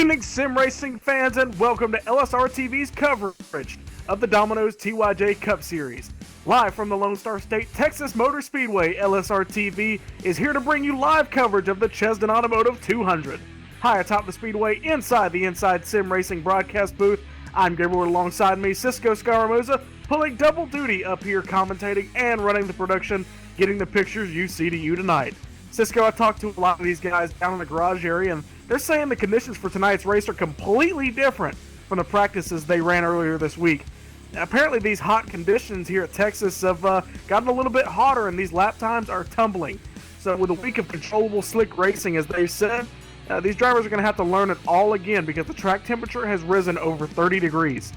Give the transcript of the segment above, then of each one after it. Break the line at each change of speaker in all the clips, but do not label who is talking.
evening, sim racing fans, and welcome to LSRTV's coverage of the Domino's TYJ Cup Series. Live from the Lone Star State Texas Motor Speedway, LSRTV is here to bring you live coverage of the Chesdin Automotive 200. High atop the speedway, inside the Inside Sim Racing broadcast booth, I'm Gabriel. Alongside me, Cisco Scaramoza, pulling double duty up here, commentating and running the production, getting the pictures you see to you tonight. Cisco, I talked to a lot of these guys down in the garage area, and they're saying the conditions for tonight's race are completely different from the practices they ran earlier this week. Apparently these hot conditions here at Texas have gotten a little bit hotter, and these lap times are tumbling. So with a week of controllable slick racing, as they've said, these drivers are going to have to learn it all again because the track temperature has risen over 30 degrees.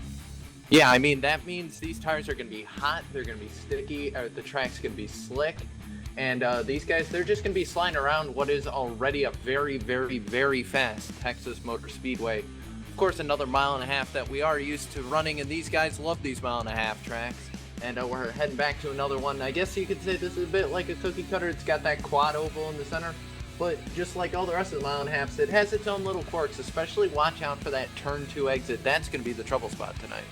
Yeah, I mean, that means these tires are going to be hot, they're going to be sticky, the track's going to be slick. And these guys, they're just going to be sliding around what is already a very, very, very fast Texas Motor Speedway. Of course, another mile and a half that we are used to running, and these guys love these mile and a half tracks. And we're heading back to another one. I guess you could say this is a bit like a cookie cutter. It's got that quad oval in the center. But just like all the rest of the mile and a halves, it has its own little quirks, especially watch out for that turn 2 exit. That's going to be the trouble spot tonight.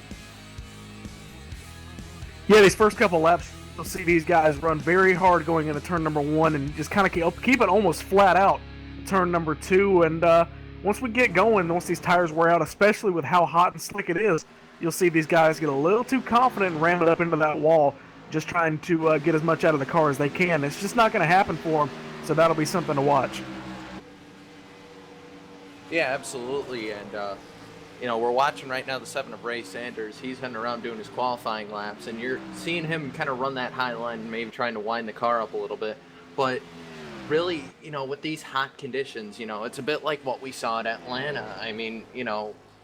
Yeah, these first couple laps, you'll see these guys run very hard going into turn number 1 and just kind of keep it almost flat out turn number 2. And once we get going, once these tires wear out, especially with how hot and slick it is, you'll see these guys get a little too confident and ram it up into that wall, just trying to get as much out of the car as they can. It's just not going to happen for them, so that'll be something to watch.
Yeah, absolutely. And we're watching right now the 7 of Ray Sanders. He's heading around doing his qualifying laps, and you're seeing him kind of run that high line, maybe trying to wind the car up a little bit. But really, with these hot conditions, it's a bit like what we saw at Atlanta. I mean,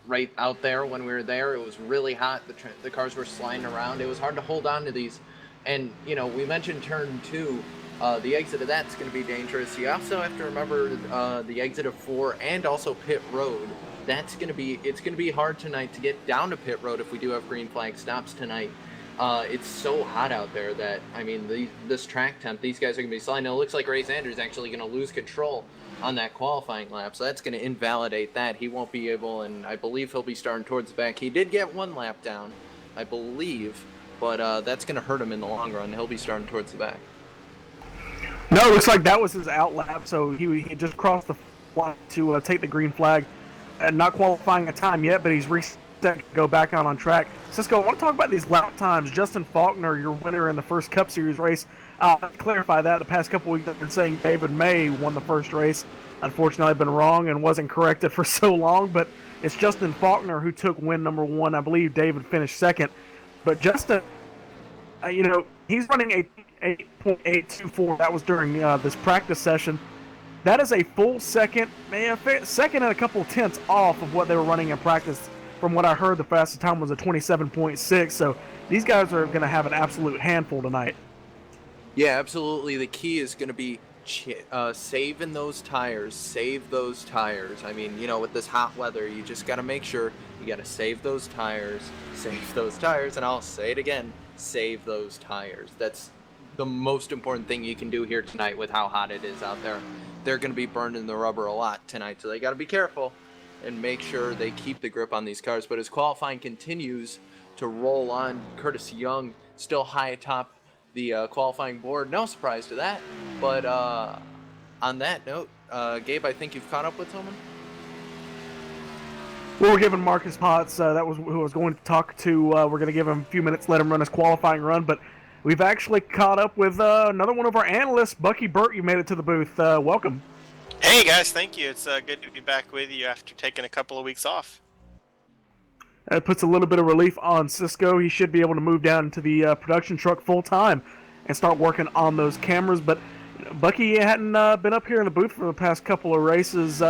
right out there when we were there, it was really hot. The cars were sliding around. It was hard to hold on to these. And, we mentioned turn 2. The exit of that's going to be dangerous. You also have to remember the exit of 4 and also pit road. It's going to be hard tonight to get down to pit road if we do have green flag stops tonight. It's so hot out there that, I mean, this track temp, these guys are going to be sliding. It looks like Ray Sanders is actually going to lose control on that qualifying lap, so that's going to invalidate that. He won't be able, and I believe he'll be starting towards the back. He did get 1 lap down, I believe, but that's going to hurt him in the long run. He'll be starting towards the back.
No, it looks like that was his out lap, so he just crossed the line to take the green flag. And not qualifying a time yet, but he's reset to go back out on track. Cisco, I want to talk about these lap times. Justin Faulkner, your winner in the first Cup Series race. To clarify that, the past couple weeks I've been saying David May won the first race. Unfortunately, I've been wrong and wasn't corrected for so long, but it's Justin Faulkner who took win number 1. I believe David finished second. But Justin, he's running 8.824. That was during this practice session. That is a full second and a couple tenths off of what they were running in practice. From what I heard, the fastest time was a 27.6. So these guys are going to have an absolute handful tonight.
Yeah, absolutely. The key is going to be saving those tires. Save those tires. I mean, with this hot weather, you just got to make sure you got to save those tires. Save those tires. And I'll say it again. Save those tires. That's the most important thing you can do here tonight with how hot it is out there. They're going to be burning the rubber a lot tonight, so they got to be careful and make sure they keep the grip on these cars. But as qualifying continues to roll on, Curtis Young still high atop the qualifying board. No surprise to that. But on that note, Gabe, I think you've caught up with someone?
Well, we're giving Marcus Potts, that was who I was going to talk to. We're going to give him a few minutes, let him run his qualifying run, but we've actually caught up with another one of our analysts, Bucky Burt. You made it to the booth. Welcome.
Hey guys, thank you. It's good to be back with you after taking a couple of weeks off.
That puts a little bit of relief on Cisco. He should be able to move down into the production truck full time and start working on those cameras. But Bucky hadn't been up here in the booth for the past couple of races.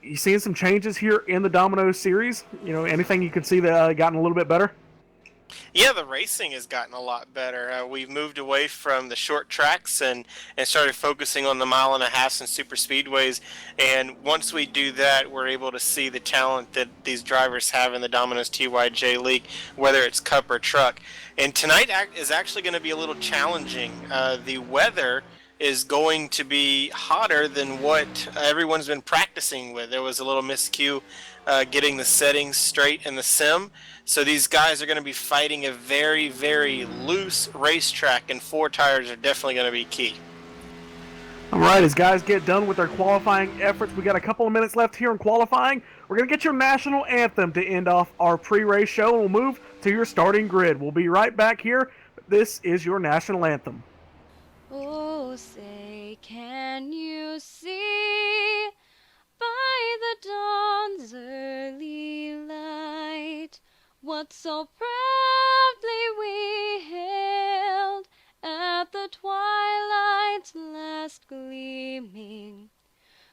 You seeing some changes here in the Domino series? Anything you can see that gotten a little bit better?
Yeah, the racing has gotten a lot better. We've moved away from the short tracks and started focusing on the mile and a half and super speedways. And once we do that, we're able to see the talent that these drivers have in the Domino's TYJ League, whether it's cup or truck. And tonight is actually going to be a little challenging. The weather is going to be hotter than what everyone's been practicing with. There was a little miscue getting the settings straight in the sim. So these guys are going to be fighting a very, very loose racetrack, and 4 tires are definitely going to be key.
All right, as guys get done with their qualifying efforts, we got a couple of minutes left here in qualifying. We're going to get your national anthem to end off our pre-race show, and we'll move to your starting grid. We'll be right back here. This is your national anthem.
Oh, say, can you see by the dawn's early light what so proudly we hailed at the twilight's last gleaming,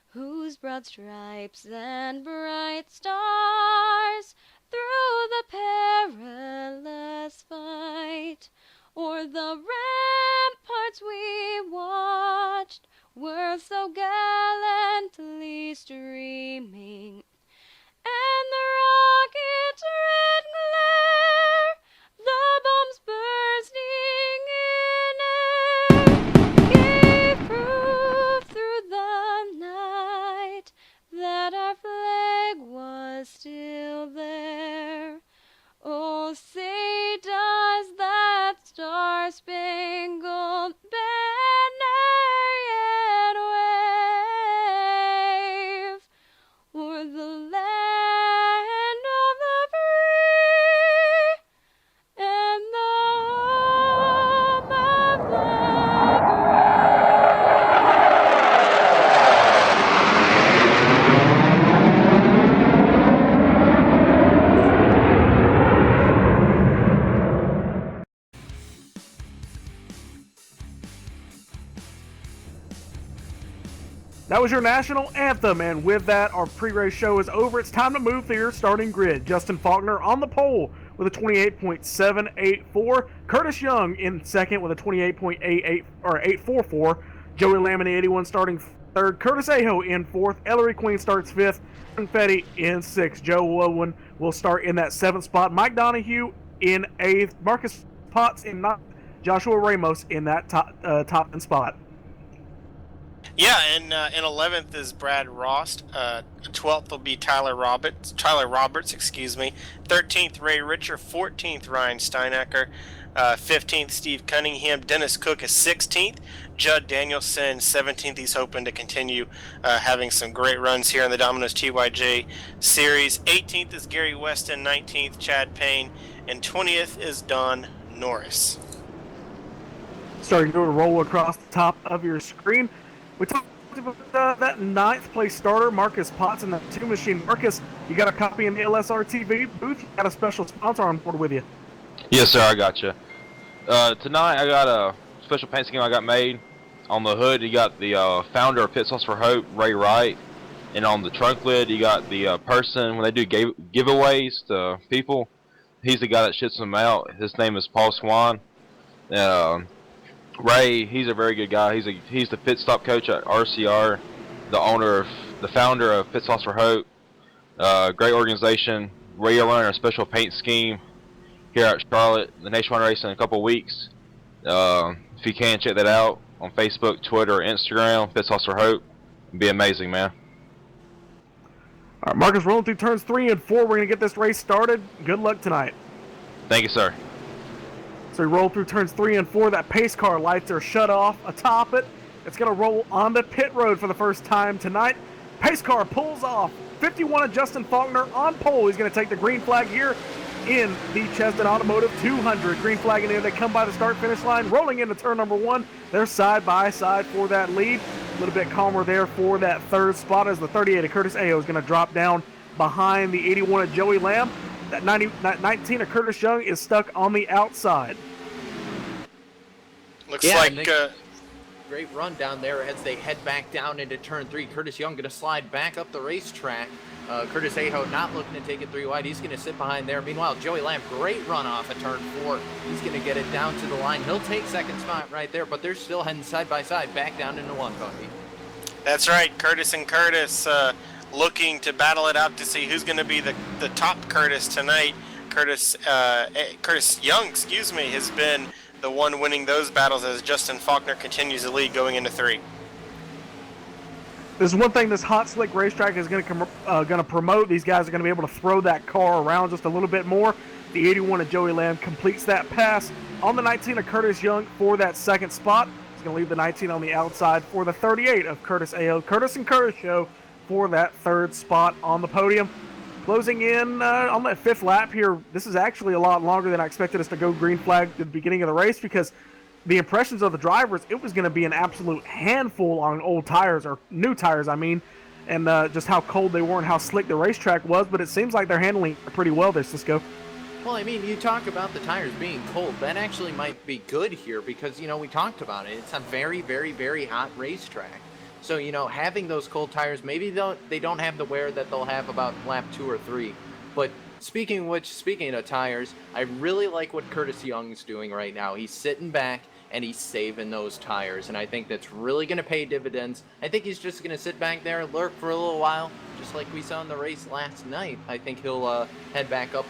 whose broad stripes and bright stars through the perilous fight o'er the ramparts we watched were so gallantly streaming, and the rocket's red glare, the bombs bursting in air, gave proof through the night that our flag was still there. Oh, say does that star-spangled banner yet wave o'er the land of the free and the home of the brave?
That was your national anthem, and with that, our pre-race show is over. It's time to move to your starting grid. Justin Faulkner on the pole with a 28.784. Curtis Young in second with a 844. Joey Lamb in the 81 starting third. Curtis Aho in fourth. Ellery Queen starts fifth. And Fetty in sixth. Joe Owen will start in that seventh spot. Mike Donahue in eighth. Marcus Potts in ninth. Joshua Ramos in that top 10 spot.
Yeah, and in 11th is Brad Rost. 12th will be Tyler Roberts. 13th, Ray Richer. 14th, Ryan Steinecker. 15th, Steve Cunningham. Dennis Cook is 16th. Judd Danielson, 17th. He's hoping to continue having some great runs here in the Domino's TYJ series. 18th is Gary Weston. 19th, Chad Payne. And 20th is Don Norris.
Starting to roll across the top of your screen. We talked about that ninth place starter, Marcus Potts, in that 2 machine. Marcus, you got a copy in the LSRTV booth. You got a special sponsor on board with you.
Yes, sir, I got you. Tonight I got a special paint scheme I got made. On the hood, you got the founder of Pit Sauce for Hope, Ray Wright. And on the trunk lid, you got the person, when they do giveaways to people, he's the guy that shits them out. His name is Paul Swan. Ray, he's a very good guy. He's the pit stop coach at RCR, the founder of Pit Sauce for Hope. Great organization. Ray will run a special paint scheme here at Charlotte, the nationwide race in a couple weeks. If you can, check that out on Facebook, Twitter, Instagram. Pit Sauce for Hope. It'd be amazing, man.
All right, Marcus, rolling through turns 3 and 4. We're going to get this race started. Good luck tonight.
Thank you, sir.
So we roll through turns 3 and 4. That pace car lights are shut off atop it. It's going to roll on the pit road for the first time tonight. Pace car pulls off. 51 of Justin Faulkner on pole. He's going to take the green flag here in the Chesdin Automotive 200. Green flag in there. They come by the start-finish line, rolling into turn number 1. They're side by side for that lead. A little bit calmer there for that third spot as the 38 of Curtis Aho is going to drop down behind the 81 of Joey Lamb. That 19 of Curtis Young is stuck on the outside.
Looks like
great run down there as they head back down into turn 3. Curtis Young going to slide back up the racetrack. Curtis Aho not looking to take it 3 wide. He's going to sit behind there. Meanwhile, Joey Lamb, great run off at turn 4. He's going to get it down to the line. He'll take second spot right there, but they're still heading side by side back down into 1, Bucky.
That's right. Curtis and Curtis looking to battle it out to see who's going to be the top Curtis tonight. Curtis Young, has been the one winning those battles as Justin Faulkner continues the lead going into 3.
There's one thing this hot slick racetrack is going to promote. These guys are going to be able to throw that car around just a little bit more. The 81 of Joey Lamb completes that pass on the 19 of Curtis Young for that second spot. He's going to leave the 19 on the outside for the 38 of Curtis Ayo. Curtis and Curtis show for that third spot on the podium. Closing in on that fifth lap here, this is actually a lot longer than I expected us to go green flag at the beginning of the race, because the impressions of the drivers, it was going to be an absolute handful on old tires, or new tires, I mean, and just how cold they were and how slick the racetrack was, but it seems like they're handling it pretty well there, Cisco.
Well, I mean, you talk about the tires being cold. That actually might be good here because, we talked about it. It's a very, very, very hot racetrack. So, having those cold tires, maybe they don't have the wear that they'll have about lap 2 or 3. But speaking of tires, I really like what Curtis Young's doing right now. He's sitting back and he's saving those tires, and I think that's really going to pay dividends. I think he's just going to sit back there and lurk for a little while, just like we saw in the race last night. I think he'll head back up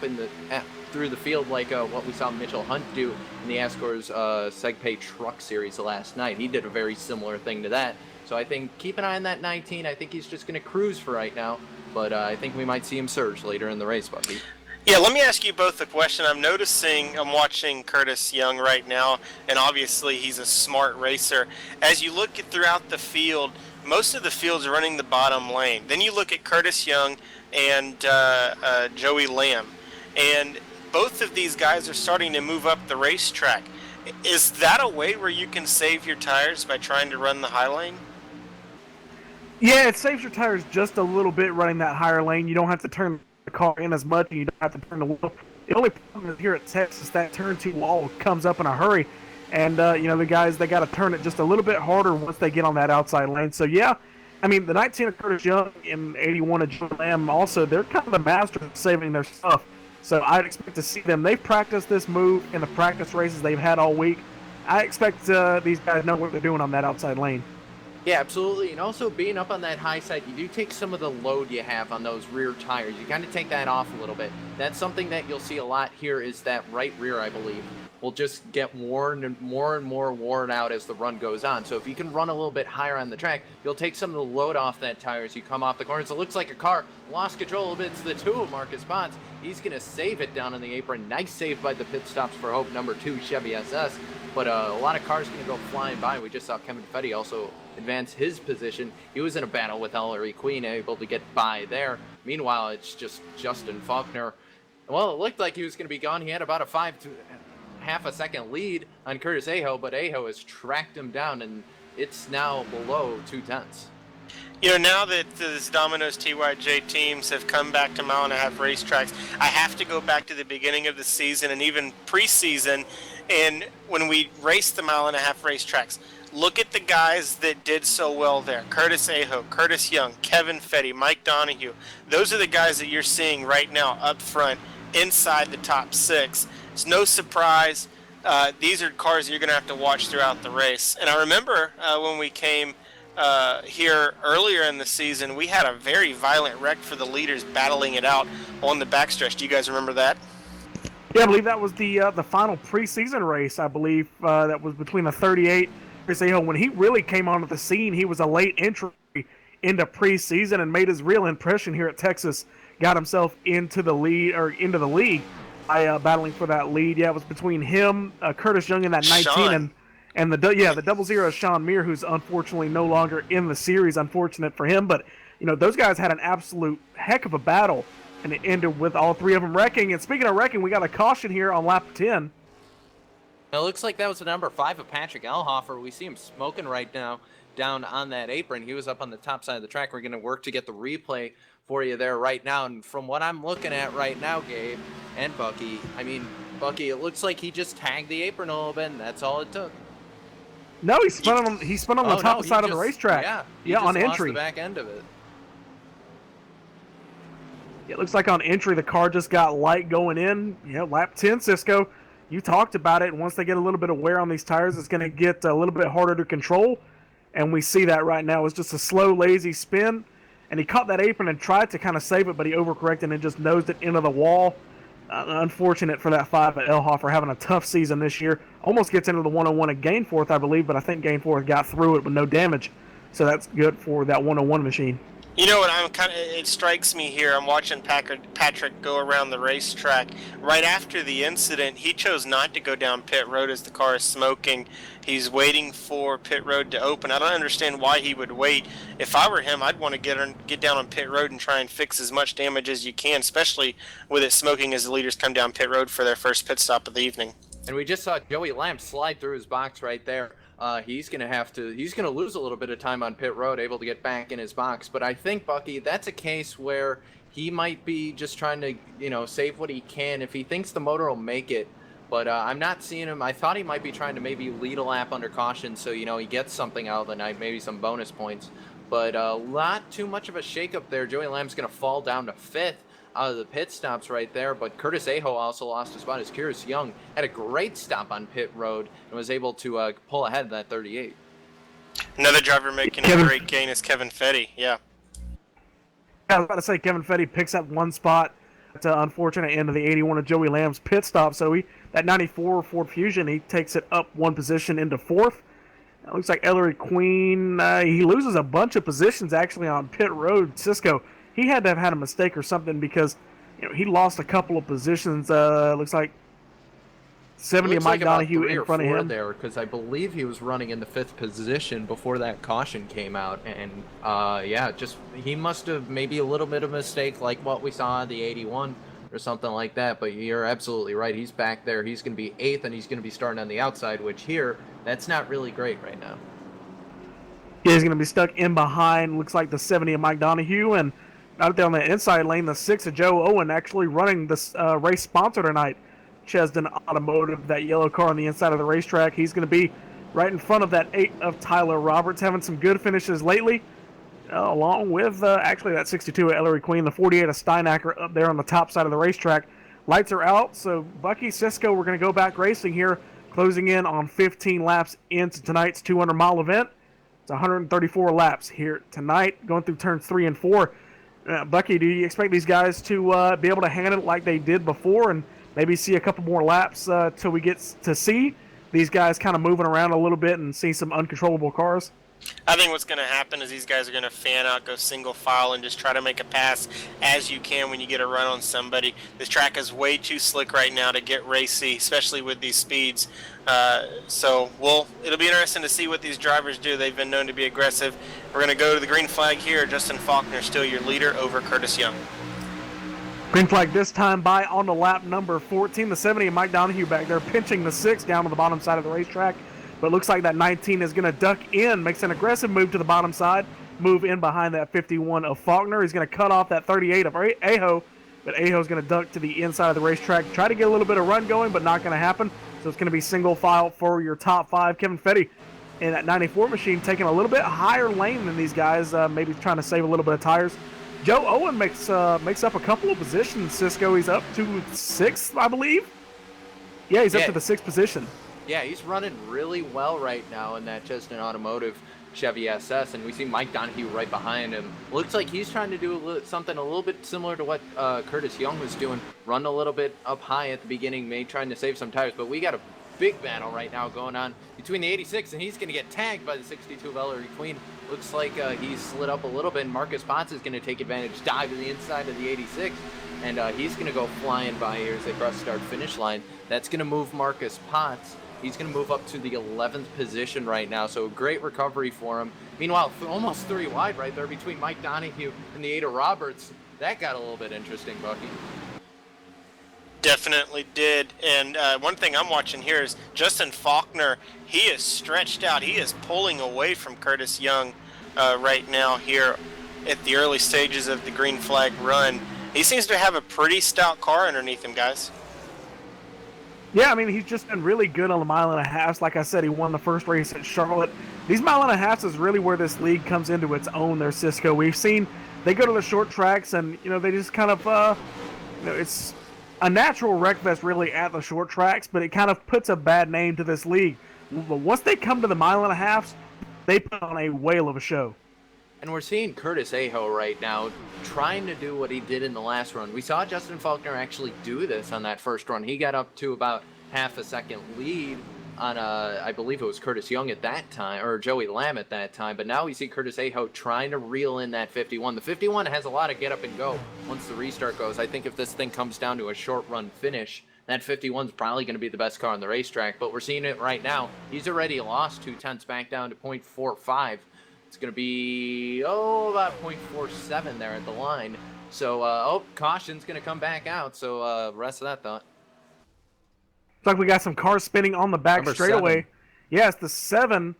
through the field like what we saw Mitchell Hunt do in the Ascor's SegPay Truck Series last night. He did a very similar thing to that. So I think keep an eye on that 19. I think he's just going to cruise for right now, but I think we might see him surge later in the race, Bucky.
Yeah, let me ask you both a question. I'm watching Curtis Young right now, and obviously he's a smart racer. As you look throughout the field, most of the field's running the bottom lane. Then you look at Curtis Young and Joey Lamb, and both of these guys are starting to move up the racetrack. Is that a way where you can save your tires by trying to run the high lane?
Yeah, it saves your tires just a little bit running that higher lane. You don't have to turn the car in as much, and you don't have to turn the wheel. The only problem is here at Texas, that turn 2 wall comes up in a hurry, and the guys, they got to turn it just a little bit harder once they get on that outside lane. So yeah, I mean, the 19 of Curtis Young and 81 of Joe Lamb also, they're kind of the masters of saving their stuff. So I'd expect to see them. They've practiced this move in the practice races they've had all week. I expect these guys know what they're doing on that outside lane.
Yeah, absolutely. And also being up on that high side, you do take some of the load you have on those rear tires. You kind of take that off a little bit. That's something that you'll see a lot here is that right rear, I believe, will just get worn and more worn out as the run goes on. So if you can run a little bit higher on the track, you'll take some of the load off that tire as you come off the corners. It looks like a car lost control a little bit. It's the 2 of Marcus Bonds. He's going to save it down on the apron. Nice save by the pit stops for Hope number 2 Chevy SS. But a lot of cars going to go flying by. We just saw Kevin Fetty also advance his position. He was in a battle with Ellery Queen, able to get by there. Meanwhile, it's just Justin Faulkner. Well, it looked like he was going to be gone. He had about a half a second lead on Curtis Aho, but Aho has tracked him down, and it's now below 2/10.
Now that the Domino's TYJ teams have come back to mile and a half racetracks, I have to go back to the beginning of the season and even preseason, and when we raced the mile and a half racetracks, look at the guys that did so well there. Curtis Aho, Curtis Young, Kevin Fetty, Mike Donahue. Those are the guys that you're seeing right now up front inside the top 6. It's no surprise. These are cars you're going to have to watch throughout the race. And I remember when we came here earlier in the season, we had a very violent wreck for the leaders battling it out on the backstretch. Do you guys remember that?
Yeah, I believe that was the final preseason race, I believe, that was between the 38. When he really came onto the scene, he was a late entry into preseason and made his real impression here at Texas. Got himself into the league by battling for that lead. Yeah, it was between him, Curtis Young, and that 19, and the 00 Sean Meir, who's unfortunately no longer in the series. Unfortunate for him, but those guys had an absolute heck of a battle, and it ended with all 3 of them wrecking. And speaking of wrecking, we got a caution here on lap 10.
It looks like that was the number 5 of Patrick Elhofer. We see him smoking right now down on that apron. He was up on the top side of the track. We're going to work to get the replay for you there right now. And from what I'm looking at right now, Gabe and Bucky, Bucky, it looks like he just tagged the apron a little bit, and that's all it took.
No, he spun on the top side of the racetrack.
Yeah,
on entry.
Lost the back end of it.
It looks like on entry the car just got light going in. Lap 10, Cisco. You talked about it. Once they get a little bit of wear on these tires, it's going to get a little bit harder to control. And we see that right now. It's just a slow, lazy spin. And he caught that apron and tried to kind of save it, but he overcorrected and just nosed it into the wall. Unfortunate for that 5 at Elhofer having a tough season this year. Almost gets into the 101 at Gainforth, I believe, but I think Gainforth got through it with no damage. So that's good for that 101 machine.
You know what? It strikes me here. I'm watching Patrick go around the racetrack. Right after the incident, he chose not to go down pit road as the car is smoking. He's waiting for pit road to open. I don't understand why he would wait. If I were him, I'd want to get down on pit road and try and fix as much damage as you can, especially with it smoking as the leaders come down pit road for their first pit stop of the evening.
And we just saw Joey Lamb slide through his box right there. He's going to lose a little bit of time on pit road, able to get back in his box. But I think, Bucky, that's a case where he might be just trying to, save what he can if he thinks the motor will make it. But I'm not seeing him. I thought he might be trying to maybe lead a lap under caution so, he gets something out of the night, maybe some bonus points. But not too much of a shakeup there. Joey Lamb's going to fall down to 5th out of the pit stops right there, but Curtis Aho also lost a spot as Kyrus Young had a great stop on pit road and was able to pull ahead of that 38.
Another driver making a great gain is Kevin Fetty, yeah.
I was about to say Kevin Fetty picks up one spot. It's an unfortunate end of the 81 of Joey Lamb's pit stop, so that 94 Ford Fusion, he takes it up one position into 4th. It looks like Ellery Queen, he loses a bunch of positions actually on pit road. Cisco, he had to have had a mistake or something because he lost a couple of positions. Looks like 70 of Mike Donahue in front of him
there, because I believe he was running in the 5th position before that caution came out, and he must have maybe a little bit of a mistake like what we saw in the 81 or something like that. But you're absolutely right. He's back there. He's going to be 8th, and he's going to be starting on the outside, which here that's not really great right now.
He's going to be stuck in behind. Looks like the 70 of Mike Donahue, and out there on the inside lane, the 6 of Joe Owen actually running this race sponsor tonight. Chesdin Automotive, that yellow car on the inside of the racetrack. He's going to be right in front of that 8 of Tyler Roberts, having some good finishes lately, along with actually that 62 of Ellery Queen, the 48 of Steinacker up there on the top side of the racetrack. Lights are out, so Bucky, Cisco, we're going to go back racing here, closing in on 15 laps into tonight's 200-mile event. It's 134 laps here tonight, going through turns 3 and 4. Bucky, do you expect these guys to be able to handle it like they did before and maybe see a couple more laps till we get to see these guys kind of moving around a little bit and see some uncontrollable cars?
I think what's going to happen is these guys are going to fan out, go single file, and just try to make a pass as you can when you get a run on somebody. This track is way too slick right now to get racy, especially with these speeds. It'll be interesting to see what these drivers do. They've been known to be aggressive. We're going to go to the green flag here. Justin Faulkner still your leader over Curtis Young.
Green flag this time by on the lap number 14. The 70 of Mike Donahue back there pinching the 6 down to the bottom side of the racetrack. But it looks like that 19 is going to duck in, makes an aggressive move to the bottom side, move in behind that 51 of Faulkner. He's going to cut off that 38 of Aho, but Aho's going to duck to the inside of the racetrack, try to get a little bit of run going, but not going to happen. So it's going to be single file for your top 5. Kevin Fetty in that 94 machine taking a little bit higher lane than these guys, maybe trying to save a little bit of tires. Joe Owen makes up a couple of positions. Cisco, he's up to 6th, I believe. Yeah, he's up to the 6th position.
Yeah, he's running really well right now in that Chesdin Automotive Chevy SS, and we see Mike Donahue right behind him. Looks like he's trying to do something a little bit similar to what Curtis Young was doing, run a little bit up high at the beginning, maybe trying to save some tires, but we got a big battle right now going on between the 86, and he's going to get tagged by the 62 of Ellery Queen. Looks like he's slid up a little bit, and Marcus Potts is going to take advantage, dive to the inside of the 86, and he's going to go flying by here as they cross the start-finish line. That's going to move Marcus Potts. He's going to move up to the 11th position right now, so great recovery for him. Meanwhile, almost 3 wide right there between Mike Donahue and the 8 of Roberts. That got a little bit interesting, Bucky.
Definitely did. And one thing I'm watching here is Justin Faulkner. He is stretched out. He is pulling away from Curtis Young right now here at the early stages of the green flag run. He seems to have a pretty stout car underneath him, guys.
Yeah, I mean, he's just been really good on the mile and a half. Like I said, he won the first race at Charlotte. These mile and a halves is really where this league comes into its own there, Cisco. We've seen they go to the short tracks and, they just kind of, it's a natural wreck fest really at the short tracks, but it kind of puts a bad name to this league. But once they come to the mile and a halves, they put on a whale of a show.
And we're seeing Curtis Aho right now trying to do what he did in the last run. We saw Justin Faulkner actually do this on that first run. He got up to about half a second lead on, I believe it was Curtis Young at that time, or Joey Lamb at that time. But now we see Curtis Aho trying to reel in that 51. The 51 has a lot of get up and go once the restart goes. I think if this thing comes down to a short run finish, that 51 is probably going to be the best car on the racetrack. But we're seeing it right now. He's already lost 2/10 back down to 0.45. It's going to be, about 0.47 there at the line. So, caution's going to come back out. So, rest of that thought.
Looks like we got some cars spinning on the back
Number
straightaway.
7.
Yes, the 7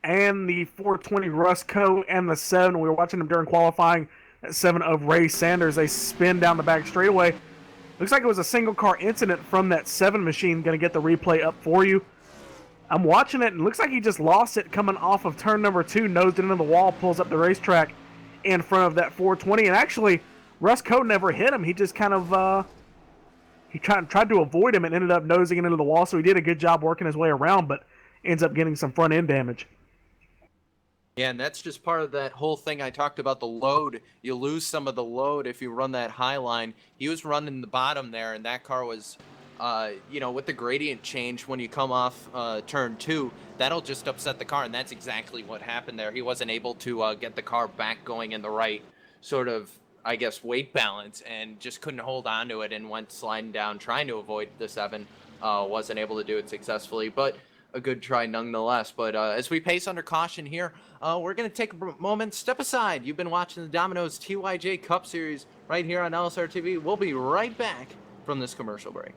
and the 420 Russ Coe and the 7. We were watching them during qualifying. That 7 of Ray Sanders. They spin down the back straightaway. Looks like it was a single car incident from that 7 machine. Going to get the replay up for you. I'm watching it, and it looks like he just lost it coming off of turn number 2, nosed it into the wall, pulls up the racetrack in front of that 420. And actually, Russ Coe never hit him. He just kind of he tried to avoid him and ended up nosing it into the wall. So he did a good job working his way around, but ends up getting some front end damage.
Yeah, and that's just part of that whole thing I talked about, the load. You lose some of the load if you run that high line. He was running the bottom there, and that car was, with the gradient change when you come off turn 2, that'll just upset the car, and that's exactly what happened there. He wasn't able to get the car back going in the right sort of, I guess, weight balance, and just couldn't hold on to it and went sliding down, trying to avoid the 7. Wasn't able to do it successfully, but a good try nonetheless. But as we pace under caution here, we're going to take a moment, step aside. You've been watching the Domino's TYJ Cup Series right here on LSRTV. We'll be right back from this commercial break.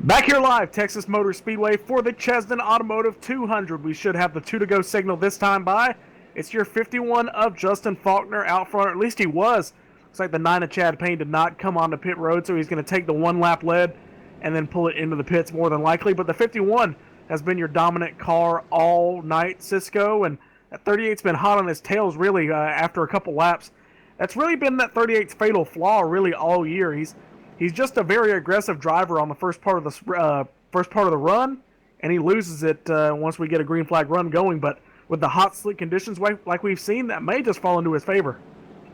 Back here live, Texas Motor Speedway for the Chesdin Automotive 200. We should have the 2 to go signal this time by. It's your 51 of Justin Faulkner out front, or at least he was. Looks like the 9 of Chad Payne did not come onto pit road, so he's going to take the 1 lap lead and then pull it into the pits more than likely. But the 51 has been your dominant car all night, Cisco, and that 38's been hot on his tails really after a couple laps. That's really been that 38's fatal flaw really all year. He's just a very aggressive driver on the first part of the run, and he loses it once we get a green flag run going. But with the hot, slick conditions like we've seen, that may just fall into his favor.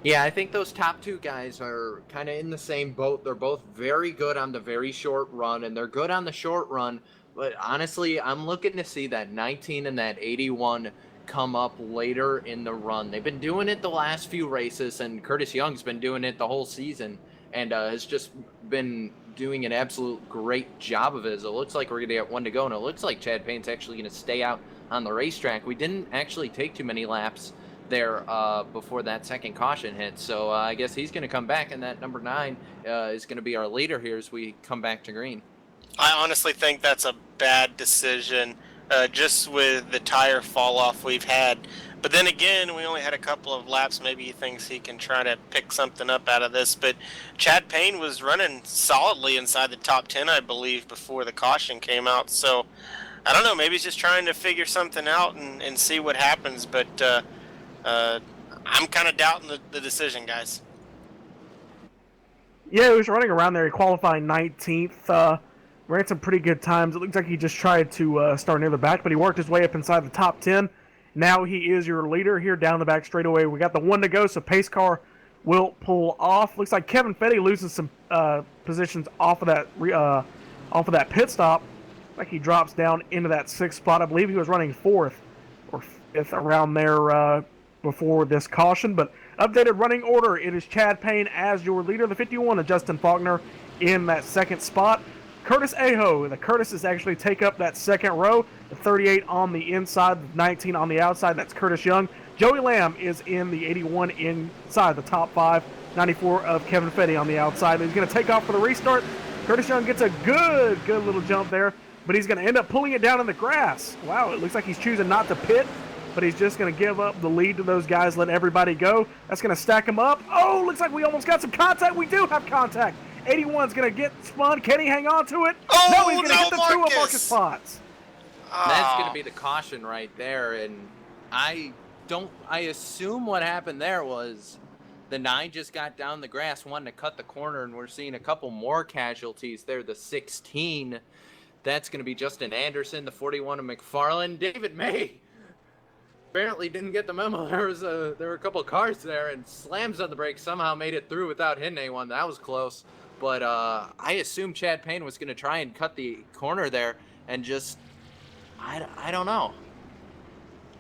Yeah, I think those top 2 guys are kind of in the same boat. They're both very good on the very short run, and they're good on the short run. But honestly, I'm looking to see that 19 and that 81 come up later in the run. They've been doing it the last few races, and Curtis Young's been doing it the whole season. And has just been doing an absolute great job of it. As it looks like we're going to get 1 to go, and it looks like Chad Payne's actually going to stay out on the racetrack. We didn't actually take too many laps there before that second caution hit. So I guess he's going to come back, and that number 9 is going to be our leader here as we come back to green.
I honestly think that's a bad decision, just with the tire fall off we've had. But then again, we only had a couple of laps. Maybe he thinks he can try to pick something up out of this. But Chad Payne was running solidly inside the top 10, I believe, before the caution came out. So I don't know. Maybe he's just trying to figure something out and see what happens. But I'm kind of doubting the decision, guys.
Yeah, he was running around there. He qualified 19th. Ran some pretty good times. It looks like he just tried to start near the back, but he worked his way up inside the top 10. Now he is your leader here down the back straightaway. We got the 1 to go, so pace car will pull off. Looks like Kevin Fetty loses some positions off of that pit stop. Like he drops down into that 6th spot. I believe he was running 4th or 5th around there before this caution. But updated running order, it is Chad Payne as your leader. The 51 of Justin Faulkner in that 2nd spot. Curtis Aho, the Curtises actually take up that 2nd row. The 38 on the inside, the 19 on the outside. That's Curtis Young. Joey Lamb is in the 81 inside the top 5. 94 of Kevin Fetty on the outside. He's going to take off for the restart. Curtis Young gets a good little jump there, but he's going to end up pulling it down in the grass. Wow, it looks like he's choosing not to pit, but he's just going to give up the lead to those guys, let everybody go. That's going to stack him up. Oh, looks like we almost got some contact. We do have contact. 81's going to get spun. Can he hang on to it?
Oh,
no, he's going to hit the
Marcus.
2 of Marcus Potts.
That's going to be the caution right there. And I assume what happened there was the 9 just got down the grass, wanting to cut the corner, and we're seeing a couple more casualties there. The 16, that's going to be Justin Anderson. The 41 of McFarland. David May apparently didn't get the memo. There were a couple of cars there, and slams on the brakes, somehow made it through without hitting anyone. That was close. But I assume Chad Payne was going to try and cut the corner there, and just, I don't know.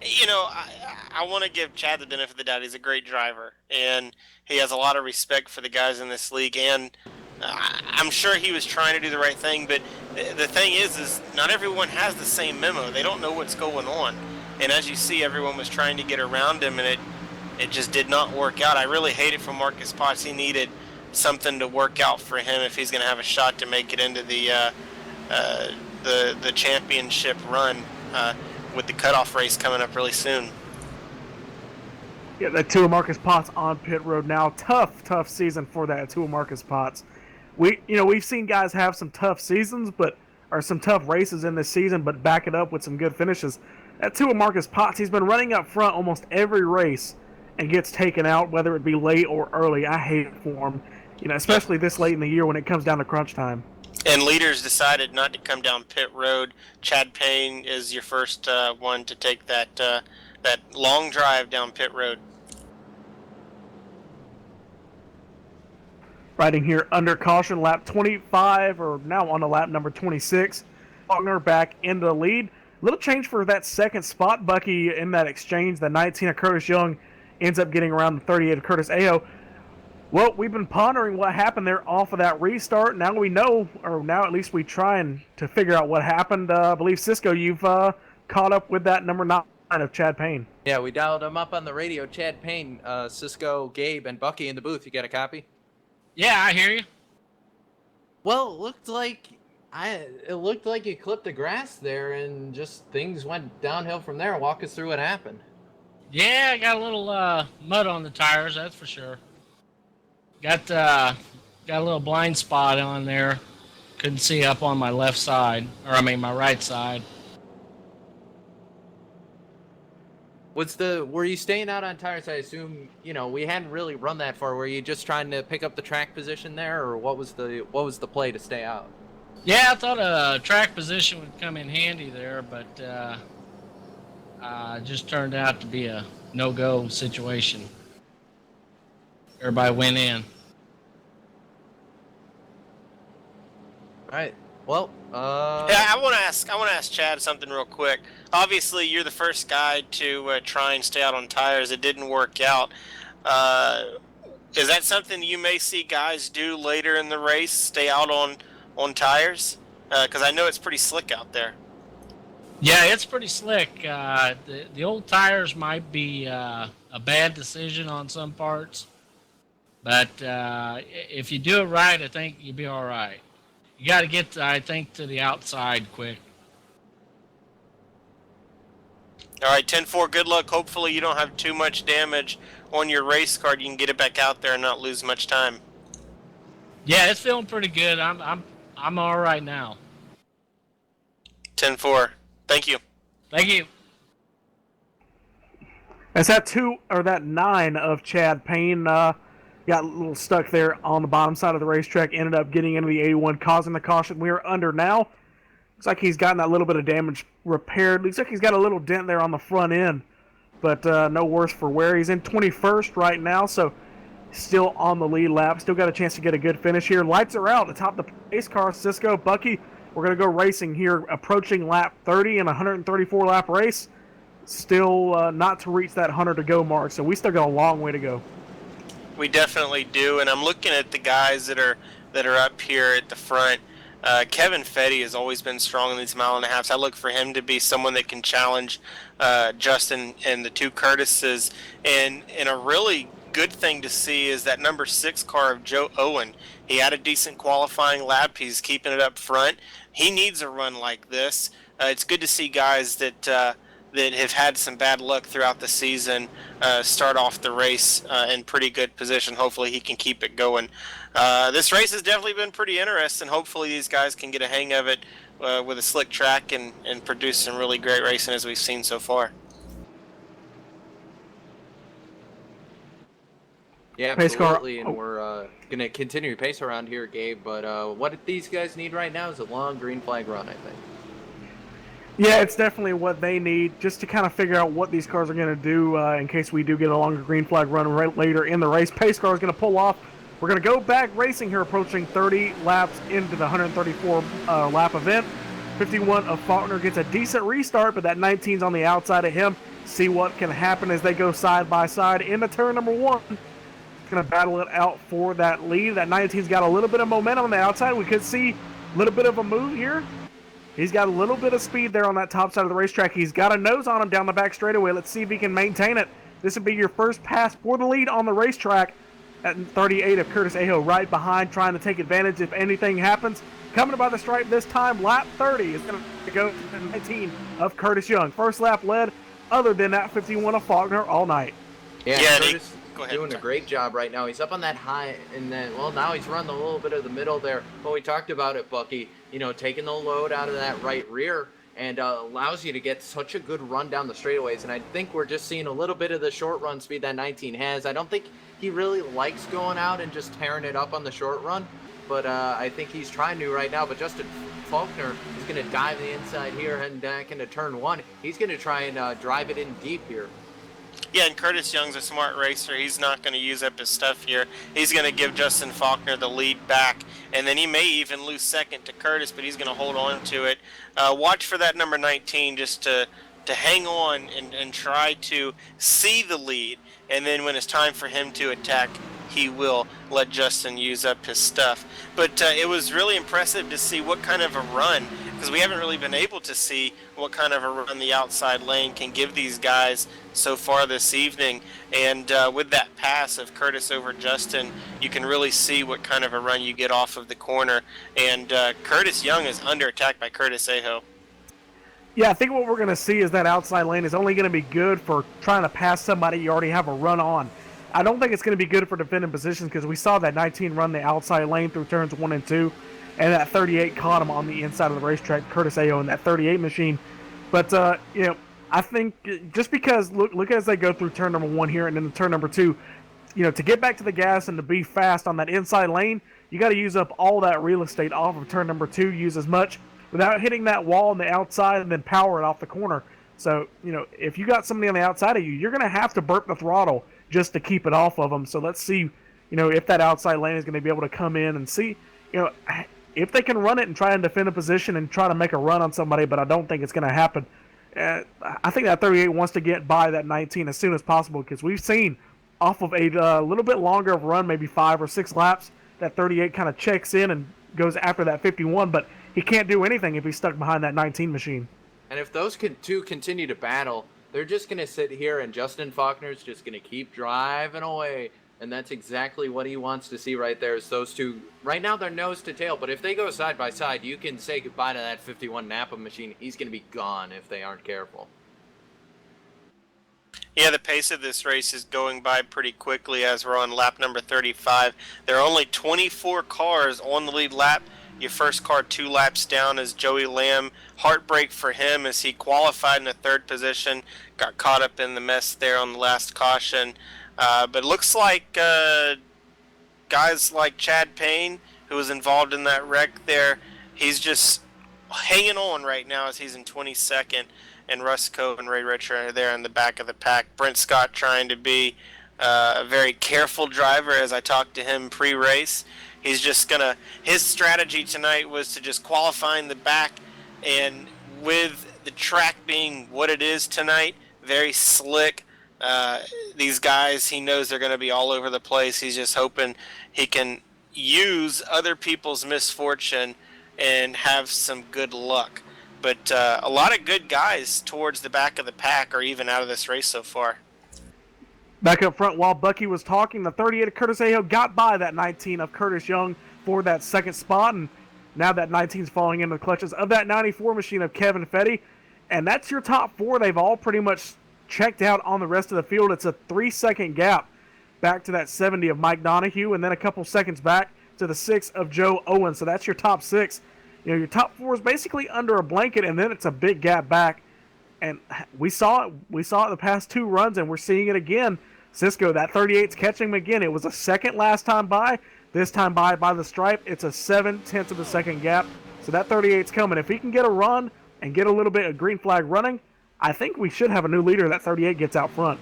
You know, I want to give Chad the benefit of the doubt. He's a great driver, and he has a lot of respect for the guys in this league, and I'm sure he was trying to do the right thing, but the thing is not everyone has the same memo. They don't know what's going on. And as you see, everyone was trying to get around him, and it just did not work out. I really hate it for Marcus Potts. He needed something to work out for him if he's going to have a shot to make it into the championship run with the cutoff race coming up really soon.
Yeah, that 2 of Marcus Potts on pit road now. Tough season for that 2 of Marcus Potts. We've seen guys have some tough seasons, or some tough races in this season, but back it up with some good finishes. That 2 of Marcus Potts, he's been running up front almost every race and gets taken out, whether it be late or early. I hate it for him, especially this late in the year when it comes down to crunch time.
And leaders decided not to come down pit road. Chad Payne is your first one to take that long drive down pit road.
Riding here under caution, lap 25, or now on to lap number 26. Faulkner back into the lead. Little change for that 2nd spot. Bucky in that exchange. The 19 of Curtis Young ends up getting around the 38 of Curtis Aho. Well, we've been pondering what happened there off of that restart. Now we know, or now at least we trying to figure out what happened. I believe, Cisco, you've caught up with that number 9 of Chad Payne.
Yeah, we dialed him up on the radio. Chad Payne, Cisco, Gabe, and Bucky in the booth. You got a copy?
Yeah, I hear you.
Well, it looked like you clipped the grass there, and just things went downhill from there. Walk us through what happened.
Yeah, I got a little mud on the tires, that's for sure. Got a little blind spot on there. Couldn't see up on my left side, my right side.
Were you staying out on tires? I assume, we hadn't really run that far. Were you just trying to pick up the track position there, or what was the play to stay out?
Yeah, I thought a track position would come in handy there, but just turned out to be a no-go situation. Everybody went in.
All right. Well,
Yeah, I want to ask Chad something real quick. Obviously, you're the first guy to try and stay out on tires. It didn't work out. Is that something you may see guys do later in the race? Stay out on tires? Because I know it's pretty slick out there.
Yeah, it's pretty slick. The old tires might be a bad decision on some parts, but if you do it right, I think you'll be all right. You got to get, I think, to the outside quick.
All right, 10-4, good luck. Hopefully you don't have too much damage on your race card. You can get it back out there and not lose much time.
Yeah, it's feeling pretty good. I'm all right now.
10-4. Thank you.
Thank you.
That's that 9 of Chad Payne. Got a little stuck there on the bottom side of the racetrack. Ended up getting into the 81, causing the caution. We are under now. Looks like he's gotten that little bit of damage repaired. Looks like he's got a little dent there on the front end, but no worse for wear. He's in 21st right now, so still on the lead lap. Still got a chance to get a good finish here. Lights are out atop the pace car. Cisco, Bucky, we're going to go racing here, approaching lap 30 in a 134 lap race. Still not to reach that 100 to go mark, so we still got a long way to go.
We definitely do, and I'm looking at the guys that are up here at the front. Kevin Fetty has always been strong in these mile and a halves. I look for him to be someone that can challenge Justin and the two Curtises. And a really good thing to see is that number 6 car of Joe Owen. He had a decent qualifying lap. He's keeping it up front. He needs a run like this. It's good to see guys that have had some bad luck throughout the season start off the race in pretty good position. Hopefully he can keep it going. This race has definitely been pretty interesting. Hopefully these guys can get a hang of it with a slick track and produce some really great racing as we've seen so far.
Yeah,
Pace car.
absolutely, and we're going to continue to pace around here, Gabe, but what these guys need right now is a long green flag run, I think.
Yeah, it's definitely what they need, just to kind of figure out what these cars are going to do in case we do get a longer green flag run right later in the race. Pace car is going to pull off. We're going to go back racing here, approaching 30 laps into the 134 lap event. 51 of Faulkner gets a decent restart, but that 19's on the outside of him. See what can happen as they go side by side into turn number 1. Going to battle it out for that lead. That 19's got a little bit of momentum on the outside. We could see a little bit of a move here. He's got a little bit of speed there on that top side of the racetrack. He's got a nose on him down the back straightaway. Let's see if he can maintain it. This would be your first pass for the lead on the racetrack. At 38 of Curtis Aho right behind, trying to take advantage if anything happens. Coming by the stripe this time, lap 30 is going to go to the 19 of Curtis Young. First lap led, other than that 51 of Faulkner all night.
Yeah,
Curtis
Go ahead. Doing a great job right now. He's up on that high, and then, well, now he's run a little bit of the middle there. Well, we talked about it, Bucky, taking the load out of that right rear, and allows you to get such a good run down the straightaways. And I think we're just seeing a little bit of the short run speed that 19 has. I don't think he really likes going out and just tearing it up on the short run, but I think he's trying to right now. But Justin Faulkner is going to dive the inside here, heading back into turn 1. He's going to try and drive it in deep here.
Yeah, and Curtis Young's a smart racer. He's not going to use up his stuff here. He's going to give Justin Faulkner the lead back, and then he may even lose second to Curtis, but he's going to hold on to it. Watch for that number 19 just to hang on and try to see the lead, and then when it's time for him to attack, he will let Justin use up his stuff. But it was really impressive to see what kind of a run, because we haven't really been able to see what kind of a run the outside lane can give these guys so far this evening. And with that pass of Curtis over Justin, you can really see what kind of a run you get off of the corner. And Curtis Young is under attack by Curtis Aho.
Yeah, I think what we're going to see is that outside lane is only going to be good for trying to pass somebody you already have a run on. I don't think it's going to be good for defending positions, because we saw that 19 run the outside lane through turns 1 and 2, and that 38 caught him on the inside of the racetrack, Curtis Aho in that 38 machine. But, I think just because, look as they go through turn number 1 here and then turn number 2, to get back to the gas and to be fast on that inside lane, you got to use up all that real estate off of turn number 2, use as much without hitting that wall on the outside and then power it off the corner. So, if you got somebody on the outside of you, you're going to have to burp the throttle just to keep it off of them. So let's see, if that outside lane is going to be able to come in and see, if they can run it and try and defend a position and try to make a run on somebody, but I don't think it's going to happen. I think that 38 wants to get by that 19 as soon as possible, because we've seen off of a little bit longer of a run, maybe 5 or 6 laps, that 38 kind of checks in and goes after that 51, but he can't do anything if he's stuck behind that 19 machine.
And if those two continue to battle, they're just going to sit here and Justin Faulkner's just going to keep driving away. And that's exactly what he wants to see right there is those two. Right now, they're nose to tail. But if they go side by side, you can say goodbye to that 51 Napa machine. He's going to be gone if they aren't careful.
Yeah, the pace of this race is going by pretty quickly as we're on lap number 35. There are only 24 cars on the lead lap. Your first car 2 laps down is Joey Lamb. Heartbreak for him as he qualified in the 3rd position. Got caught up in the mess there on the last caution. But it looks like guys like Chad Payne, who was involved in that wreck there, he's just hanging on right now as he's in 22nd. And Russ Cove and Ray Richard are there in the back of the pack. Brent Scott trying to be a very careful driver as I talked to him pre-race. He's just his strategy tonight was to just qualify in the back, and with the track being what it is tonight, very slick, these guys, he knows they're going to be all over the place. He's just hoping he can use other people's misfortune and have some good luck. But a lot of good guys towards the back of the pack are even out of this race so far.
Back up front, while Bucky was talking, the 38 of Curtis Aho got by that 19 of Curtis Young for that 2nd spot, and now that 19 is falling into the clutches of that 94 machine of Kevin Fetty. And that's your top 4. They've all pretty much checked out on the rest of the field. It's a 3-second gap back to that 70 of Mike Donahue, and then a couple seconds back to the 6 of Joe Owen. So that's your top 6. Your top 4 is basically under a blanket, and then it's a big gap back. And we saw it the past 2 runs, and we're seeing it again. Cisco, that 38's catching him again. It was a second last time by. This time by the stripe, it's a 7/10 of a second gap. So that 38's coming. If he can get a run and get a little bit of green flag running, I think we should have a new leader. That 38 gets out front.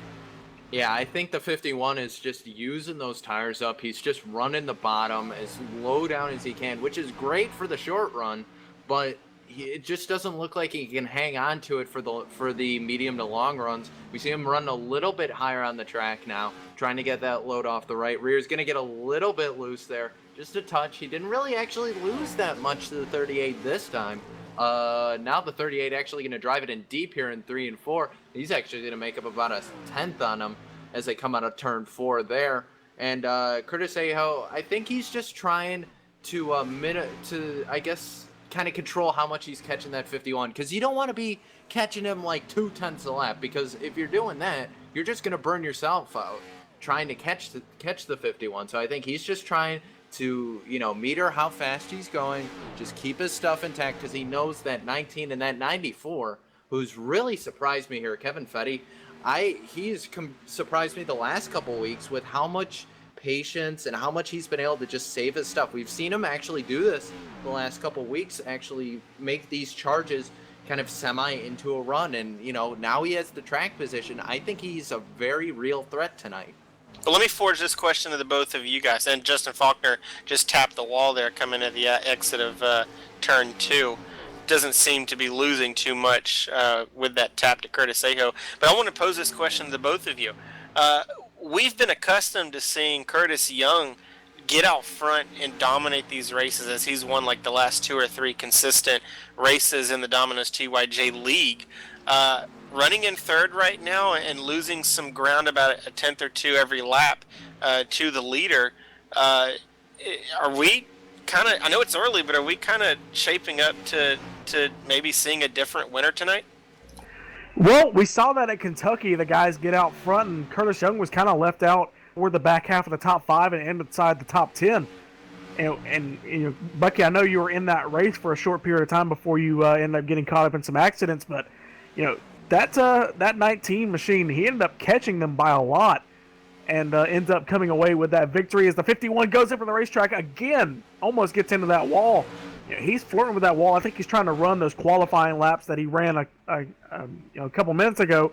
Yeah, I think the 51 is just using those tires up. He's just running the bottom as low down as he can, which is great for the short run, but it just doesn't look like he can hang on to it for the medium to long runs. We see him run a little bit higher on the track now, trying to get that load off the right rear. He's going to get a little bit loose there, just a touch. He didn't really actually lose that much to the 38 this time. Now the 38 actually going to drive it in deep here in 3 and 4. He's actually going to make up about a 10th on him as they come out of turn 4 there. And Curtis Aho, I think he's just trying to I guess, kind of control how much he's catching that 51, because you don't want to be catching him like 2/10 a lap, because if you're doing that, you're just going to burn yourself out trying to catch the 51. So I think he's just trying to, meter how fast he's going, just keep his stuff intact, because he knows that 19 and that 94, who's really surprised me here, Kevin Fetty, he's surprised me the last couple weeks with how much patience and how much he's been able to just save his stuff. We've seen him actually do this the last couple weeks, actually make these charges kind of semi into a run, and now he has the track position. I think he's a very real threat tonight.
But let me forge this question to the both of you guys. And Justin Faulkner just tapped the wall there coming at the exit of turn 2. Doesn't seem to be losing too much with that tap to Curtis Aho. But I want to pose this question to the both of you. We've been accustomed to seeing Curtis Young get out front and dominate these races, as he's won like the last 2 or 3 consistent races in the Domino's TYJ League. Running in 3rd right now and losing some ground, about a 10th or 2 every lap to the leader. Are we kind of, I know it's early, but are we kind of shaping up to maybe seeing a different winner tonight?
Well, we saw that at Kentucky. The guys get out front, and Curtis Young was kind of left out toward the back half of the top 5 and inside the top 10. And Bucky, I know you were in that race for a short period of time before you ended up getting caught up in some accidents, but that 19 machine, he ended up catching them by a lot, and ends up coming away with that victory as the 51 goes in for the racetrack again, almost gets into that wall. He's flirting with that wall. I think he's trying to run those qualifying laps that he ran a couple minutes ago.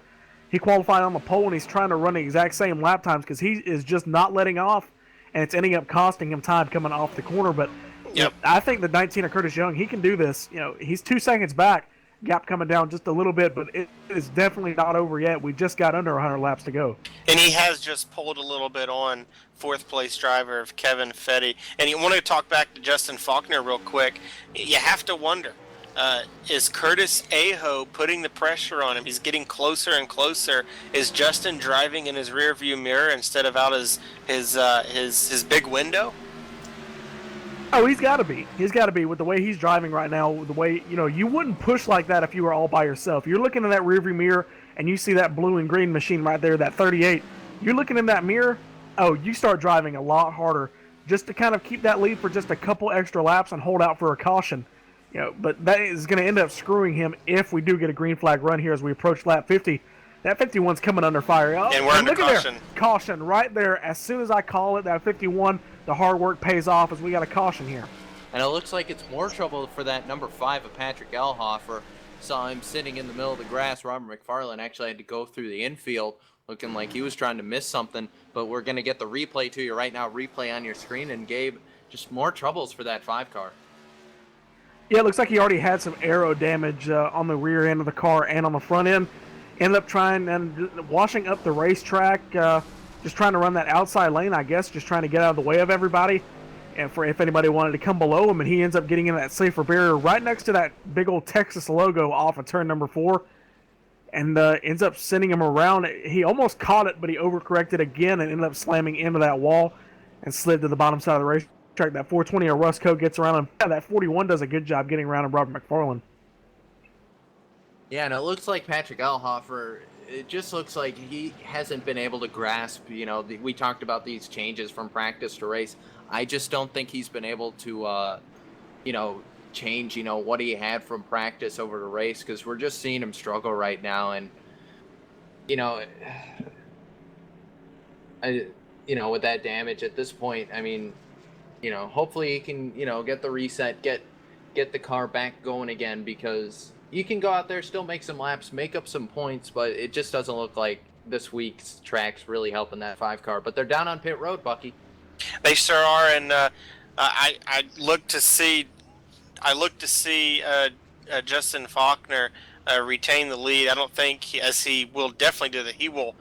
He qualified on the pole, and he's trying to run the exact same lap times, because he is just not letting off, and it's ending up costing him time coming off the corner. But
yep.
I think the 19 of Curtis Young, he can do this. He's 2 seconds back, gap coming down just a little bit, but it is definitely not over yet. We just got under 100 laps to go.
And he has just pulled a little bit on 4th place driver of Kevin Fetty. And you want to talk back to Justin Faulkner real quick. You have to wonder, is Curtis Aho putting the pressure on him? He's getting closer and closer. Is Justin driving in his rear view mirror instead of out his big window?
Oh, he's got to be. He's got to be with the way he's driving right now. The way, you wouldn't push like that if you were all by yourself. You're looking in that rearview mirror and you see that blue and green machine right there, that 38. You're looking in that mirror. Oh, you start driving a lot harder just to kind of keep that lead for just a couple extra laps and hold out for a caution. But that is going to end up screwing him if we do get a green flag run here as we approach lap 50. That 51's coming under fire. Oh,
and we're under caution.
Caution right there. As soon as I call it, that 51, the hard work pays off as we got a caution here.
And it looks like it's more trouble for that number 5 of Patrick Elhofer. Saw him sitting in the middle of the grass. Robert McFarland actually had to go through the infield looking like he was trying to miss something. But we're going to get the replay to you right now. Replay on your screen. And Gabe, just more troubles for that 5 car.
Yeah, it looks like he already had some aero damage on the rear end of the car and on the front end. Ended up trying and washing up the racetrack, just trying to run that outside lane, I guess, just trying to get out of the way of everybody. And for if anybody wanted to come below him, and he ends up getting in that safer barrier right next to that big old Texas logo off of turn number 4, and ends up sending him around. He almost caught it, but he overcorrected again and ended up slamming into that wall and slid to the bottom side of the racetrack. That 420 of Rusco gets around him. Yeah, that 41 does a good job getting around him, Robert McFarland.
Yeah, and it looks like Patrick Elhofer, it just looks like he hasn't been able to grasp, we talked about these changes from practice to race. I just don't think he's been able to, change, what he had from practice over to race, because we're just seeing him struggle right now. And, with that damage at this point, I mean, hopefully he can, get the reset, get the car back going again, because you can go out there, still make some laps, make up some points, but it just doesn't look like this week's track's really helping that 5 car. But they're down on pit road, Bucky.
They sure are, and I look to see Justin Faulkner retain the lead. I don't think, as he will definitely do that, he will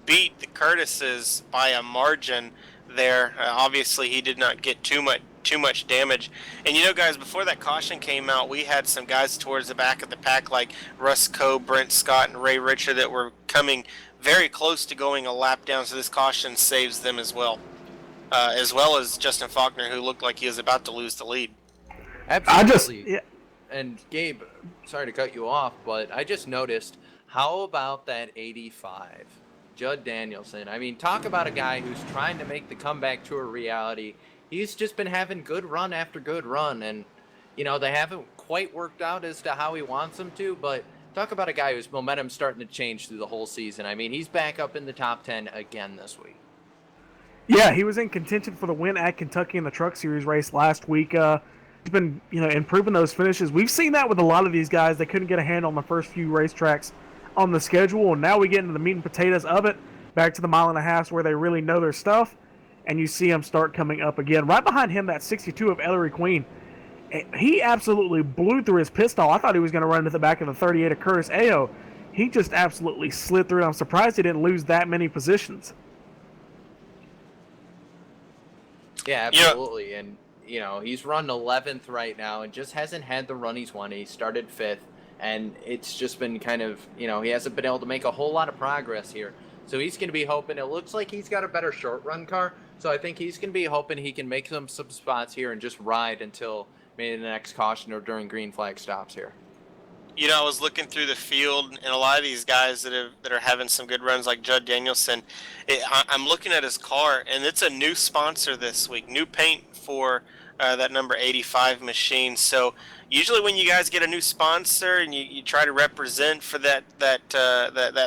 beat the Curtises by a margin there. Obviously, he did not get too much damage. And guys, before that caution came out, we had some guys towards the back of the pack like Russ Coe, Brent Scott, and Ray Richard that were coming very close to going a lap down, so this caution saves them as well as Justin Faulkner, who looked like he was about to lose the lead.
Absolutely. And Gabe, sorry to cut you off, but I just noticed, how about that 85? Judd Danielson. I mean, talk about a guy who's trying to make the comeback to a reality. He's just been having good run after good run, and, they haven't quite worked out as to how he wants them to, but talk about a guy whose momentum's starting to change through the whole season. I mean, he's back up in the top 10 again this week.
Yeah, he was in contention for the win at Kentucky in the Truck Series race last week. He's been, improving those finishes. We've seen that with a lot of these guys. They couldn't get a hand on the first few racetracks on the schedule, and now we get into the meat and potatoes of it, back to the mile and a half where they really know their stuff, and you see him start coming up again. Right behind him, that 62 of Ellery Queen. He absolutely blew through his pit stall. I thought he was going to run into the back of the 38 of Curtis Aho. He just absolutely slid through. I'm surprised he didn't lose that many positions.
Yeah, absolutely. And, he's run 11th right now and just hasn't had the run he's won. He started 5th, and it's just been kind of, he hasn't been able to make a whole lot of progress here. So he's going to be hoping. It looks like he's got a better short run car, so I think he's going to be hoping he can make some spots here and just ride until maybe the next caution or during green flag stops here.
I was looking through the field, and a lot of these guys that are having some good runs, like Judd Danielson, I'm looking at his car, and it's a new sponsor this week, new paint for that number 85 machine. So usually when you guys get a new sponsor and you try to represent for that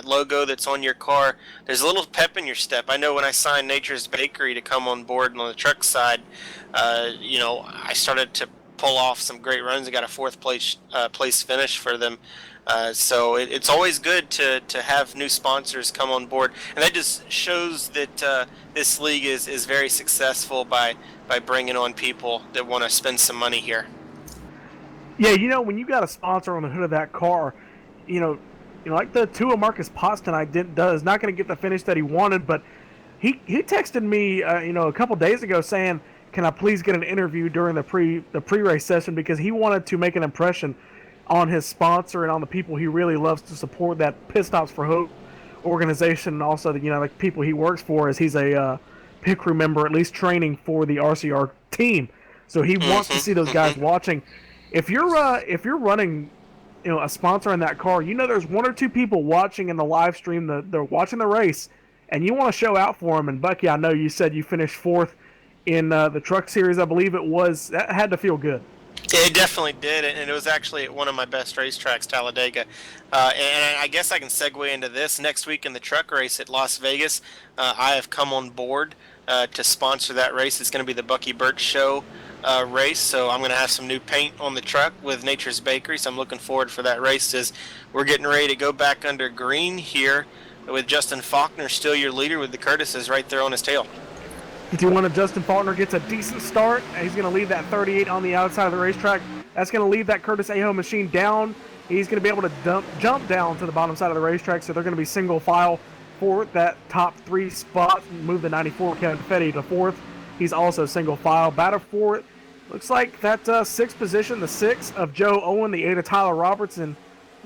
logo that's on your car, there's a little pep in your step. I know when I signed Nature's Bakery to come on board on the truck side, I started to pull off some great runs and got a 4th place finish for them. So it's always good to have new sponsors come on board, and that just shows that this league is very successful by bringing on people that want to spend some money here.
Yeah, when you got a sponsor on the hood of that car, like the two of Marcus Potts tonight is not going to get the finish that he wanted, but he texted me, a couple days ago saying, "Can I please get an interview during the pre-race session?" because he wanted to make an impression on his sponsor and on the people he really loves to support, that Pit Stops for Hope organization, and also the people he works for, as he's a pit crew member, at least training for the RCR team. So he wants to see those guys watching. If you're running, a sponsor in that car, there's one or two people watching in the live stream. They're watching the race, and you want to show out for them. And Bucky, I know you said you finished 4th in the truck series, I believe it was. That had to feel good.
It definitely did, and it was actually at one of my best racetracks, Talladega. And I guess I can segue into this. Next week in the truck race at Las Vegas, I have come on board to sponsor that race. It's going to be the Bucky Burt Show race, so I'm going to have some new paint on the truck with Nature's Bakery, so I'm looking forward for that race, as we're getting ready to go back under green here with Justin Faulkner still your leader, with the Curtises right there on his tail.
If you want to, Justin Faulkner gets a decent start. He's going to leave that 38 on the outside of the racetrack. That's going to leave that Curtis Aho machine down. He's going to be able to jump down to the bottom side of the racetrack, so they're going to be single file for that top 3 spot. Move the 94 Confetti to 4th. He's also single file. Battle for it. Looks like that 6th position, the 6 of Joe Owen, the 8 of Tyler Robertson.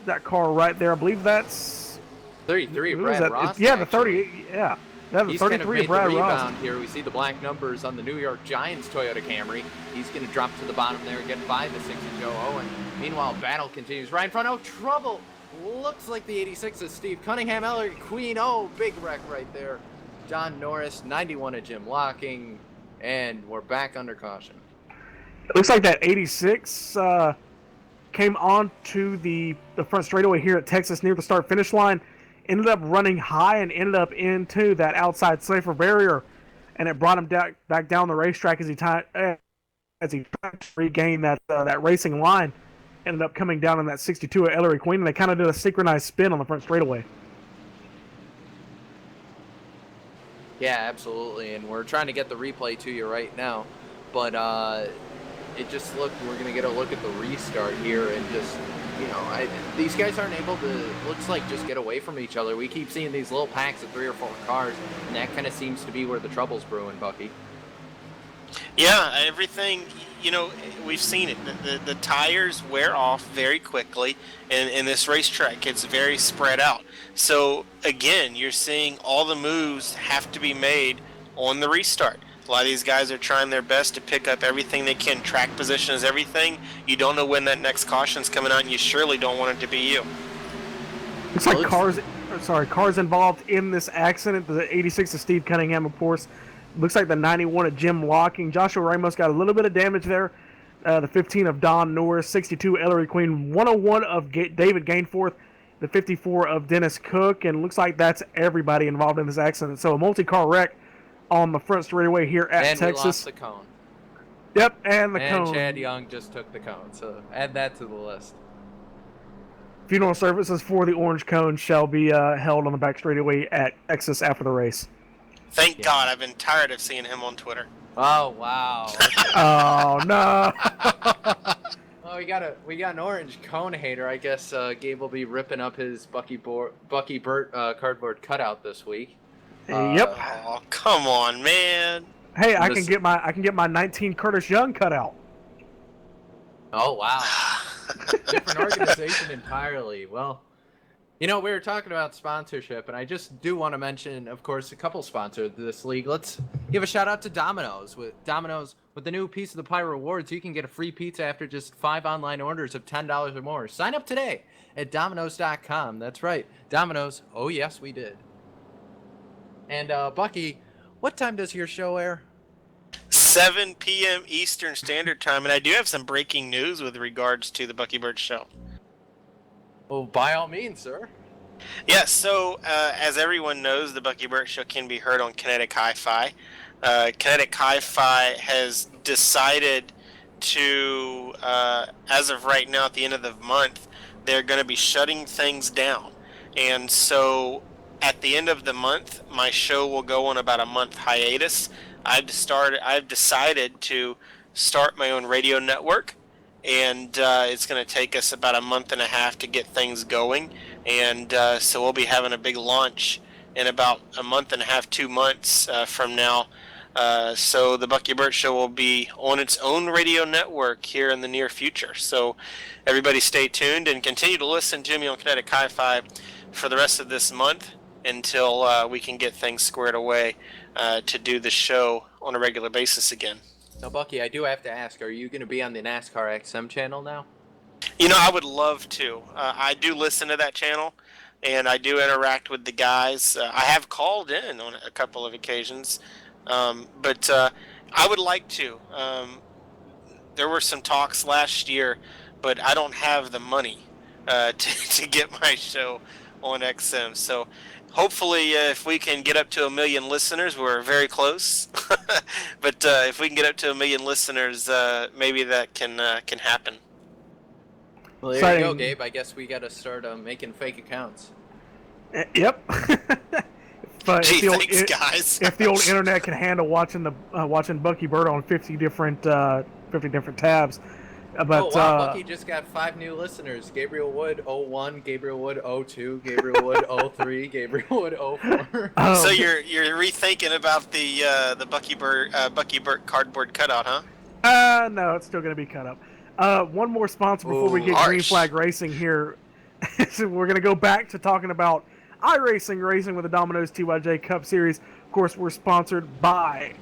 That car right there. I believe that's
33 of Brad Ross.
Yeah, the 38. Yeah. That
He's
33 of
Brad
Brad Ross.
Rebound here. We see the black numbers on the New York Giants Toyota Camry. He's going to drop to the bottom there and get by the 6 of Joe Owen. Meanwhile, battle continues right in front. Oh, trouble. Looks like the 86 of Steve Cunningham. Ellery Queen. Oh, big wreck right there. John Norris, 91 of Jim Locking. And we're back under caution.
It looks like that 86 came on to the front straightaway here at Texas near the start-finish line. Ended up running high and ended up into that outside safer barrier, and it brought him back down the racetrack as he tried to regain that racing line. Ended up coming down in that 62 at Ellery Queen, and they kind of did a synchronized spin on the front straightaway.
Yeah, absolutely, and we're trying to get the replay to you right now, but it just looked, we're going to get a look at the restart here, and just, these guys aren't able to, looks like, just get away from each other. We keep seeing these little packs of 3 or 4 cars, and that kind of seems to be where the trouble's brewing, Bucky.
Yeah, everything, we've seen it. The tires wear off very quickly, and this racetrack gets very spread out. So, again, you're seeing all the moves have to be made on the restart. A lot of these guys are trying their best to pick up everything they can. Track position is everything. You don't know when that next caution's coming out, and you surely don't want it to be you.
Looks like cars involved in this accident. The 86 of Steve Cunningham, of course. Looks like the 91 of Jim Locking. Joshua Ramos got a little bit of damage there. The 15 of Don Norris, 62 Ellery Queen, 101 of David Gainforth, the 54 of Dennis Cook, and looks like that's everybody involved in this accident. So a multi-car wreck on the front straightaway here at
and
Texas.
We lost the cone.
Yep, and the cone.
And Chad Young just took the cone, so add that to the list.
Funeral services for the orange cone shall be held on the back straightaway at Texas after the race.
Thank God, I've been tired of seeing him on Twitter.
Oh, wow.
Oh, no.
Well, we got an orange cone hater. I guess Gabe will be ripping up his Bucky Burt cardboard cutout this week.
Yep.
Oh, come on, man.
Hey, I can get my 19 Curtis Young cutout.
Oh, wow. Different organization entirely. Well, we were talking about sponsorship, and I just do want to mention, of course, a couple sponsors of this league. Let's give a shout out to Domino's. With the new Piece of the Pie rewards, you can get a free pizza after just 5 online orders of $10 or more. Sign up today at Domino's.com. That's right, Domino's. Oh yes, we did. And Bucky, what time does your show air?
7 p.m. Eastern Standard Time, and I do have some breaking news with regards to the Bucky Burt Show.
Well, by all means, sir.
Yeah, so as everyone knows, the Bucky Burt Show can be heard on Kinetic Hi-Fi. Kinetic Hi-Fi has decided to, as of right now, at the end of the month, they're going to be shutting things down. And so at the end of the month, my show will go on about a month hiatus. I've decided to start my own radio network, and it's going to take us about a month and a half to get things going. And so we'll be having a big launch in about a month and a half, 2 months from now. So the Bucky Burt Show will be on its own radio network here in the near future. So everybody stay tuned and continue to listen to me on Kinetic Hi-Fi for the rest of this month until we can get things squared away to do the show on a regular basis again.
Now, Bucky, I do have to ask, are you going to be on the NASCAR XM channel now?
You know, I would love to. I do listen to that channel, and I do interact with the guys. I have called in on a couple of occasions, but I would like to. There were some talks last year, but I don't have the money to get my show on XM. So hopefully, if we can get up to 1 million listeners, we're very close. But if we can get up to 1 million listeners, maybe that can happen.
Well, there you go, Gabe. I guess we got to start making fake accounts.
Yep. But
Gee, thanks, guys.
If the old internet can handle watching Bucky Bird on 50 different tabs. But,
oh, wow, Bucky just got 5 new listeners. Gabriel Wood 01, Gabriel Wood 02, Gabriel Wood 03, Gabriel Wood 04.
So you're rethinking about the Bucky Burt cardboard cutout, huh?
No, it's still going to be cut up. One more sponsor before we get Green Flag Racing here. So we're going to go back to talking about iRacing racing with the Domino's TYJ Cup Series. Of course, we're sponsored by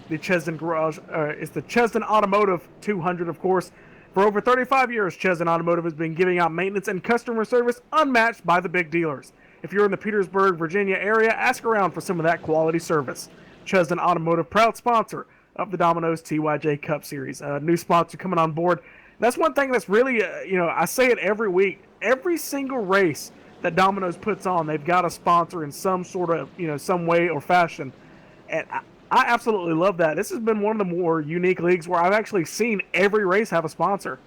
the Chesdin Garage. It's the Chesdin Automotive 200, of course. For over 35 years, Chesdin Automotive has been giving out maintenance and customer service unmatched by the big dealers. If you're in the Petersburg, Virginia area, ask around for some of that quality service. Chesdin Automotive, proud sponsor of the Domino's TYJ Cup Series. New sponsor coming on board. That's one thing that's really, I say it every week. Every single race that Domino's puts on, they've got a sponsor in some sort of, some way or fashion. And I absolutely love that. This has been one of the more unique leagues where I've actually seen every race have a sponsor.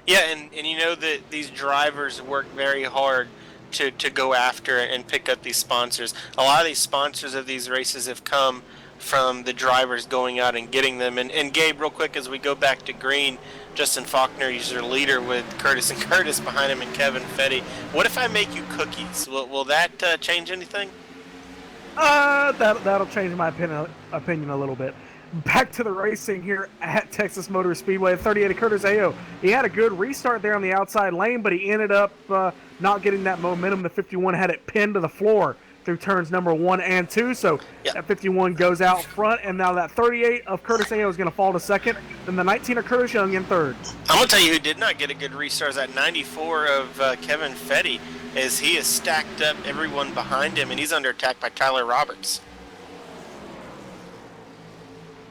Yeah, and you know that these drivers work very hard to go after and pick up these sponsors. A lot of these sponsors of these races have come from the drivers going out and getting them. And Gabe, real quick, as we go back to green, Justin Faulkner is your leader with Curtis and Curtis behind him and Kevin Fetty. What if I make you cookies? Will that change anything?
That'll change my opinion a little bit. Back to the racing here at Texas Motor Speedway. 38 of Curtis Ayo. He had a good restart there on the outside lane, but he ended up not getting that momentum. The 51 had it pinned to the floor through turns number 1 and 2. So that 51 goes out front, and now that 38 of Curtis Ayo is going to fall to second. Then the 19 of Curtis Young in third.
I'm going to tell you who did not get a good restart is that 94 of Kevin Fetty, as he has stacked up everyone behind him, and he's under attack by Tyler Roberts.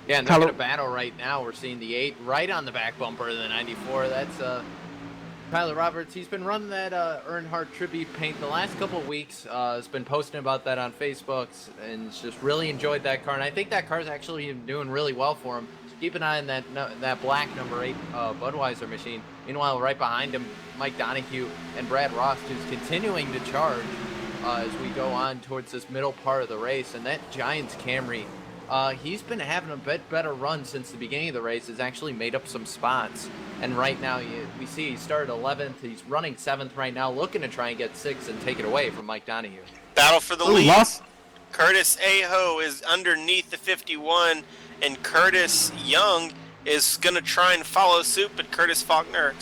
Yeah, and they're in a battle right now. We're seeing the 8 right on the back bumper of the 94. That's Tyler Roberts. He's been running that Earnhardt tribute paint the last couple of weeks. Has been posting about that on Facebook, and just really enjoyed that car. And I think that car's actually doing really well for him. Keep an eye on that black number 8 Budweiser machine. Meanwhile, right behind him, Mike Donahue and Brad Ross, who's continuing to charge as we go on towards this middle part of the race. And that Giants Camry, he's been having a bit better run since the beginning of the race. Has actually made up some spots. And right now, we see he started 11th. He's running 7th right now, looking to try and get 6th and take it away from Mike Donahue.
Battle for the lead. Curtis Aho is underneath the 51, and Curtis Young is going to try and follow suit, but Justin Faulkner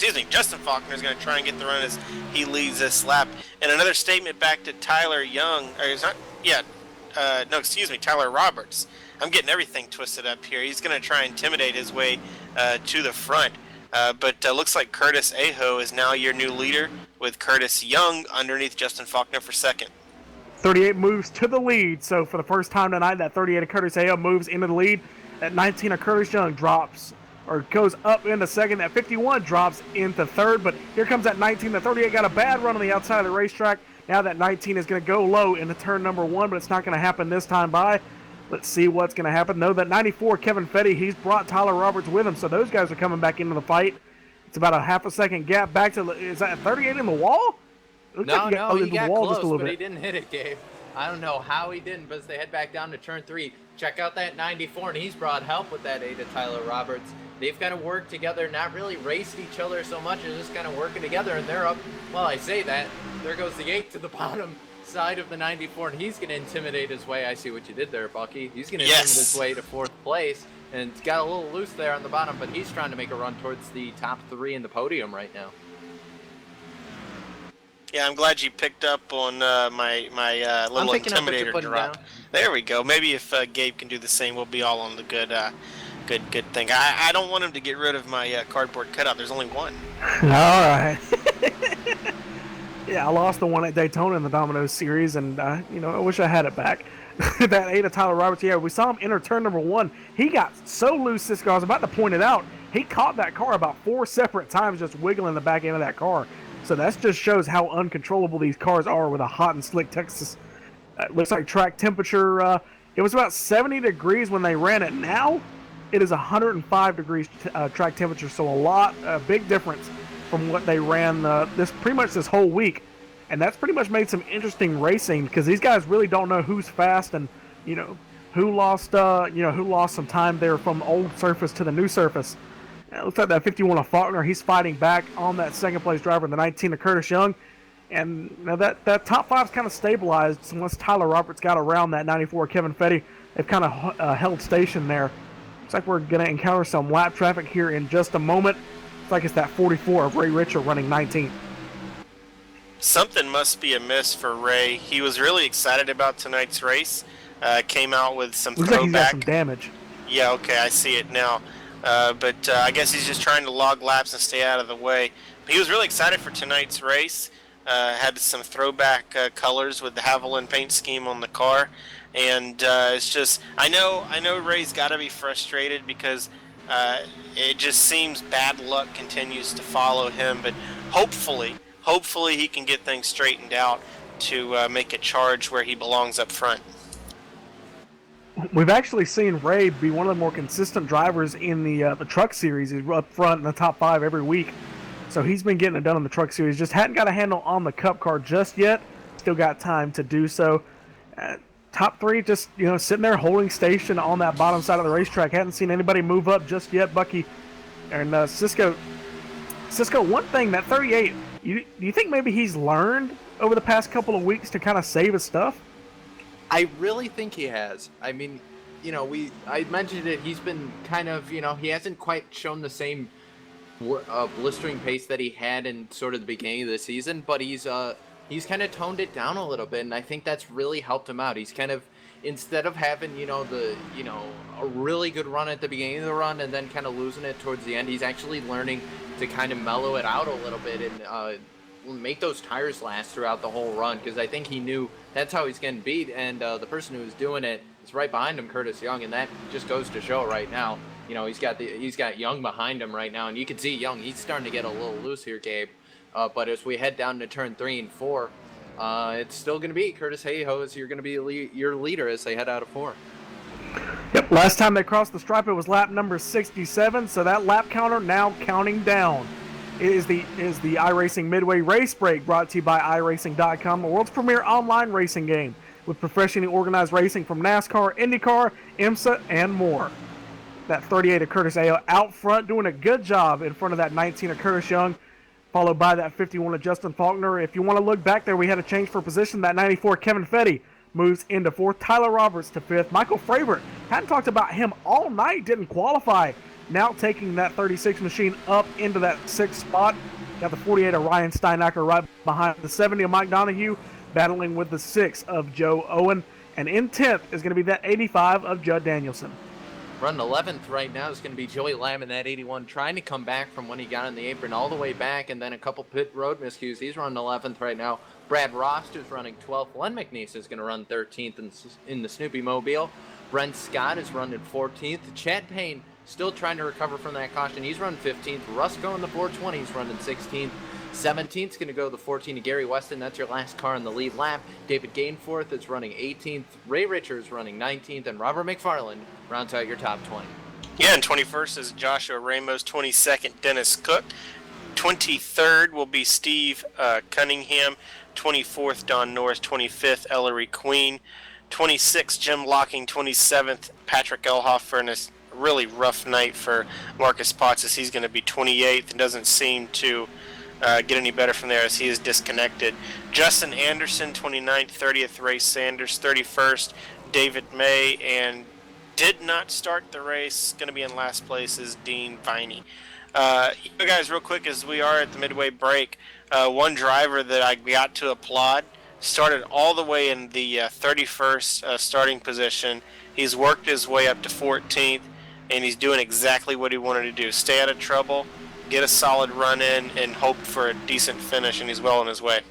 is going to try and get the run as he leads this lap. And another statement back to Tyler Young, Tyler Roberts. I'm getting everything twisted up here. He's going to try and intimidate his way to the front. But looks like Curtis Aho is now your new leader, with Curtis Young underneath Justin Faulkner for second.
38 moves to the lead. So for the first time tonight, that 38 of Curtis Aho moves into the lead. That 19 of Curtis Young goes up into second. That 51 drops into third. But here comes that 19. The 38 got a bad run on the outside of the racetrack. Now that 19 is going to go low into turn number 1, but it's not going to happen this time by. Let's see what's going to happen. No, that 94, Kevin Fetty, he's brought Tyler Roberts with him, so those guys are coming back into the fight. It's about a half a second gap back to, is that 38 in the wall?
He got close, but he didn't hit it, Gabe. I don't know how he didn't, but as they head back down to turn 3, check out that 94, and he's brought help with that 8 of Tyler Roberts. They've kind of worked together, not really raced each other so much, as just kind of working together, and they're up. Well, I say that. There goes the 8 to the bottom. side of the 94, and he's going to intimidate his way. I see what you did there, Bucky. He's going to intimidate his way to 4th place, and it's got a little loose there on the bottom, but he's trying to make a run towards the top 3 in the podium right now.
Yeah, I'm glad you picked up on my little intimidator drop. There we go. Maybe if Gabe can do the same, we'll be all on the good thing. I don't want him to get rid of my cardboard cutout. There's only one.
All right. Yeah, I lost the one at Daytona in the Domino series, and I wish I had it back. That 8 of Tyler Roberts. Yeah, we saw him enter turn number 1. He got so loose, Cisco. I was about to point it out. He caught that car about 4 separate times, just wiggling the back end of that car. So that just shows how uncontrollable these cars are with a hot and slick Texas. Looks like track temperature, it was about 70 degrees when they ran it. Now it is 105 degrees track temperature, so a big difference from what they ran pretty much this whole week. And that's pretty much made some interesting racing because these guys really don't know who's fast and who lost some time there from old surface to the new surface. It looks like that 51 of Faulkner. He's fighting back on that second place driver, the 19 of Curtis Young. And that top 5's kind of stabilized. So once Tyler Roberts got around that 94 Kevin Fetty, they've kind of held station there. Looks like we're going to encounter some lap traffic here in just a moment. Looks like it's that 44 of Ray Richer running 19th.
Something must be amiss for Ray. He was really excited about tonight's race. Came out with some
Looks
throwback.
like he's got some damage.
Yeah, okay, I see it now. But I guess he's just trying to log laps and stay out of the way. But he was really excited for tonight's race. Had some throwback colors with the Haviland paint scheme on the car. And it's just, I know Ray's got to be frustrated because it just seems bad luck continues to follow him. But hopefully he can get things straightened out to make a charge where he belongs up front.
We've actually seen Ray be one of the more consistent drivers in the truck series. He's up front in the top 5 every week. So he's been getting it done in the truck series. Just hadn't got a handle on the Cup car just yet. Still got time to do so. Top 3 just sitting there holding station on that bottom side of the racetrack. Hadn't seen anybody move up just yet, Bucky. And Cisco, one thing, that 38, do you think maybe he's learned over the past couple of weeks to kind of save his stuff?
I really think he has. I mean, I mentioned it. He's been kind of, he hasn't quite shown the same blistering pace that he had in sort of the beginning of the season, but he's kind of toned it down a little bit, and I think that's really helped him out. He's kind of, instead of having, a really good run at the beginning of the run and then kind of losing it towards the end, he's actually learning to kind of mellow it out a little bit and make those tires last throughout the whole run, because I think he knew that's how he's getting beat, and the person who was doing it is right behind him, Curtis Young, and that just goes to show right now. He's got Young behind him right now, and you can see Young, he's starting to get a little loose here, Gabe. But as we head down to turn 3 and 4, it's still going to be Curtis Hayhoe as you're going to be your leader as they head out of 4.
Yep, last time they crossed the stripe, it was lap number 67, so that lap counter now counting down. It is the iRacing Midway Race Break, brought to you by iRacing.com, the world's premier online racing game, with professionally organized racing from NASCAR, IndyCar, IMSA, and more. That 38 of Curtis Hayhoe out front, doing a good job in front of that 19 of Curtis Young, followed by that 51 of Justin Faulkner. If you want to look back there, we had a change for position. That 94 Kevin Fetty moves into 4th. Tyler Roberts to 5th. Michael Frabert, hadn't talked about him all night, didn't qualify. Now taking that 36 machine up into that 6th spot. Got the 48 of Ryan Steinacker right behind the 70 of Mike Donahue, battling with the 6 of Joe Owen. And in 10th is going to be that 85 of Judd Danielson.
Running 11th right now is going to be Joey Lamb in that 81, trying to come back from when he got on the apron all the way back, and then a couple pit road miscues. He's running 11th right now. Brad Rost is running 12th. Len McNeese is going to run 13th in the Snoopy Mobile. Brent Scott is running 14th. Chad Payne still trying to recover from that caution. He's running 15th. Rusko in the 420 is running 16th. 17th is going to go the 14 to Gary Weston. That's your last car in the lead lap. David Gainforth is running 18th. Ray Richards running 19th. And Robert McFarland rounds out your top 20.
Yeah, and 21st is Joshua Ramos. 22nd, Dennis Cook. 23rd will be Steve Cunningham. 24th, Don Norris. 25th, Ellery Queen. 26th, Jim Locking. 27th, Patrick Elhoff, and a really rough night for Marcus Potts as he's going to be 28th and doesn't seem to get any better from there as he is disconnected. Justin Anderson, 29th, 30th race. Sanders, 31st. David May, and did not start the race. Going to be in last place is Dean Viney. Guys, real quick, as we are at the midway break, one driver that I got to applaud started all the way in the 31st starting position. He's worked his way up to 14th, and he's doing exactly what he wanted to do. Stay out of trouble, get a solid run in, and hope for a decent finish, and he's well on his way.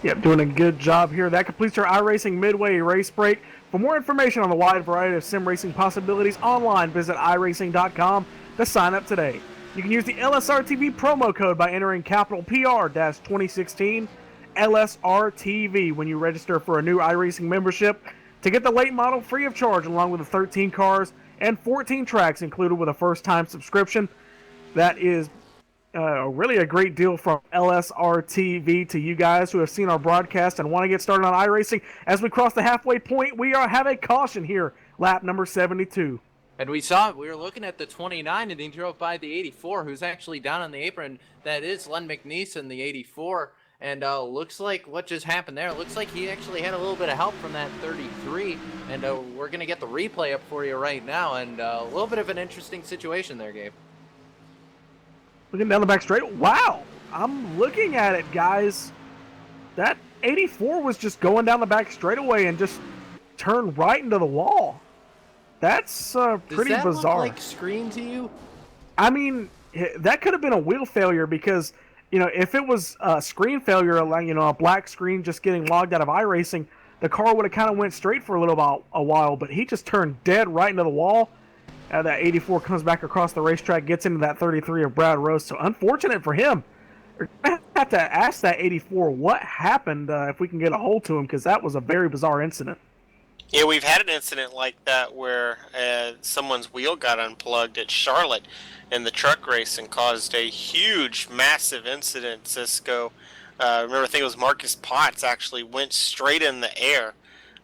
Yep, doing a good job here. That completes our iRacing Midway Race Break. For more information on the wide variety of sim racing possibilities online, visit iracing.com to sign up today. You can use the LSRTV promo code by entering capital PR-2016 LSRTV when you register for a new iRacing membership to get the late model free of charge, along with the 13 cars and 14 tracks included with a first-time subscription. That is really a great deal from LSRTV to you guys who have seen our broadcast and want to get started on iRacing. As we cross the halfway point, we have a caution here, lap number 72.
And we saw it. We were looking at the 29, and he drove by the 84, who's actually down on the apron. That is Len McNeese, the 84. And looks like what just happened there. Looks like he actually had a little bit of help from that 33. And we're going to get the replay up for you right now. And a little bit of an interesting situation there, Gabe.
Looking down the back straight. Wow. I'm looking at it, guys. That 84 was just going down the back straightaway and just turned right into the wall. That's pretty bizarre.
Does that look like screen to you?
I mean, that could have been a wheel failure because, if it was a screen failure, a black screen just getting logged out of iRacing, the car would have kind of went straight for a while, but he just turned dead right into the wall. That 84 comes back across the racetrack, gets into that 33 of Brad Rose. So unfortunate for him. We're going to have to ask that 84 what happened if we can get a hold to him, because that was a very bizarre incident.
Yeah, we've had an incident like that where someone's wheel got unplugged at Charlotte in the truck race and caused a huge, massive incident. Cisco, remember, I think it was Marcus Potts actually went straight in the air.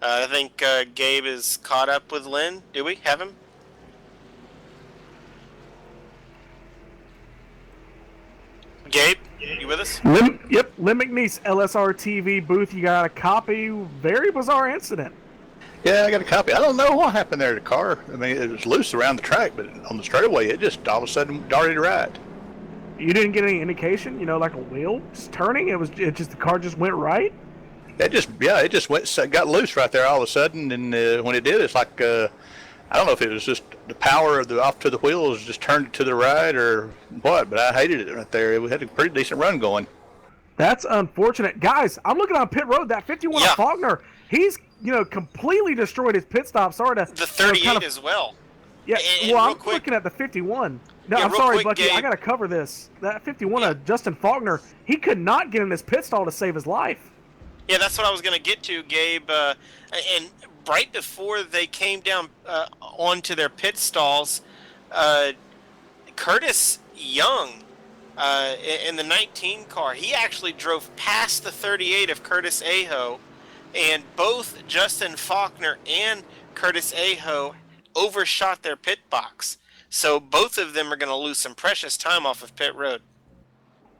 I think Gabe is caught up with Lynn. Do we have him? Gabe, you with us?
Lynn McNeese, LSR TV booth. You got a copy. Very bizarre incident.
Yeah, I got a copy. I don't know what happened there to the car. I mean, it was loose around the track, but on the straightaway, it just all of a sudden darted right.
You didn't get any indication, like a wheel just turning? The car just went right?
It just got loose right there all of a sudden, and when it did, it's like, I don't know if it was just the power of the off to the wheels just turned it to the right or what, but I hated it right there. We had a pretty decent run going.
That's unfortunate. Guys, I'm looking on pit road. That 51 of Faulkner, he's, completely destroyed his pit stop. Sorry to...
The 38 as well.
Yeah,
and
I'm looking at the 51. No, I'm sorry, quick, Bucky. Gabe. I got to cover this. That 51 of Justin Faulkner, he could not get in his pit stall to save his life.
Yeah, that's what I was going to get to, Gabe. And right before they came down onto their pit stalls, Curtis Young in the 19 car, he actually drove past the 38 of Curtis Aho, and both Justin Faulkner and Curtis Aho overshot their pit box. So both of them are going to lose some precious time off of pit road.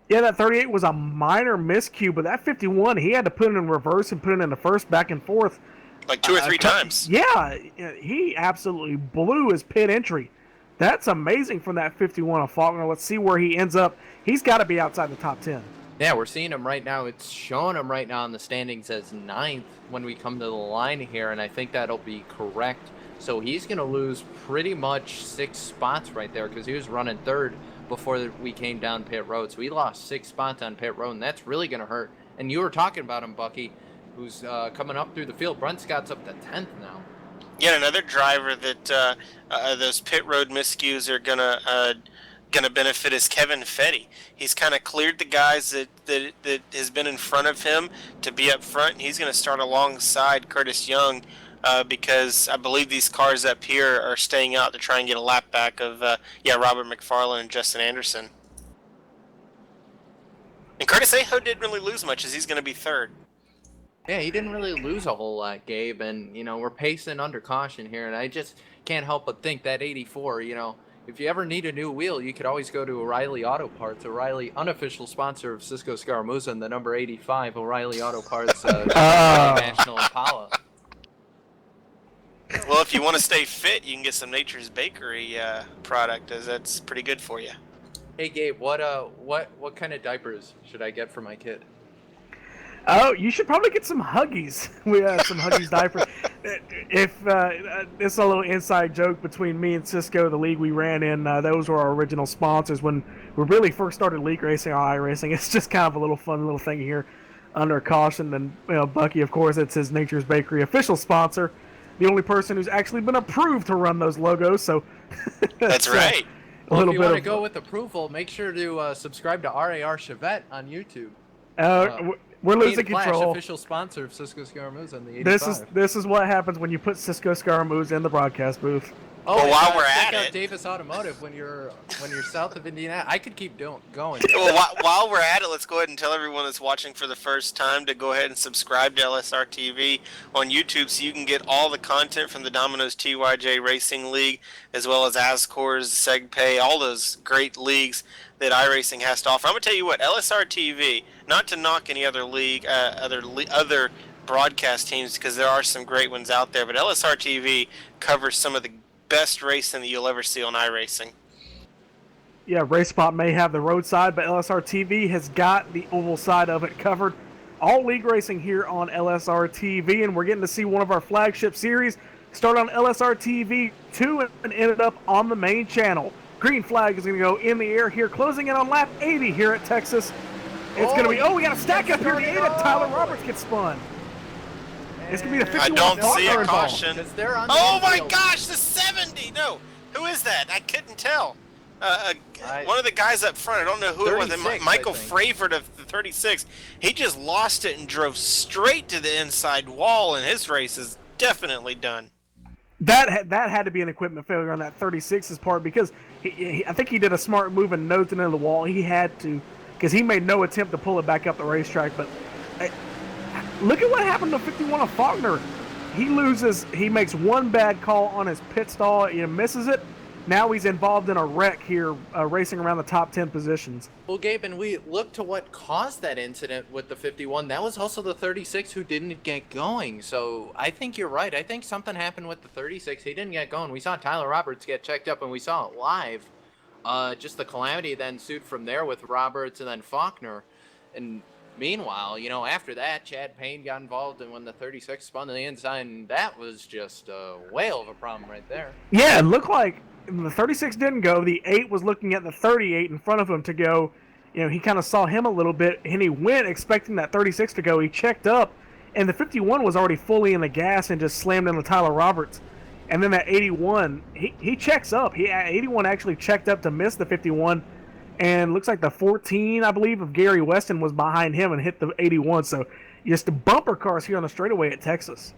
Yeah, that 38 was a minor miscue, but that 51, he had to put it in reverse and put it in the first back and forth.
Like 2 or 3 times.
Yeah, he absolutely blew his pit entry. That's amazing from that 51 of Faulkner. Let's see where he ends up. He's got to be outside the top 10.
Yeah, we're seeing him right now. It's showing him right now in the standings as 9th when we come to the line here, and I think that'll be correct. So he's going to lose pretty much 6 spots right there because he was running 3rd before we came down pit road. So he lost 6 spots on pit road, and that's really going to hurt. And you were talking about him, Bucky, who's coming up through the field. Brent Scott's up to 10th now.
Yeah, another driver that those pit road miscues are gonna benefit is Kevin Fetty. He's kind of cleared the guys that has been in front of him to be up front, and he's going to start alongside Curtis Young because I believe these cars up here are staying out to try and get a lap back of Robert McFarlane and Justin Anderson. And Curtis Aho didn't really lose much as he's going to be 3rd.
Yeah, he didn't really lose a whole lot, Gabe, and, we're pacing under caution here, and I just can't help but think that 84, if you ever need a new wheel, you could always go to O'Reilly Auto Parts. O'Reilly, unofficial sponsor of Cisco Scaramouza and the number 85, O'Reilly Auto Parts, National Impala.
Well, if you want to stay fit, you can get some Nature's Bakery product, as that's pretty good for you.
Hey Gabe, what kind of diapers should I get for my kid?
Oh, you should probably get some Huggies. We have some Huggies diapers. If it's a little inside joke between me and Cisco, the league we ran in, those were our original sponsors when we really first started league racing on iRacing. It's just kind of a little fun little thing here under caution. And Bucky, of course, it's his Nature's Bakery official sponsor, the only person who's actually been approved to run those logos. So
that's right.
Well, if you want to go with approval, make sure to subscribe to RAR Chevette on YouTube.
We're losing control.
Official sponsor of Cisco Scaramouza and the 85.
This is what happens when you put Cisco Scaramouza in the broadcast booth.
Oh, well, while we're at
check out
it,
Davis Automotive when you're south of Indiana. I could keep going.
Well, while we're at it, let's go ahead and tell everyone that's watching for the first time to go ahead and subscribe to LSRTV on YouTube so you can get all the content from the Domino's TYJ Racing League, as well as Ascor's, SegPay, all those great leagues that iRacing has to offer. I'm gonna tell you what, LSRTV, not to knock any other league, other broadcast teams, because there are some great ones out there, but LSRTV covers some of the best racing that you'll ever see on iRacing.
Yeah, RaceSpot may have the roadside, but LSRTV has got the oval side of it covered. All league racing here on LSRTV, and we're getting to see one of our flagship series start on LSRTV 2 and ended up on the main channel. Green flag is going to go in the air here, closing in on lap 80 here at Texas. It's going to be, we got a stack up here. The 8 of Tyler Roberts gets spun. It's going to be the 51.
I don't see a
involved.
caution. Oh my gosh, the 70! No, who is that? I couldn't tell. One of the guys up front, I don't know who it was. Michael Fravert of the 36. He just lost it and drove straight to the inside wall, and his race is definitely done.
That had to be an equipment failure on that 36's part, because I think he did a smart move and nosed it into the wall. He had to, because he made no attempt to pull it back up the racetrack. But look at what happened to 51 of Faulkner. He makes one bad call on his pit stall, he misses it. Now he's involved in a wreck here, racing around the top 10 positions.
Well, Gabe, and we look to what caused that incident with the 51. That was also the 36 who didn't get going. So I think you're right. I think something happened with the 36. He didn't get going. We saw Tyler Roberts get checked up, and we saw it live. Just the calamity then ensued from there with Roberts and then Faulkner. And meanwhile, after that, Chad Payne got involved, and when the 36 spun to the inside, and that was just a whale of a problem right there.
Yeah, it looked like the 36 didn't go. The 8 was looking at the 38 in front of him to go. He kind of saw him a little bit, and he went expecting that 36 to go. He checked up, and the 51 was already fully in the gas and just slammed into Tyler Roberts. And then that 81, he checks up. 81 actually checked up to miss the 51, and looks like the 14, I believe, of Gary Weston was behind him and hit the 81. So just the bumper cars here on the straightaway at Texas.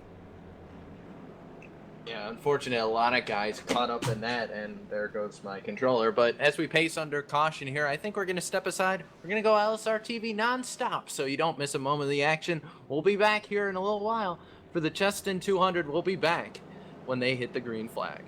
Yeah, unfortunately, a lot of guys caught up in that, and there goes my controller. But as we pace under caution here, I think we're going to step aside. We're going to go LSRTV nonstop, so you don't miss a moment of the action. We'll be back here in a little while. For the Chesdin 200, we'll be back when they hit the green flag.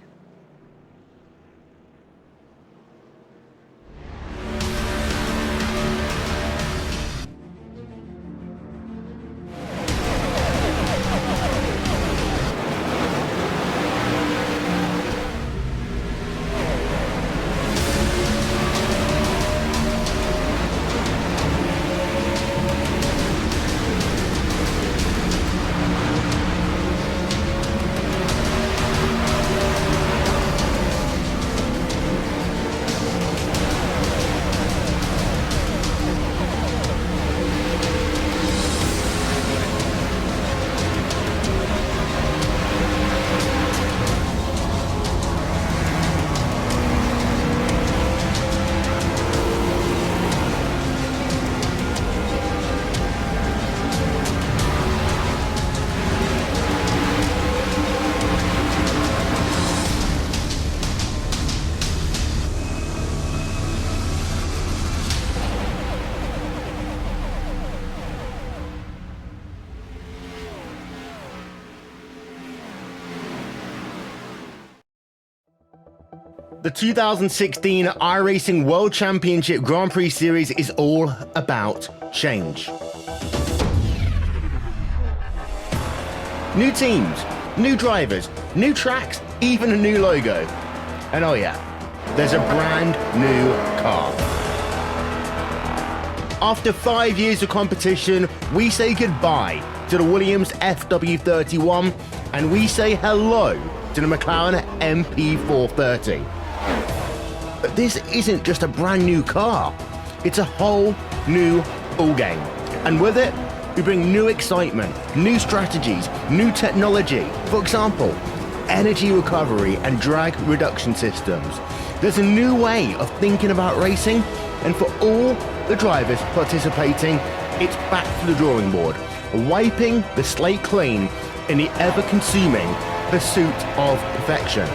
The 2016 iRacing World Championship Grand Prix Series is all about change. New teams, new drivers, new tracks, even a new logo. And oh yeah, there's a brand new car. After 5 years of competition, we say goodbye to the Williams FW31 and we say hello to the McLaren MP430. But this isn't just a brand new car, it's a whole new ballgame. And with it, we bring new excitement, new strategies, new technology. For example, energy recovery and drag reduction systems. There's a new way of thinking about racing, and for all the drivers participating, it's back to the drawing board, wiping the slate clean in the ever-consuming pursuit of perfection.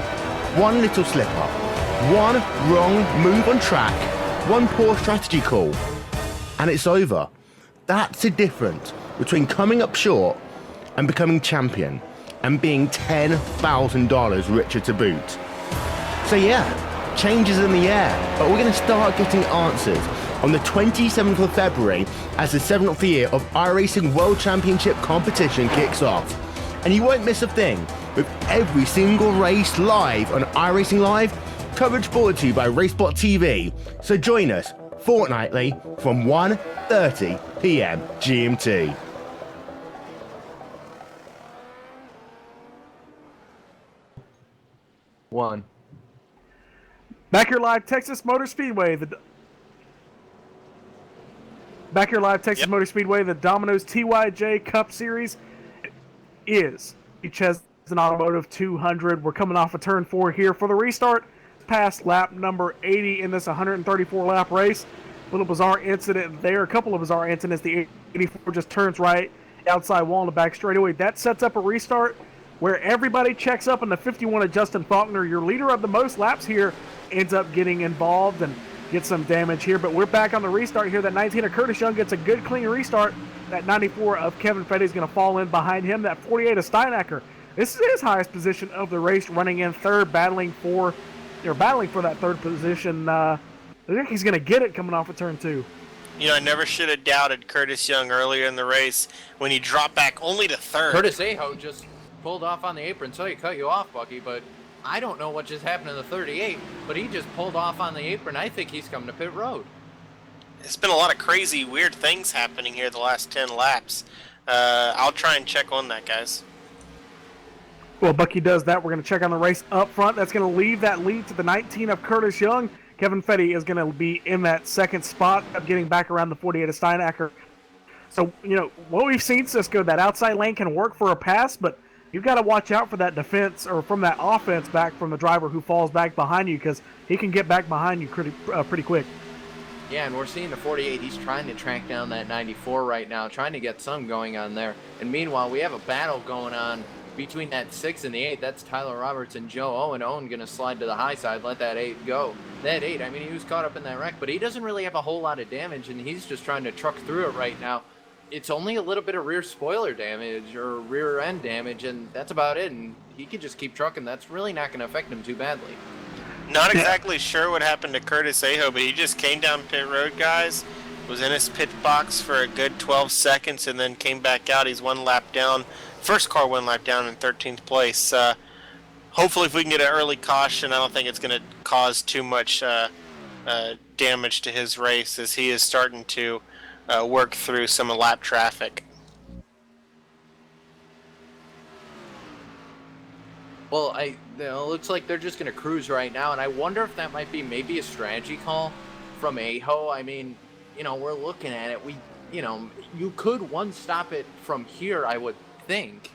One little slip-up, one wrong move on track, one poor strategy call, and it's over. That's the difference between coming up short and becoming champion and being $10,000 richer to boot. So yeah, change is in the air, but we're going to start getting answers on the 27th of February as the 7th year of iRacing World Championship competition kicks off. And you won't miss a thing, with every single race live on iRacing Live, coverage brought to you by Racebot TV. So join us fortnightly from 1:30 p.m. GMT.
One.
Back here live, Texas Motor Speedway. Motor Speedway, the Domino's TYJ Cup Series is the Chesdin Automotive 200. We're coming off of turn 4 here for the restart. Past lap number 80 in this 134 lap race. A little bizarre incident there. A couple of bizarre incidents. The 84 just turns right outside wall in the back straightaway. That sets up a restart where everybody checks up, and the 51 of Justin Faulkner, your leader of the most laps here, ends up getting involved and gets some damage here. But we're back on the restart here. That 19 of Curtis Young gets a good, clean restart. That 94 of Kevin Fetty is going to fall in behind him. That 48 of Steinacker, this is his highest position of the race, running in third, battling for that third position. I think he's going to get it coming off of turn 2.
You know, I never should have doubted Curtis Young earlier in the race when he dropped back only to third.
Curtis Aho just pulled off on the apron. So he cut you off, Bucky, but I don't know what just happened in the 38, but he just pulled off on the apron. I think he's coming to pit road.
There's been a lot of crazy, weird things happening here the last 10 laps. I'll try and check on that, guys.
Well, Bucky does that. We're going to check on the race up front. That's going to leave that lead to the 19 of Curtis Young. Kevin Fetty is going to be in that second spot, getting back around the 48 of Steinacker. So, you know, what we've seen, Cisco, that outside lane can work for a pass, but you've got to watch out for that defense or from that offense back from the driver who falls back behind you, because he can get back behind you pretty quick.
Yeah, and we're seeing the 48. He's trying to track down that 94 right now, trying to get some going on there. And meanwhile, we have a battle going on between that 6 and the 8. That's Tyler Roberts and Joe Owen. Owen going to slide to the high side, let that 8 go. That 8, I mean, he was caught up in that wreck, but he doesn't really have a whole lot of damage, and he's just trying to truck through it right now. It's only a little bit of rear spoiler damage or rear end damage, and that's about it, and he can just keep trucking. That's really not going to affect him too badly.
Not exactly sure what happened to Curtis Aho, but he just came down pit road, guys, was in his pit box for a good 12 seconds, and then came back out. He's one lap down. First car one lap down in 13th place. Hopefully if we can get an early caution, I don't think it's going to cause too much damage to his race, as he is starting to work through some lap traffic.
Well, it looks like they're just going to cruise right now, and I wonder if that might be maybe a strategy call from Aho. I mean, you know, we're looking at it. You could one stop it from here, I would think.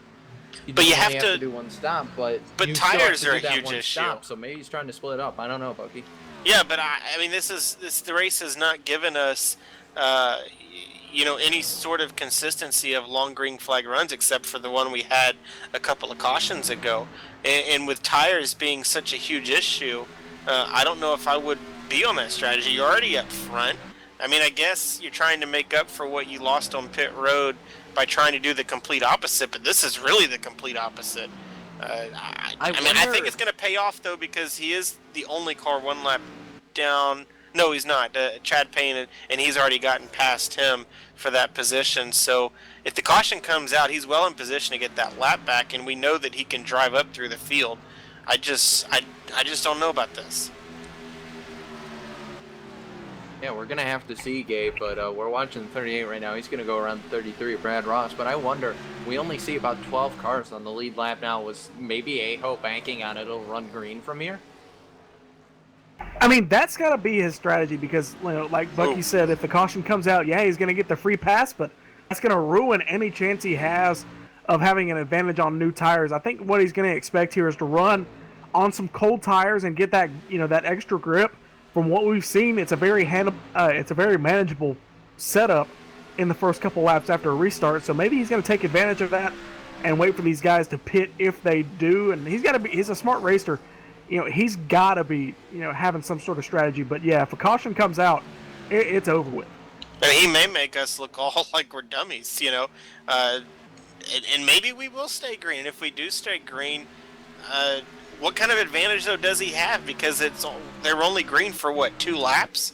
But you have
to do one stop, but
tires are a huge issue.
So maybe he's trying to split it up. I don't know, Bucky.
Yeah, but I mean, the race has not given us, any sort of consistency of long green flag runs, except for the one we had a couple of cautions ago. And with tires being such a huge issue, I don't know if I would be on that strategy. You're already up front. I mean, I guess you're trying to make up for what you lost on pit road by trying to do the complete opposite, but this is really the complete opposite. I mean, I think it's going to pay off, though, because he is the only car one lap down. No, he's not. Chad Payne, and he's already gotten past him for that position. So if the caution comes out, he's well in position to get that lap back, and we know that he can drive up through the field. I just don't know about this.
Yeah, we're going to have to see, Gabe, but we're watching 38 right now. He's going to go around 33, Brad Ross. But I wonder, we only see about 12 cars on the lead lap now. Was maybe Aho banking on it'll run green from here?
I mean, that's got to be his strategy because, you know, like Bucky said, if the caution comes out, yeah, he's going to get the free pass, but that's going to ruin any chance he has of having an advantage on new tires. I think what he's going to expect here is to run on some cold tires and get that, you know, that extra grip. From what we've seen, it's a very manageable setup in the first couple laps after a restart. So maybe he's going to take advantage of that and wait for these guys to pit if they do. And he's a smart racer. You know, he's got to be, you know, having some sort of strategy. But yeah, if a caution comes out, it's over with.
And he may make us look all like we're dummies, you know. And maybe we will stay green. And if we do stay green, what kind of advantage, though, does he have? Because they're only green for, what, 2 laps?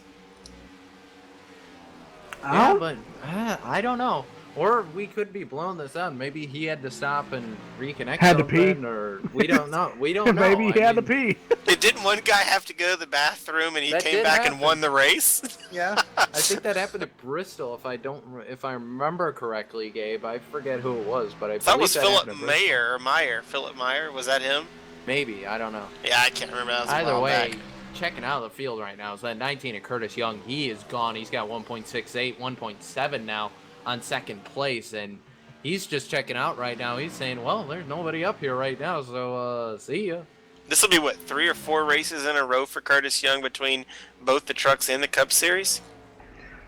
Yeah, but I don't know. Or we could be blowing this out. Maybe he had to stop and reconnect
had to
something,
pee.
or we don't know. We don't know.
Maybe he had to pee.
Didn't one guy have to go to the bathroom and he came back and won the race?
Yeah, I think that happened at Bristol. If I remember correctly, Gabe. I forget who it was, but I
thought it was
believe that happened at
Meyer. Philip Meyer, was that him?
Maybe, I don't know.
Yeah, I can't remember. That was
Either way,
back.
checking out the field right now is that 19 of Curtis Young. He is gone. He's got 1.68, 1.7 now on second place, and he's just checking out right now. He's saying, well, there's nobody up here right now, so see ya.
This will be, what, 3 or 4 races in a row for Curtis Young between both the trucks and the Cup Series?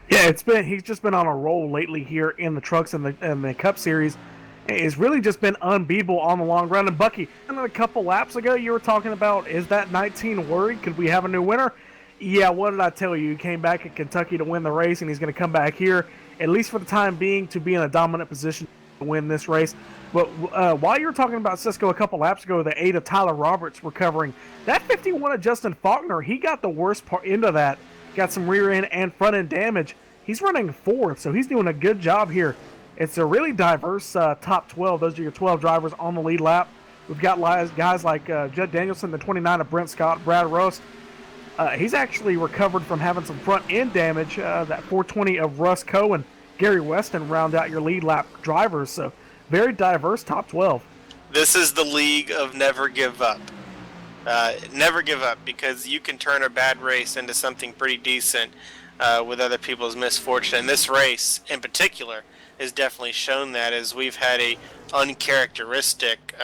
Yeah, he's just been on a roll lately here in the trucks and the Cup Series. It's really just been unbeatable on the long run. And Bucky, a couple laps ago, you were talking about, is that 19 worried? Could we have a new winner? Yeah, what did I tell you? He came back at Kentucky to win the race, and he's going to come back here, at least for the time being, to be in a dominant position to win this race. But while you were talking about Cisco a couple laps ago, the 8 of Tyler Roberts recovering, that 51 of Justin Faulkner, he got the worst part into that. Got some rear end and front end damage. He's running 4th, so he's doing a good job here. It's a really diverse top 12. Those are your 12 drivers on the lead lap. We've got guys like Judd Danielson, the 29 of Brent Scott, Brad Rust. He's actually recovered from having some front end damage. That 420 of Russ Cohen, Gary Weston round out your lead lap drivers. So very diverse top 12.
This is the league of never give up. Never give up, because you can turn a bad race into something pretty decent with other people's misfortune. And this race in particular has definitely shown that, as we've had a uncharacteristic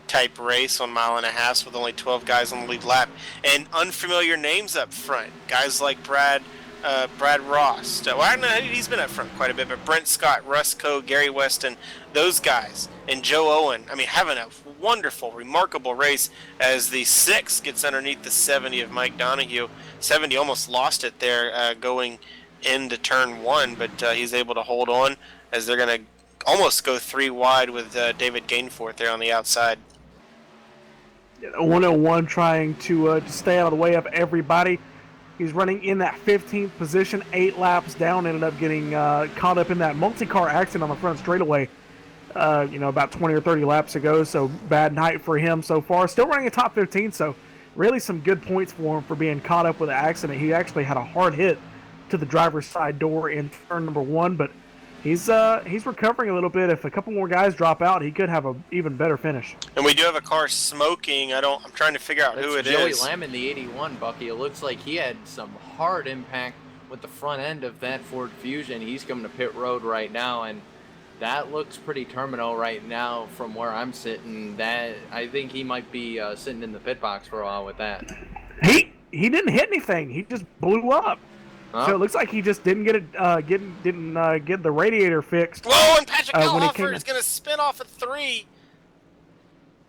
type race on 1.5 miles with only 12 guys on the lead lap and unfamiliar names up front. Guys like Brad Ross. Well, I don't know, he's been up front quite a bit, but Brent Scott, Russ Coe, Gary Weston, those guys, and Joe Owen, I mean, having a wonderful, remarkable race as the 6 gets underneath the 70 of Mike Donahue. 70 almost lost it there going into turn 1, but he's able to hold on as they're going to almost go 3 wide with David Gainforth there on the outside.
101 trying to stay out of the way of everybody. He's running in that 15th position, 8 laps down, ended up getting caught up in that multi-car accident on the front straightaway, about 20 or 30 laps ago, so bad night for him so far. Still running a top 15, so really some good points for him for being caught up with an accident. He actually had a hard hit to the driver's side door in turn number 1, but he's recovering a little bit. If a couple more guys drop out, he could have an even better finish.
And we do have a car smoking. I'm trying to figure out who it
Joey
is.
Joey Lamb in the 81, Bucky. It looks like he had some hard impact with the front end of that Ford Fusion. He's coming to pit road right now, and that looks pretty terminal right now from where I'm sitting. That I think he might be sitting in the pit box for a while with that.
He didn't hit anything. He just blew up.
Huh?
So it looks like he just didn't get it. Didn't get the radiator fixed.
Whoa! And Patrick
when he
Hoffer is going to spin off a 3,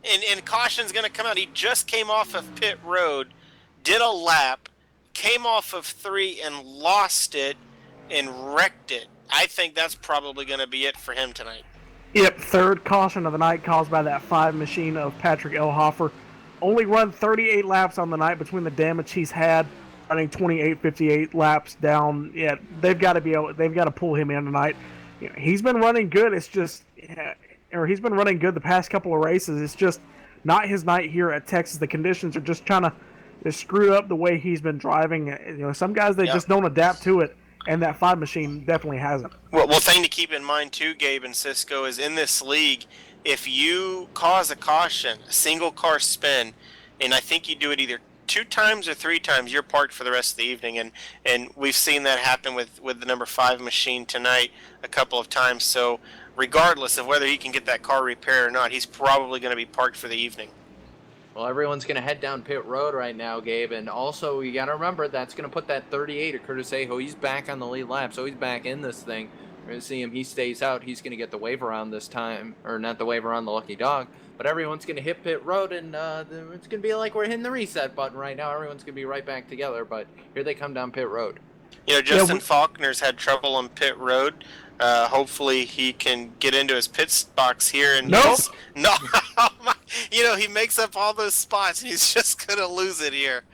and caution's going to come out. He just came off of pit road, did a lap, came off of 3 and lost it and wrecked it. I think that's probably going to be it for him tonight.
Yep, third caution of the night caused by that 5 machine of Patrick Elhofer. Only run 38 laps on the night between the damage he's had, running 28-58 laps down. Yeah, they've got to pull him in tonight. You know, he's been running good. It's just, or he's been running good the past couple of races. It's just not his night here at Texas. The conditions are just trying to screw up the way he's been driving. You know, some guys they just don't adapt to it. And that 5 machine definitely hasn't.
Well, thing to keep in mind too, Gabe and Cisco, is in this league, if you cause a caution, a single car spin, and I think you do it either 2 times or 3 times, you're parked for the rest of the evening. And we've seen that happen with the number 5 machine tonight a couple of times. So regardless of whether he can get that car repaired or not, he's probably going to be parked for the evening.
Well, everyone's going to head down pit road right now, Gabe, and also you got to remember that's going to put that 38 of Curtis Aho. He's back on the lead lap, so he's back in this thing. We're going to see him. He stays out. He's going to get the wave around this time, or not the wave around the lucky dog, but everyone's going to hit pit road, and it's going to be like we're hitting the reset button right now. Everyone's going to be right back together, but here they come down pit road.
You know, Justin Faulkner's had trouble on pit road. Hopefully he can get into his pit box here. And
no,
you know, he makes up all those spots, and he's just going to lose it here.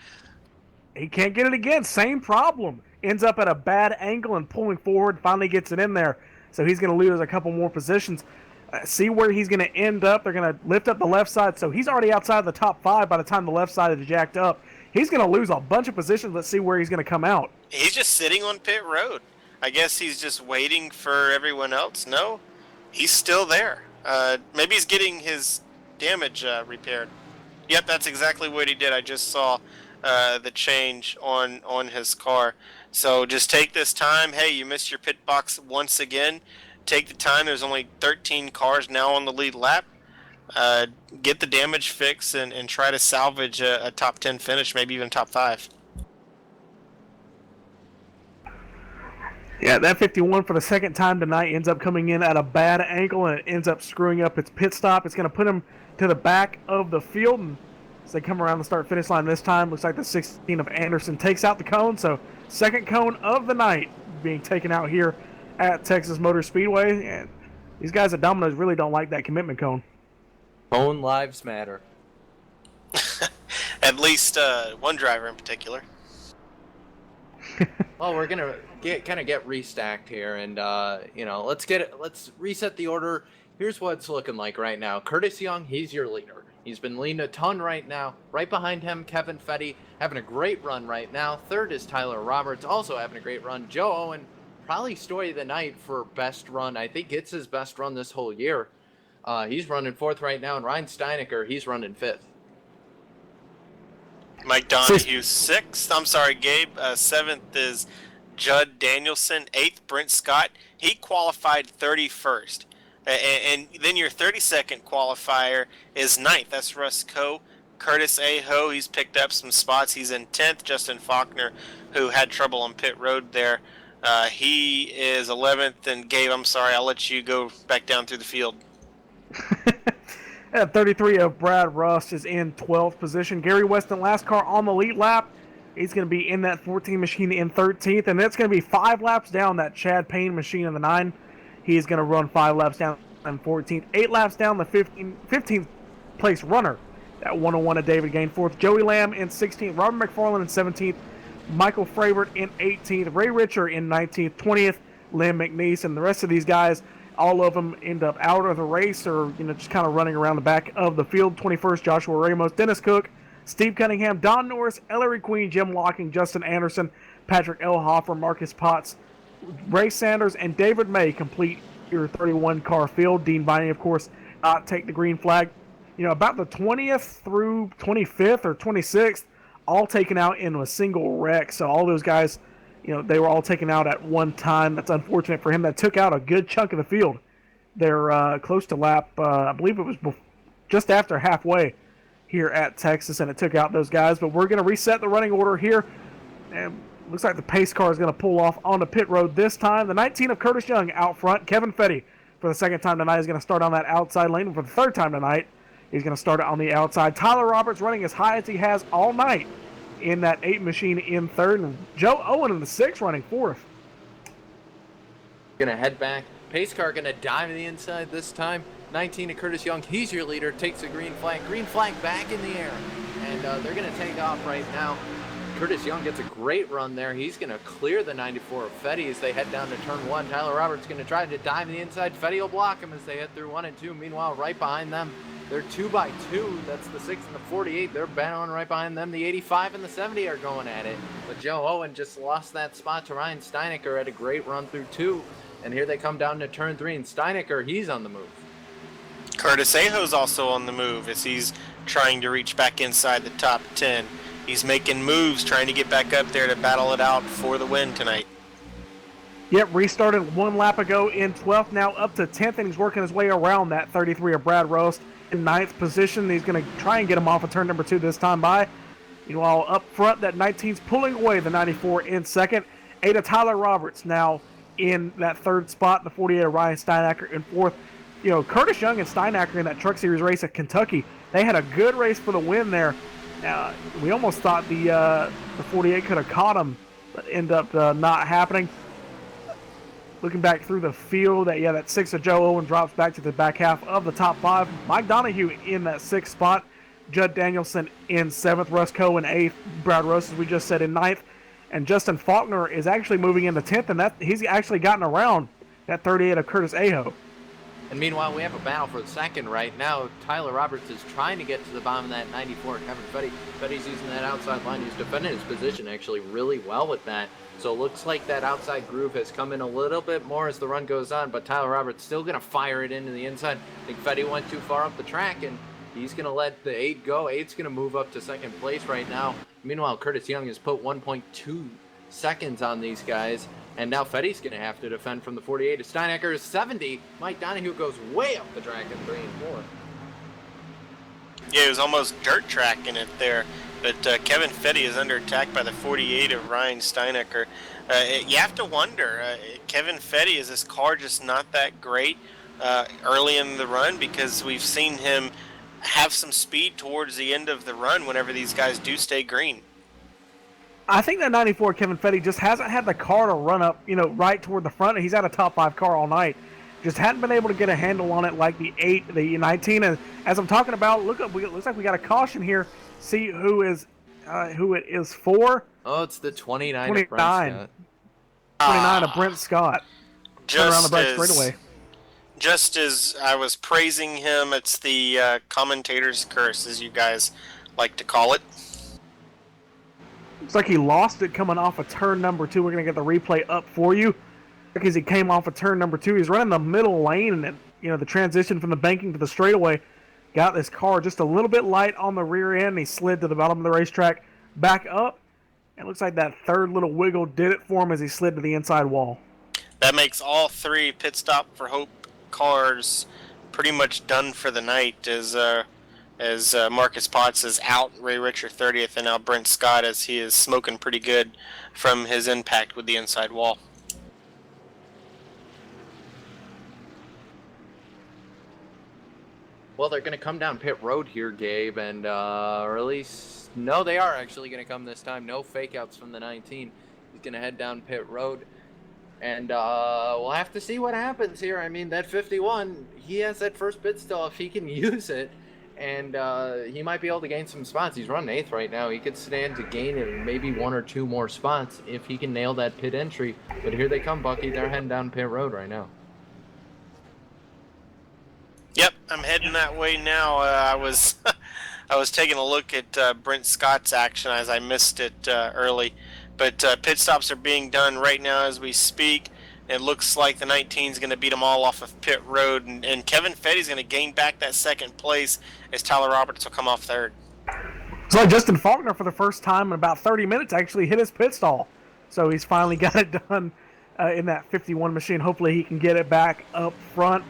He can't get it again. Same problem. Ends up at a bad angle and pulling forward. Finally gets it in there. So he's going to lose a couple more positions. See where he's going to end up. They're going to lift up the left side. So he's already outside the top 5 by the time the left side is jacked up. He's going to lose a bunch of positions. Let's see where he's going to come out.
He's just sitting on pit road. I guess he's just waiting for everyone else. No, he's still there. Maybe he's getting his damage repaired. Yep, that's exactly what he did. I just saw the change on his car. So just take this time. Hey, you missed your pit box once again. Take the time. There's only 13 cars now on the lead lap. Get the damage fix and try to salvage a top 10 finish, maybe even top 5.
Yeah, that 51 for the second time tonight ends up coming in at a bad angle, and it ends up screwing up its pit stop. It's going to put him to the back of the field, and as they come around the start-finish line this time, looks like the 16 of Anderson takes out the cone. So second cone of the night being taken out here at Texas Motor Speedway, and these guys at Domino's really don't like that commitment cone.
Cone lives matter.
At least one driver in particular.
Well, we're gonna get restacked here, and you know, let's reset the order. Here's what it's looking like right now. Curtis Young, he's your leader. He's been leading a ton right now. Right behind him, Kevin Fetty having a great run right now. Third is Tyler Roberts, also having a great run. Joe Owen, probably story of the night for best run. I think it's his best run this whole year. He's running 4th right now, and Ryan Steinecker, he's running 5th.
Mike Donahue 6th. I'm sorry, Gabe. 7th is Judd Danielson. 8th, Brent Scott. He qualified 31st. And then your 32nd qualifier is 9th. That's Russ Coe. Curtis Aho, he's picked up some spots. He's in 10th. Justin Faulkner, who had trouble on pit road there. He is 11th. And Gabe, I'm sorry, I'll let you go back down through the field.
At 33 of Brad Rust is in 12th position. Gary Weston, last car on the lead lap. He's going to be in that 14 machine in 13th. And that's going to be 5 laps down that Chad Payne machine in the 9. He is going to run 5 laps down in 14th. 8 laps down the 15th place runner. That 101 of David Gain 4th. Joey Lamb in 16th. Robert McFarland in 17th. Michael Fravert in 18th. Ray Richer in 19th. 20th, Lynn McNeese. And the rest of these guys, all of them end up out of the race or, you know, just kind of running around the back of the field. 21st, Joshua Ramos, Dennis Cook, Steve Cunningham, Don Norris, Ellery Queen, Jim Locking, Justin Anderson, Patrick Elhofer, Marcus Potts, Ray Sanders, and David May complete your 31-car field. Dean Viney, of course, not take the green flag. You know, about the 20th through 25th or 26th, all taken out in a single wreck. So all those guys, you know, they were all taken out at one time. That's unfortunate for him. That took out a good chunk of the field. They're close to lap, I believe it was just after halfway here at Texas, and it took out those guys. But we're going to reset the running order here. And looks like the pace car is going to pull off onto pit road this time. The 19 of Curtis Young out front. Kevin Fetty, for the second time tonight, is going to start on that outside lane. And for the third time tonight, he's going to start it on the outside. Tyler Roberts running as high as he has all night in that 8 machine in 3rd. And Joe Owen in the 6th running 4th.
Gonna head back Pace car going to dive to the inside this time. 19 to Curtis Young. He's your leader. Takes a green flag. Green flag back in the air. And they're going to take off right now. Curtis Young gets a great run there. He's going to clear the 94 of Fetty as they head down to turn 1. Tyler Roberts going to try to dive to the inside. Fetty will block him as they head through 1 and 2. Meanwhile, right behind them, they're 2 by 2. That's the 6 and the 48. They're battling right behind them. The 85 and the 70 are going at it. But Joe Owen just lost that spot to Ryan Steinecker. Had a great run through 2. And here they come down to turn 3. And Steinecker, he's on the move.
Curtis Aho's also on the move as he's trying to reach back inside the top 10. He's making moves, trying to get back up there to battle it out for the win tonight.
Yep, restarted 1 lap ago in 12th, now up to 10th, and he's working his way around that 33 of Brad Roast in 9th position. He's going to try and get him off of turn number 2 this time by. Meanwhile, up front, that 19's pulling away the 94 in 2nd. 8 of Tyler Roberts now in that 3rd spot. The 48 of Ryan Steinacker in 4th. You know, Curtis Young and Steinacker in that Truck Series race at Kentucky, they had a good race for the win there. We almost thought the 48 could have caught him, but ended up not happening. Looking back through the field, that 6 of Joe Owen drops back to the back half of the top 5. Mike Donahue in that 6th spot. Judd Danielson in 7th. Russ Coe in 8th. Brad Rose, as we just said, in 9th. And Justin Faulkner is actually moving into 10th, and he's actually gotten around that 38 of Curtis Aho.
And meanwhile, we have a battle for the 2nd right now. Tyler Roberts is trying to get to the bottom of that 94. Kevin Fetty. Fetty's using that outside line. He's defending his position actually really well with that. So it looks like that outside groove has come in a little bit more as the run goes on, but Tyler Roberts still going to fire it into the inside. I think Fetty went too far up the track, and he's going to let the 8 go. 8's going to move up to 2nd place right now. Meanwhile, Curtis Young has put 1.2 seconds on these guys. And now Fetty's going to have to defend from the 48 to Steinecker's 70. Mike Donahue goes way up the track in 3 and 4.
Yeah, it was almost dirt tracking it there. But Kevin Fetty is under attack by the 48 of Ryan Steinecker. You have to wonder, Kevin Fetty, is his car just not that great early in the run? Because we've seen him have some speed towards the end of the run whenever these guys do stay green.
I think that 94 Kevin Fetty just hasn't had the car to run up, right toward the front. He's had a top 5 car all night. Just hadn't been able to get a handle on it like the 8, the 19. And as I'm talking about, it looks like we got a caution here. See who it is for.
Oh, it's the 29 of Brent
29 of Brent Scott. Turn around the brakes straightaway.
Just as I was praising him, it's the commentator's curse, as you guys like to call it.
Looks like he lost it coming off of turn number 2. We're going to get the replay up for you. Because he came off of turn number 2. He's running the middle lane, and the transition from the banking to the straightaway got this car just a little bit light on the rear end. He slid to the bottom of the racetrack, back up. It looks like that 3rd little wiggle did it for him as he slid to the inside wall.
That makes all 3 pit stop for Hope cars pretty much done for the night, as Marcus Potts is out, Ray Richer 30th, and now Brent Scott as he is smoking pretty good from his impact with the inside wall.
Well, they're going to come down pit road here, Gabe, and or at least, no, they are actually going to come this time. No fake outs from the 19. He's going to head down pit road, and we'll have to see what happens here. I mean, that 51, he has that first pit stall if he can use it, and he might be able to gain some spots. He's running 8th right now. He could stand to gain maybe 1 or 2 more spots if he can nail that pit entry. But here they come, Bucky. They're heading down pit road right now.
Yep, I'm heading that way now. I was taking a look at Brent Scott's action as I missed it early. But pit stops are being done right now as we speak. It looks like the 19 is going to beat them all off of pit road. And Kevin Fetty's going to gain back that 2nd place as Tyler Roberts will come off 3rd.
So Justin Faulkner, for the first time in about 30 minutes, actually hit his pit stall. So he's finally got it done in that 51 machine. Hopefully he can get it back up front.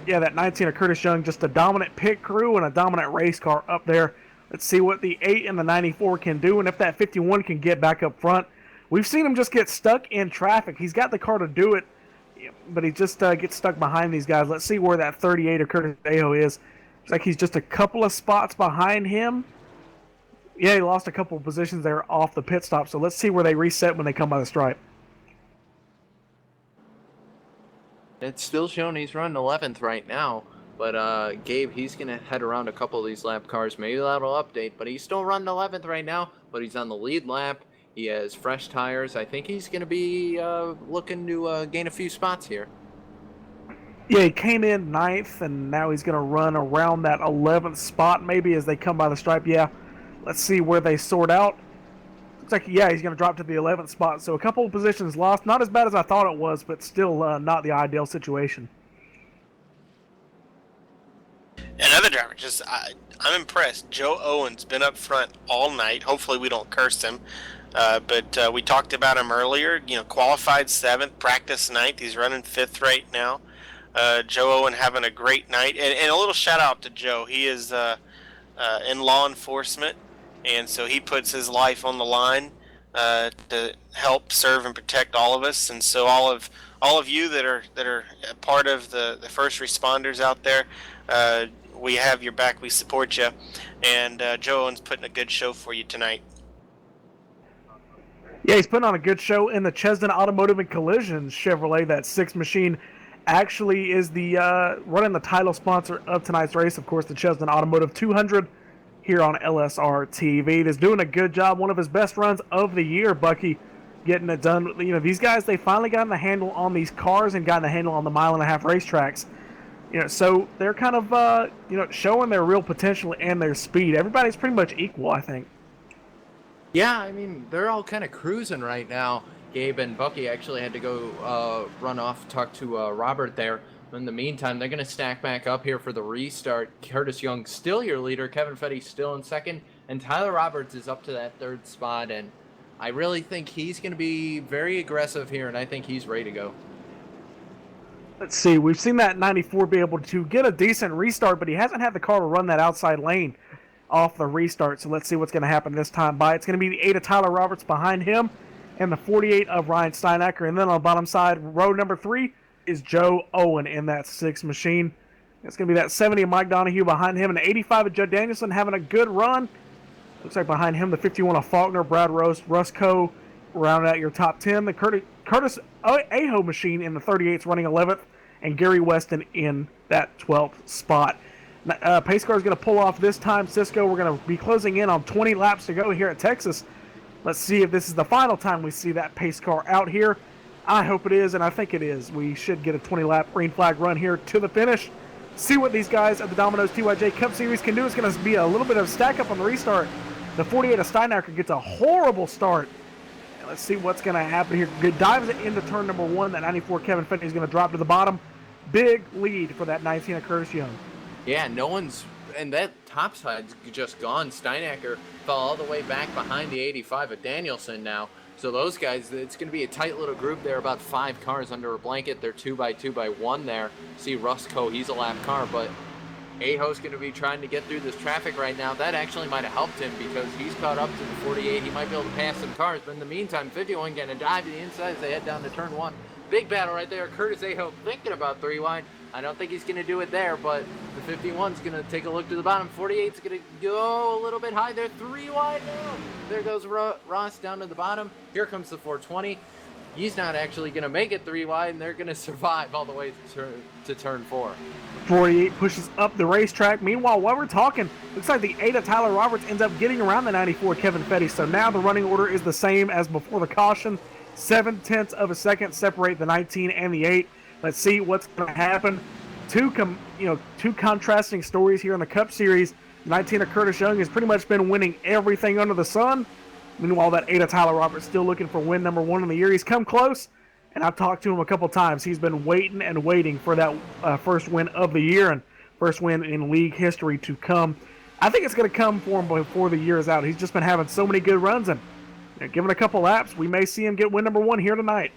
Yeah, that 19 of Curtis Young, just a dominant pit crew and a dominant race car up there. Let's see what the 8 and the 94 can do, and if that 51 can get back up front. We've seen him just get stuck in traffic. He's got the car to do it, but he just gets stuck behind these guys. Let's see where that 38 of Curtis Aho is. Looks like he's just a couple of spots behind him. Yeah, he lost a couple of positions there off the pit stop, so let's see where they reset when they come by the stripe.
It's still showing he's running 11th right now. But Gabe, he's going to head around a couple of these lap cars. Maybe that'll update. But he's still running 11th right now. But he's on the lead lap. He has fresh tires. I think he's going to be looking to gain a few spots here.
Yeah, he came in 9th, and now he's going to run around that 11th spot maybe as they come by the stripe. Yeah, let's see where they sort out. Looks like, yeah, he's going to drop to the 11th spot. So a couple of positions lost. Not as bad as I thought it was, but still not the ideal situation.
Another driver, I'm impressed. Joe Owen's been up front all night. Hopefully we don't curse him. But we talked about him earlier. Qualified 7th, practice 9th. He's running 5th right now. Joe Owen having a great night. And a little shout out to Joe. He is in law enforcement, and so he puts his life on the line to help serve and protect all of us. And so all of you that are part of the first responders out there, we have your back. We support you. And Joe Owen's putting a good show for you tonight.
Yeah, he's putting on a good show in the Chesdin Automotive and Collisions Chevrolet. That 6 machine actually is the running the title sponsor of tonight's race. Of course, the Chesdin Automotive 200 here on LSRTV. He's doing a good job. One of his best runs of the year, Bucky, getting it done. These guys, they finally gotten the handle on these cars and gotten the handle on the mile-and-a-half racetracks. So they're kind of, showing their real potential and their speed. Everybody's pretty much equal, I think.
Yeah, I mean, they're all kind of cruising right now. Gabe and Bucky actually had to go run off, talk to Robert there. In the meantime, they're going to stack back up here for the restart. Curtis Young still your leader. Kevin Fetty still in second. And Tyler Roberts is up to that 3rd spot. And I really think he's going to be very aggressive here, and I think he's ready to go.
Let's see. We've seen that 94 be able to get a decent restart, but he hasn't had the car to run that outside lane off the restart. So let's see what's going to happen this time by. It's going to be the 8 of Tyler Roberts behind him and the 48 of Ryan Steinacker. And then on the bottom side, row number 3 is Joe Owen in that 6 machine. It's going to be that 70 of Mike Donahue behind him and the 85 of Judd Danielson having a good run. Looks like behind him the 51 of Faulkner, Brad Roast, Russ Coe rounding out your top 10. The Curtis Aho machine in the 38th running 11th, and Gary Weston in that 12th spot. Pace car is going to pull off this time. Cisco, we're going to be closing in on 20 laps to go here at Texas. Let's see if this is the final time we see that pace car out here. I hope it is, and I think it is. We should get a 20-lap green flag run here to the finish. See what these guys at the Domino's TYJ Cup Series can do. It's going to be a little bit of stack up on the restart. The 48 of Steinacker gets a horrible start. And let's see what's going to happen here. Good dives it into turn number 1. That 94 Kevin Fenton is going to drop to the bottom. Big lead for that 19 of Curtis Young.
Yeah, no one's, and that top side's just gone. Steinacker fell all the way back behind the 85 of Danielson now. So those guys, it's going to be a tight little group there, about 5 cars under a blanket. They're 2x2x1 there. See Russ Coe, he's a lap car, but Aho's going to be trying to get through this traffic right now. That actually might have helped him because he's caught up to the 48. He might be able to pass some cars, but in the meantime, 51 getting a dive to the inside as they head down to turn 1. Big battle right there. Curtis Aho thinking about 3 wide. I don't think he's going to do it there, but the 51's going to take a look to the bottom. 48's going to go a little bit high there. 3 wide now. There goes Ross down to the bottom. Here comes the 420. He's not actually going to make it 3 wide, and they're going to survive all the way to turn 4.
48 pushes up the racetrack. Meanwhile, while we're talking, looks like the 8 of Tyler Roberts ends up getting around the 94 Kevin Fetty. So now the running order is the same as before the caution. 7/10 of a second separate the 19 and the 8. Let's see what's going to happen. Two contrasting stories here in the Cup Series. 19 of Curtis Young has pretty much been winning everything under the sun. Meanwhile, that 8 of Tyler Roberts still looking for win number 1 in the year. He's come close, and I've talked to him a couple times. He's been waiting and waiting for that first win of the year and first win in league history to come. I think it's going to come for him before the year is out. He's just been having so many good runs, and given a couple laps, we may see him get win number 1 here tonight.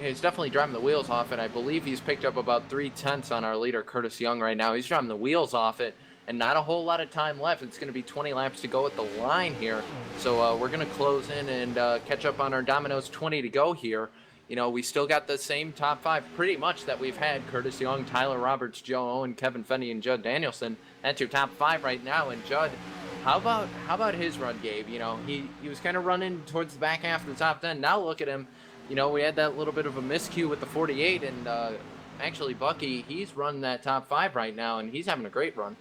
Yeah, he's definitely driving the wheels off it. I believe he's picked up about 3/10 on our leader, Curtis Young, right now. He's driving the wheels off it, and not a whole lot of time left. It's going to be 20 laps to go at the line here. So we're going to close in and catch up on our Domino's 20 to go here. We still got the same top 5 pretty much that we've had. Curtis Young, Tyler Roberts, Joe Owen, Kevin Fenny, and Judd Danielson. That's your top 5 right now. And Judd, how about his run, Gabe? He was kind of running towards the back half of the top 10. Now look at him. We had that little bit of a miscue with the 48, and actually, Bucky, he's running that top 5 right now, and he's having a great run.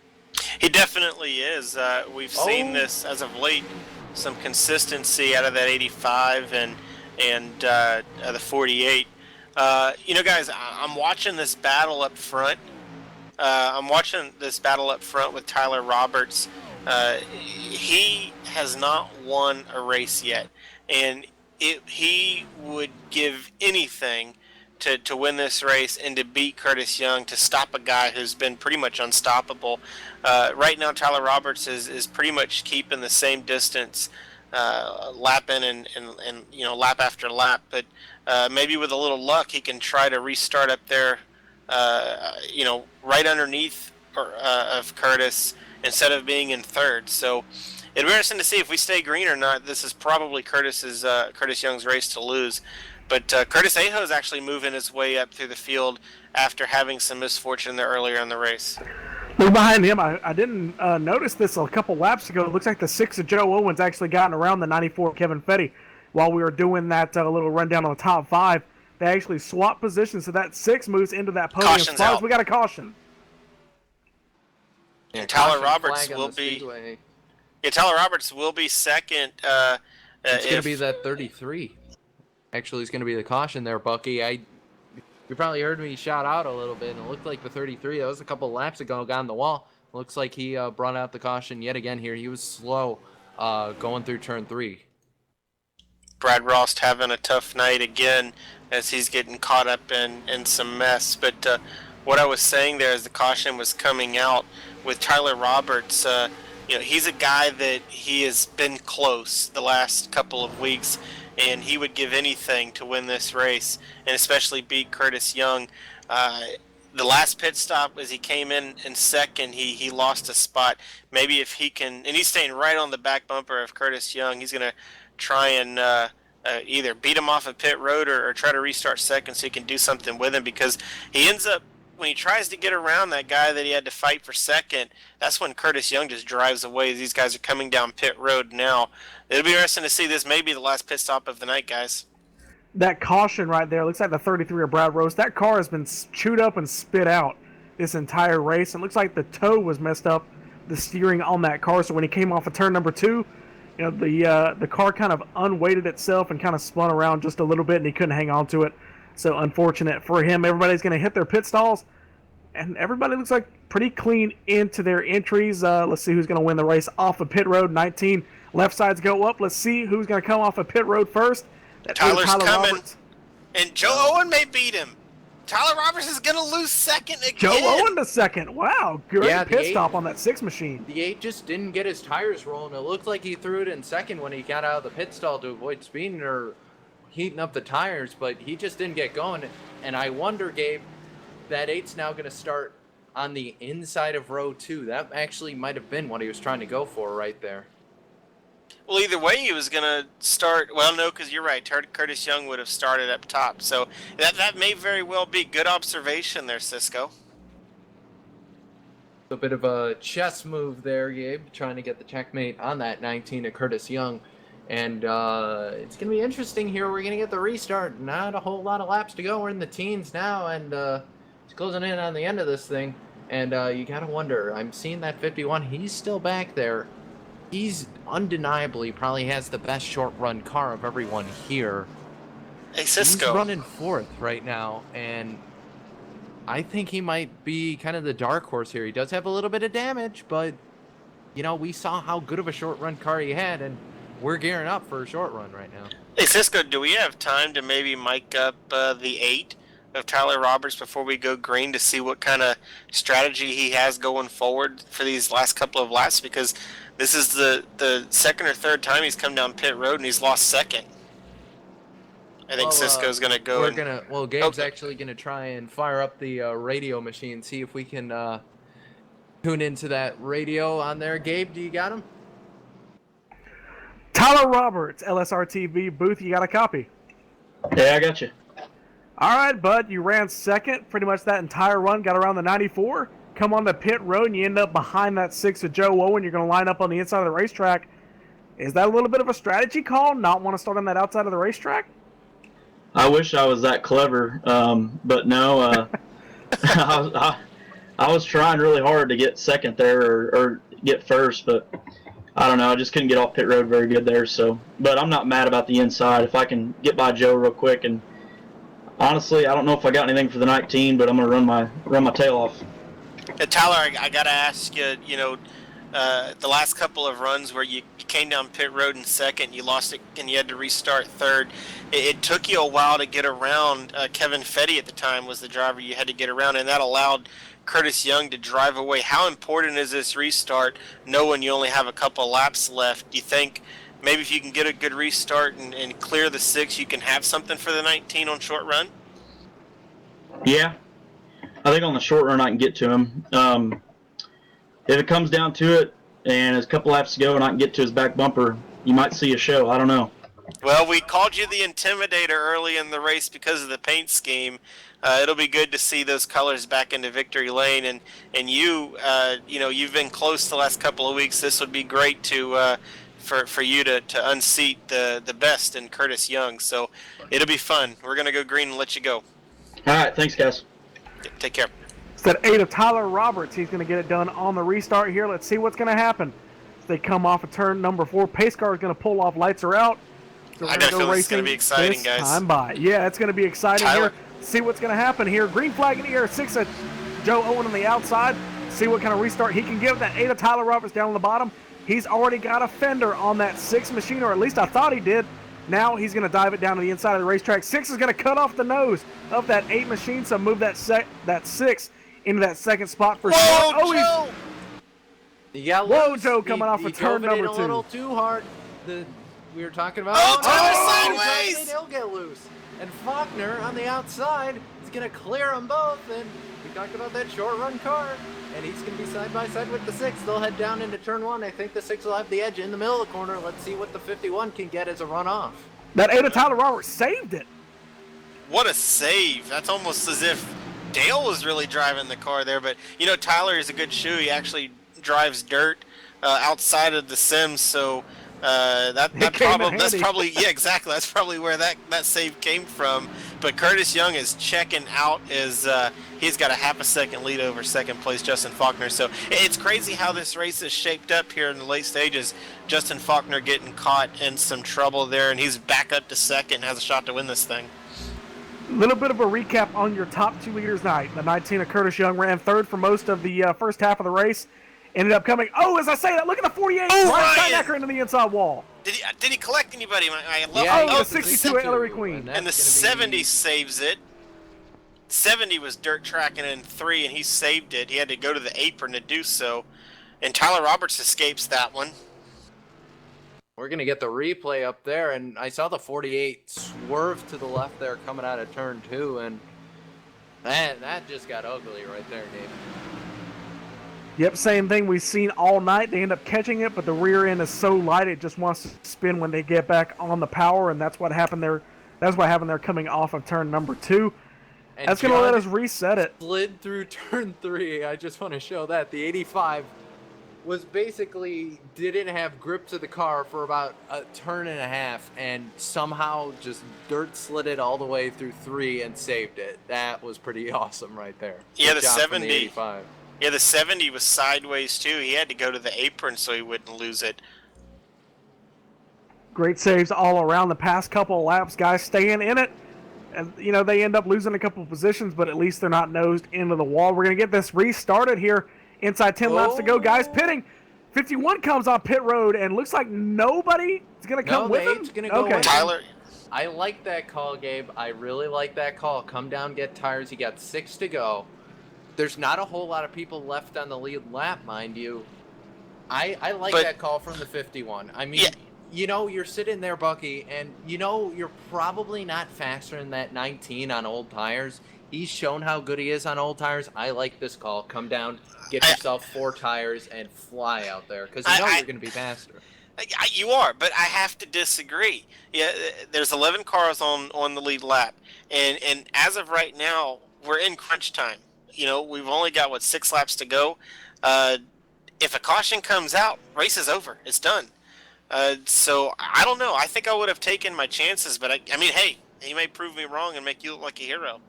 He definitely is. We've seen this as of late, some consistency out of that 85 and the 48. Guys, I'm watching this battle up front. With Tyler Roberts. He has not won a race yet, and he would give anything to win this race and to beat Curtis Young, to stop a guy who's been pretty much unstoppable. Right now, Tyler Roberts is pretty much keeping the same distance, lap in and lap after lap. But maybe with a little luck, he can try to restart up there, right underneath of Curtis instead of being in third. So it'll be interesting to see if we stay green or not. This is probably Curtis Young's race to lose. But Curtis Aho is actually moving his way up through the field after having some misfortune there earlier in the race.
Look behind him. I didn't notice this a couple laps ago. It looks like the 6 of Joe Owens actually gotten around the 94 Kevin Fetty while we were doing that little rundown on the top 5. They actually swapped positions, so that 6 moves into that podium
Caution's
spot.
out.
We got a caution.
And Tyler Roberts will be. Yeah, Tyler Roberts will be second.
It's going to be that 33. Actually, it's going to be the caution there, Bucky. You probably heard me shout out a little bit, and it looked like the 33. That was a couple laps ago, got on the wall. Looks like he brought out the caution yet again here. He was slow going through turn 3.
Brad Rost having a tough night again as he's getting caught up in some mess. But what I was saying there as the caution was coming out with Tyler Roberts, he's a guy that he has been close the last couple of weeks, and he would give anything to win this race and especially beat Curtis Young. The last pit stop as he came in second, he lost a spot. Maybe if he can, and he's staying right on the back bumper of Curtis Young, he's going to try and either beat him off of pit road or try to restart second so he can do something with him, because he ends up, when he tries to get around that guy that he had to fight for second, that's when Curtis Young just drives away. These guys are coming down pit road now. It'll be interesting to see. This may be the last pit stop of the night, guys.
That caution right there looks like the 33 of Brad Roast. That car has been chewed up and spit out this entire race. It looks like the toe was messed up, the steering on that car. So when he came off of turn number 2, the car kind of unweighted itself and kind of spun around just a little bit, and he couldn't hang on to it. So unfortunate for him. Everybody's going to hit their pit stalls, and everybody looks like pretty clean into their entries. Let's see who's going to win the race off of pit road. 19 left sides go up. Let's see who's going to come off of pit road first.
Tyler's
Tyler
coming,
Roberts.
And Joe Owen may beat him. Tyler Roberts is going to lose second again.
Joe Owen to second. Wow, great pit
8
stop on that 6 machine.
The 8 just didn't get his tires rolling. It looked like he threw it in second when he got out of the pit stall to avoid speeding or heating up the tires, but he just didn't get going. And I wonder, Gabe, that 8's now going to start on the inside of row 2. That actually might have been what he was trying to go for right there.
Well, either way, he was going to start. Well, no, because you're right. Curtis Young would have started up top. So that may very well be. Good observation there, Cisco.
A bit of a chess move there, Gabe, trying to get the checkmate on that 19 of Curtis Young. And it's going to be interesting here. We're going to get the restart. Not a whole lot of laps to go. We're in the teens now, and it's closing in on the end of this thing. And you got to wonder. I'm seeing that 51. He's still back there. He's undeniably probably has the best short-run car of everyone here.
Hey, Cisco.
He's running 4th right now, and I think he might be kind of the dark horse here. He does have a little bit of damage, but, we saw how good of a short-run car he had, and we're gearing up for a short run right now.
Hey, Cisco, do we have time to maybe mic up the 8 of Tyler Roberts before we go green to see what kind of strategy he has going forward for these last couple of laps? Because this is the second or third time he's come down pit road and he's lost second. I think Cisco's going to go.
Gabe's actually going to try and fire up the radio machine, see if we can tune into that radio on there. Gabe, do you got him?
Tyler Roberts, LSRTV booth, you got a copy?
Yeah, I got you.
All right, bud, you ran second pretty much that entire run, got around the 94, come on the pit road, and you end up behind that 6 of Joe Owen. You're going to line up on the inside of the racetrack. Is that a little bit of a strategy call, not want to start on that outside of the racetrack?
I wish I was that clever, but no. I was trying really hard to get second there or get first, but I don't know. I just couldn't get off pit road very good there. So, but I'm not mad about the inside. If I can get by Joe real quick, and honestly, I don't know if I got anything for the 19, but I'm gonna run my tail off.
Tyler, I gotta ask you. The last couple of runs where you came down pit road in second, you lost it, and you had to restart third. It took you a while to get around. Kevin Fetty at the time was the driver you had to get around, and that allowed Curtis Young to drive away. How important is this restart, knowing you only have a couple laps left? Do you think maybe if you can get a good restart and clear the 6, you can have something for the 19 on short run?
Yeah, I think on the short run I can get to him. If it comes down to it and there's a couple laps to go and I can get to his back bumper, you might see a show. I don't know.
Well, we called you the Intimidator early in the race because of the paint scheme. It'll be good to see those colors back into victory lane, and you've been close the last couple of weeks. This would be great to for you to unseat the best in Curtis Young. So it'll be fun. We're gonna go green and let you go.
All right, thanks guys.
Take care.
It's that 8 of Tyler Roberts. He's going to get it done on the restart here. Let's see what's going to happen. As they come off of turn number 4, pace car is going to pull off. Lights are out. So
I got a feeling it's going to be exciting, guys.
Time by. Yeah, it's going to be exciting here. See what's going to happen here. Green flag in the air. 6 of Joe Owen on the outside. See what kind of restart he can give. That 8 of Tyler Roberts down on the bottom. He's already got a fender on that 6 machine, or at least I thought he did. Now he's going to dive it down to the inside of the racetrack. 6 is going to cut off the nose of that 8 machine, so move that 6 into that second spot for sure.
Oh, Joe!
Whoa, Joe coming off of turn number 2.
A little too hard. We were talking about.
Oh, sideways!
He'll get loose. And Faulkner on the outside is going to clear them both. And we talked about that short run car. And he's going to be side by side with the 6. They'll head down into turn 1. I think the 6 will have the edge in the middle of the corner. Let's see what the 51 can get as a runoff.
That 8 of Tyler Roberts saved it.
What a save. That's almost as if Dale was really driving the car there. But, Tyler is a good shoe. He actually drives dirt outside of the sims. So that's probably yeah, exactly. That's probably where that save came from. But Curtis Young is checking out as he's got a half a second lead over second place Justin Faulkner. So it's crazy how this race is shaped up here in the late stages. Justin Faulkner getting caught in some trouble there, and he's back up to second and has a shot to win this thing.
A little bit of a recap on your top 2 leaders night. The 19 of Curtis Young ran third for most of the first half of the race. Ended up coming. Oh, as I say that, look at the 48. Ryan Steinecker into the inside wall.
Did he collect anybody?
The 62 of Ellery Queen.
And the 70 saves it. 70 was dirt tracking in 3, and he saved it. He had to go to the apron to do so. And Tyler Roberts escapes that one.
We're going to get the replay up there, and I saw the 48 swerve to the left there coming out of turn 2, and that just got ugly right there, Dave.
Yep, same thing we've seen all night. They end up catching it, but the rear end is so light it just wants to spin when they get back on the power, and that's what happened there. That's what happened there coming off of turn number 2. And that's going to let us reset it.
Slid through turn 3. I just want to show that. The 85 was basically didn't have grip to the car for about a turn and a half, and somehow just dirt slid it all the way through 3 and saved it. That was pretty awesome right there.
Yeah,
Good
the
job from
70.
The 85.
Yeah, the 70 was sideways too. He had to go to the apron so he wouldn't lose it.
Great saves all around the past couple of laps. Guys staying in it. And, they end up losing a couple of positions, but at least they're not nosed into the wall. We're going to get this restarted here. Inside 10 laps to go. Guys pitting. 51 comes on pit road, and looks like nobody is going to come with him.
Gonna go with him.
Tyler.
I like that call, Gabe. I really like that call. Come down, get tires. You got 6 to go. There's not a whole lot of people left on the lead lap, mind you. I like that call from the 51. I mean, you're sitting there, Bucky, and you're probably not faster than that 19 on old tires. He's shown how good he is on old tires. I like this call. Come down, get yourself 4 tires, and fly out there, because you're going to be faster.
You are, but I have to disagree. Yeah, there's 11 cars on the lead lap, and as of right now, we're in crunch time. We've only got 6 laps to go. If a caution comes out, race is over. It's done. So I don't know. I think I would have taken my chances, but I mean, hey, he may prove me wrong and make you look like a hero.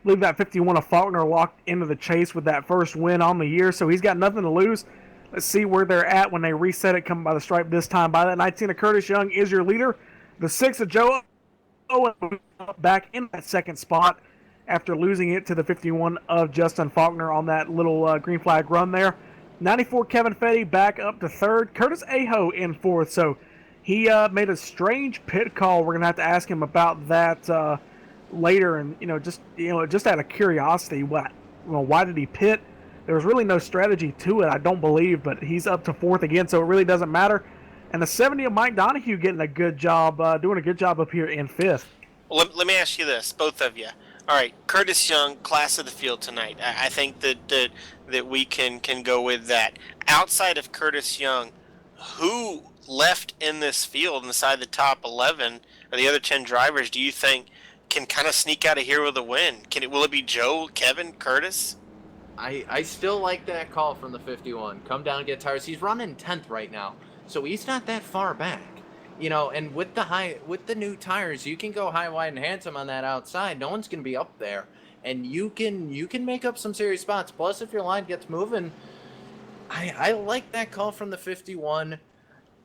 believe that 51 of Faulkner locked into the chase with that first win on the year, so he's got nothing to lose. Let's see where they're at when they reset it, coming by the stripe this time. By that 19 of Curtis Young is your leader. The 6 of Joe Owen back in that second spot after losing it to the 51 of Justin Faulkner on that little green flag run there. 94 Kevin Fetty back up to third. Curtis Aho in fourth, so he made a strange pit call. We're going to have to ask him about that later, and just out of curiosity, why did he pit? There was really no strategy to it, I don't believe, but he's up to fourth again, so it really doesn't matter. And the 70 of Mike Donahue getting a good job, doing a good job up here in fifth.
Well, let me ask you this, both of you. All right, Curtis Young, class of the field tonight. I think that we can go with that. Outside of Curtis Young, who left in this field inside the top 11 or the other 10 drivers do you think can kind of sneak out of here with a win? Will it be Joe, Kevin, Curtis?
I still like that call from the 51. Come down and get tires. He's running 10th right now, so he's not that far back. And with the new tires, you can go high, wide, and handsome on that outside. No one's going to be up there, and you can make up some serious spots. Plus, if your line gets moving, I like that call from the 51.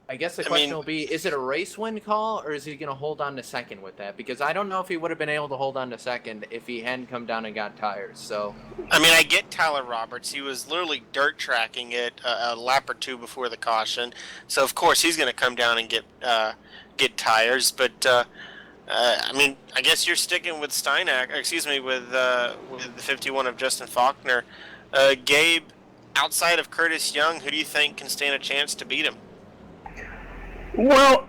I guess the question will be, is it a race win call, or is he going to hold on to second with that? Because I don't know if he would have been able to hold on to second if he hadn't come down and got tires. So,
I get Tyler Roberts. He was literally dirt tracking it a lap or two before the caution. So, of course, he's going to come down and get tires. But, I guess you're sticking with with the 51 of Justin Faulkner. Gabe, outside of Curtis Young, who do you think can stand a chance to beat him?
Well,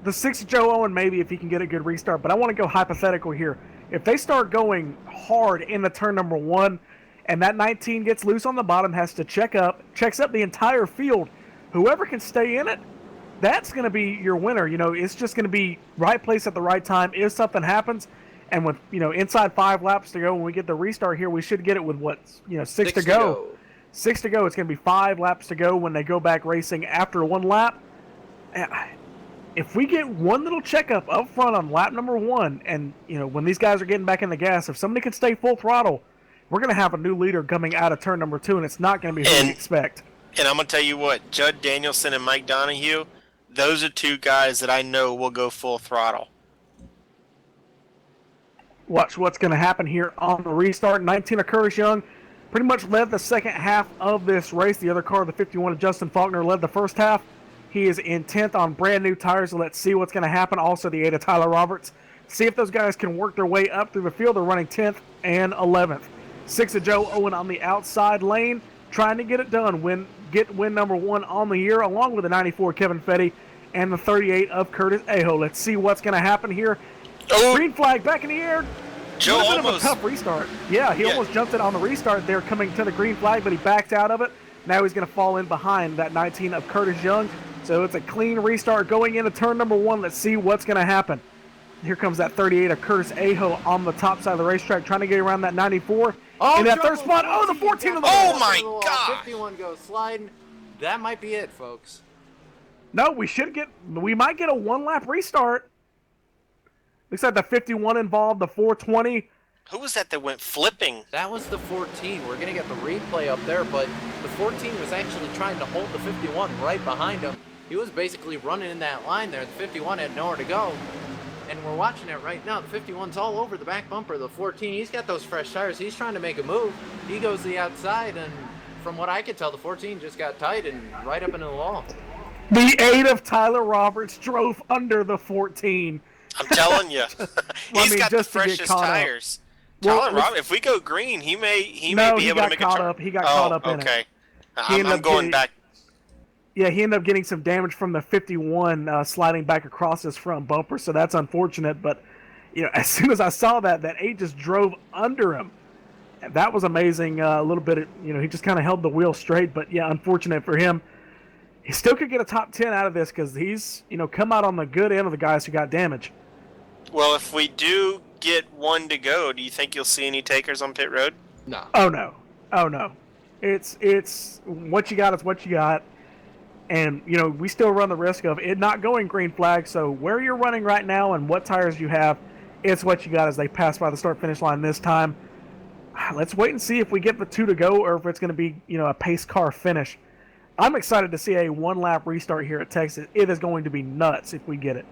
the 6 Joe Owen maybe if he can get a good restart, but I want to go hypothetical here. If they start going hard in the turn number 1 and that 19 gets loose on the bottom, checks up the entire field, whoever can stay in it, that's going to be your winner. It's just going to be right place at the right time if something happens. And with, inside 5 laps to go, when we get the restart here, we should get it with 6 to go. 6 to go. It's going to be 5 laps to go when they go back racing after 1 lap. If we get one little checkup up front on lap number 1, and when these guys are getting back in the gas, if somebody can stay full throttle, we're going to have a new leader coming out of turn number 2, and it's not going to be who we expect.
And I'm going to tell you what, Judd Danielson and Mike Donahue, those are 2 guys that I know will go full throttle.
Watch what's going to happen here on the restart. 19 of Curtis Young pretty much led the second half of this race. The other car, the 51 of Justin Faulkner, led the first half. He is in 10th on brand new tires, so let's see what's going to happen. Also, the 8 of Tyler Roberts. See if those guys can work their way up through the field. They're running 10th and 11th. 6 of Joe Owen on the outside lane, trying to get it done. Get win number 1 on the year, along with the 94 Kevin Fetty and the 38 of Curtis Aho. Let's see what's going to happen here.
Oh.
Green flag back in the air.
Joe
almost a tough restart. Yeah, he almost jumped it on the restart there, coming to the green flag, but he backed out of it. Now he's going to fall in behind that 19 of Curtis Young. So it's a clean restart going into turn number 1. Let's see what's going to happen. Here comes that 38 of Curtis Aho on the top side of the racetrack, trying to get around that 94. In that third spot. Oh, the 14 of the
Oh, my God.
51 goes sliding. That might be it, folks.
No, we might get a 1-lap restart. Looks like the 51 involved, the 420.
Who was that went flipping?
That was the 14. We're going to get the replay up there, but the 14 was actually trying to hold the 51 right behind him. He was basically running in that line there. The 51 had nowhere to go. And we're watching it right now. The 51's all over the back bumper. The 14, he's got those fresh tires. He's trying to make a move. He goes to the outside, and from what I could tell, the 14 just got tight and right up into the wall.
The 8 of Tyler Roberts drove under the 14.
I'm telling you. He's got the freshest tires. Tyler Roberts, if we go green, he may be able to make a turn.
He got caught up in it.
Okay. I'm going back.
Yeah, he ended up getting some damage from the 51 sliding back across his front bumper, so that's unfortunate. But as soon as I saw that 8 just drove under him. And that was amazing. A little bit, he just kind of held the wheel straight. But yeah, unfortunate for him. He still could get a top 10 out of this because he's come out on the good end of the guys who got damage.
Well, if we do get 1 to go, do you think you'll see any takers on pit road?
No.
Oh no. It's what you got is what you got. And, we still run the risk of it not going green flag. So where you're running right now and what tires you have it's what you got as they pass by the start-finish line this time. Let's wait and see if we get the 2 to go or if it's going to be, a pace car finish. I'm excited to see a one-lap restart here at Texas. It is going to be nuts if we get it.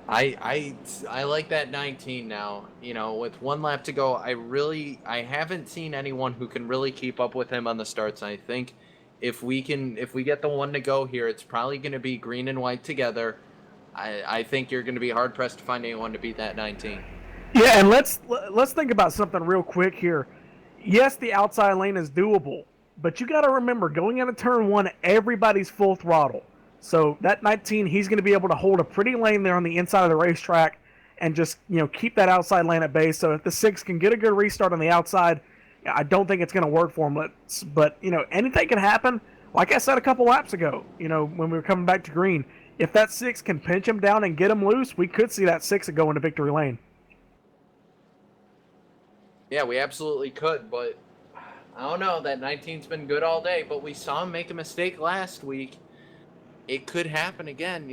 I like that 19 now. With 1 lap to go, I haven't seen anyone who can really keep up with him on the starts. I think if we get the 1 to go here, it's probably going to be green and white together. I think you're going to be hard pressed to find anyone to beat that 19.
Yeah, and let's think about something real quick here. Yes, the outside lane is doable, but you got to remember, going into turn 1, everybody's full throttle. So that 19, he's going to be able to hold a pretty lane there on the inside of the racetrack and just, keep that outside lane at bay. So if the 6 can get a good restart on the outside, I don't think it's going to work for him. But anything can happen. Like I said a couple laps ago, when we were coming back to green, if that 6 can pinch him down and get him loose, we could see that 6 go into victory lane.
Yeah, we absolutely could, but I don't know. That 19's been good all day, but we saw him make a mistake last week. It could happen again,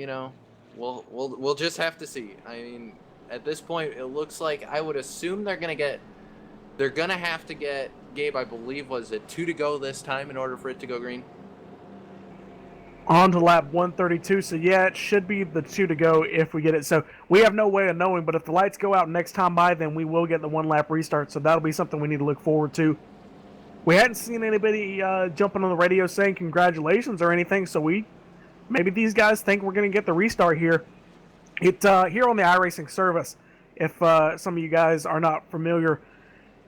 We'll just have to see. I mean, at this point, it looks like I would assume they're gonna have to get Gabe. I believe was it 2 to go this time in order for it to go green.
On to lap 132, so yeah, it should be the 2 to go if we get it. So we have no way of knowing, but if the lights go out next time by, then we will get the 1 lap restart, so that'll be something we need to look forward to. We hadn't seen anybody jumping on the radio saying congratulations or anything, so maybe these guys think we're going to get the restart here. Here on the iRacing service, if some of you guys are not familiar,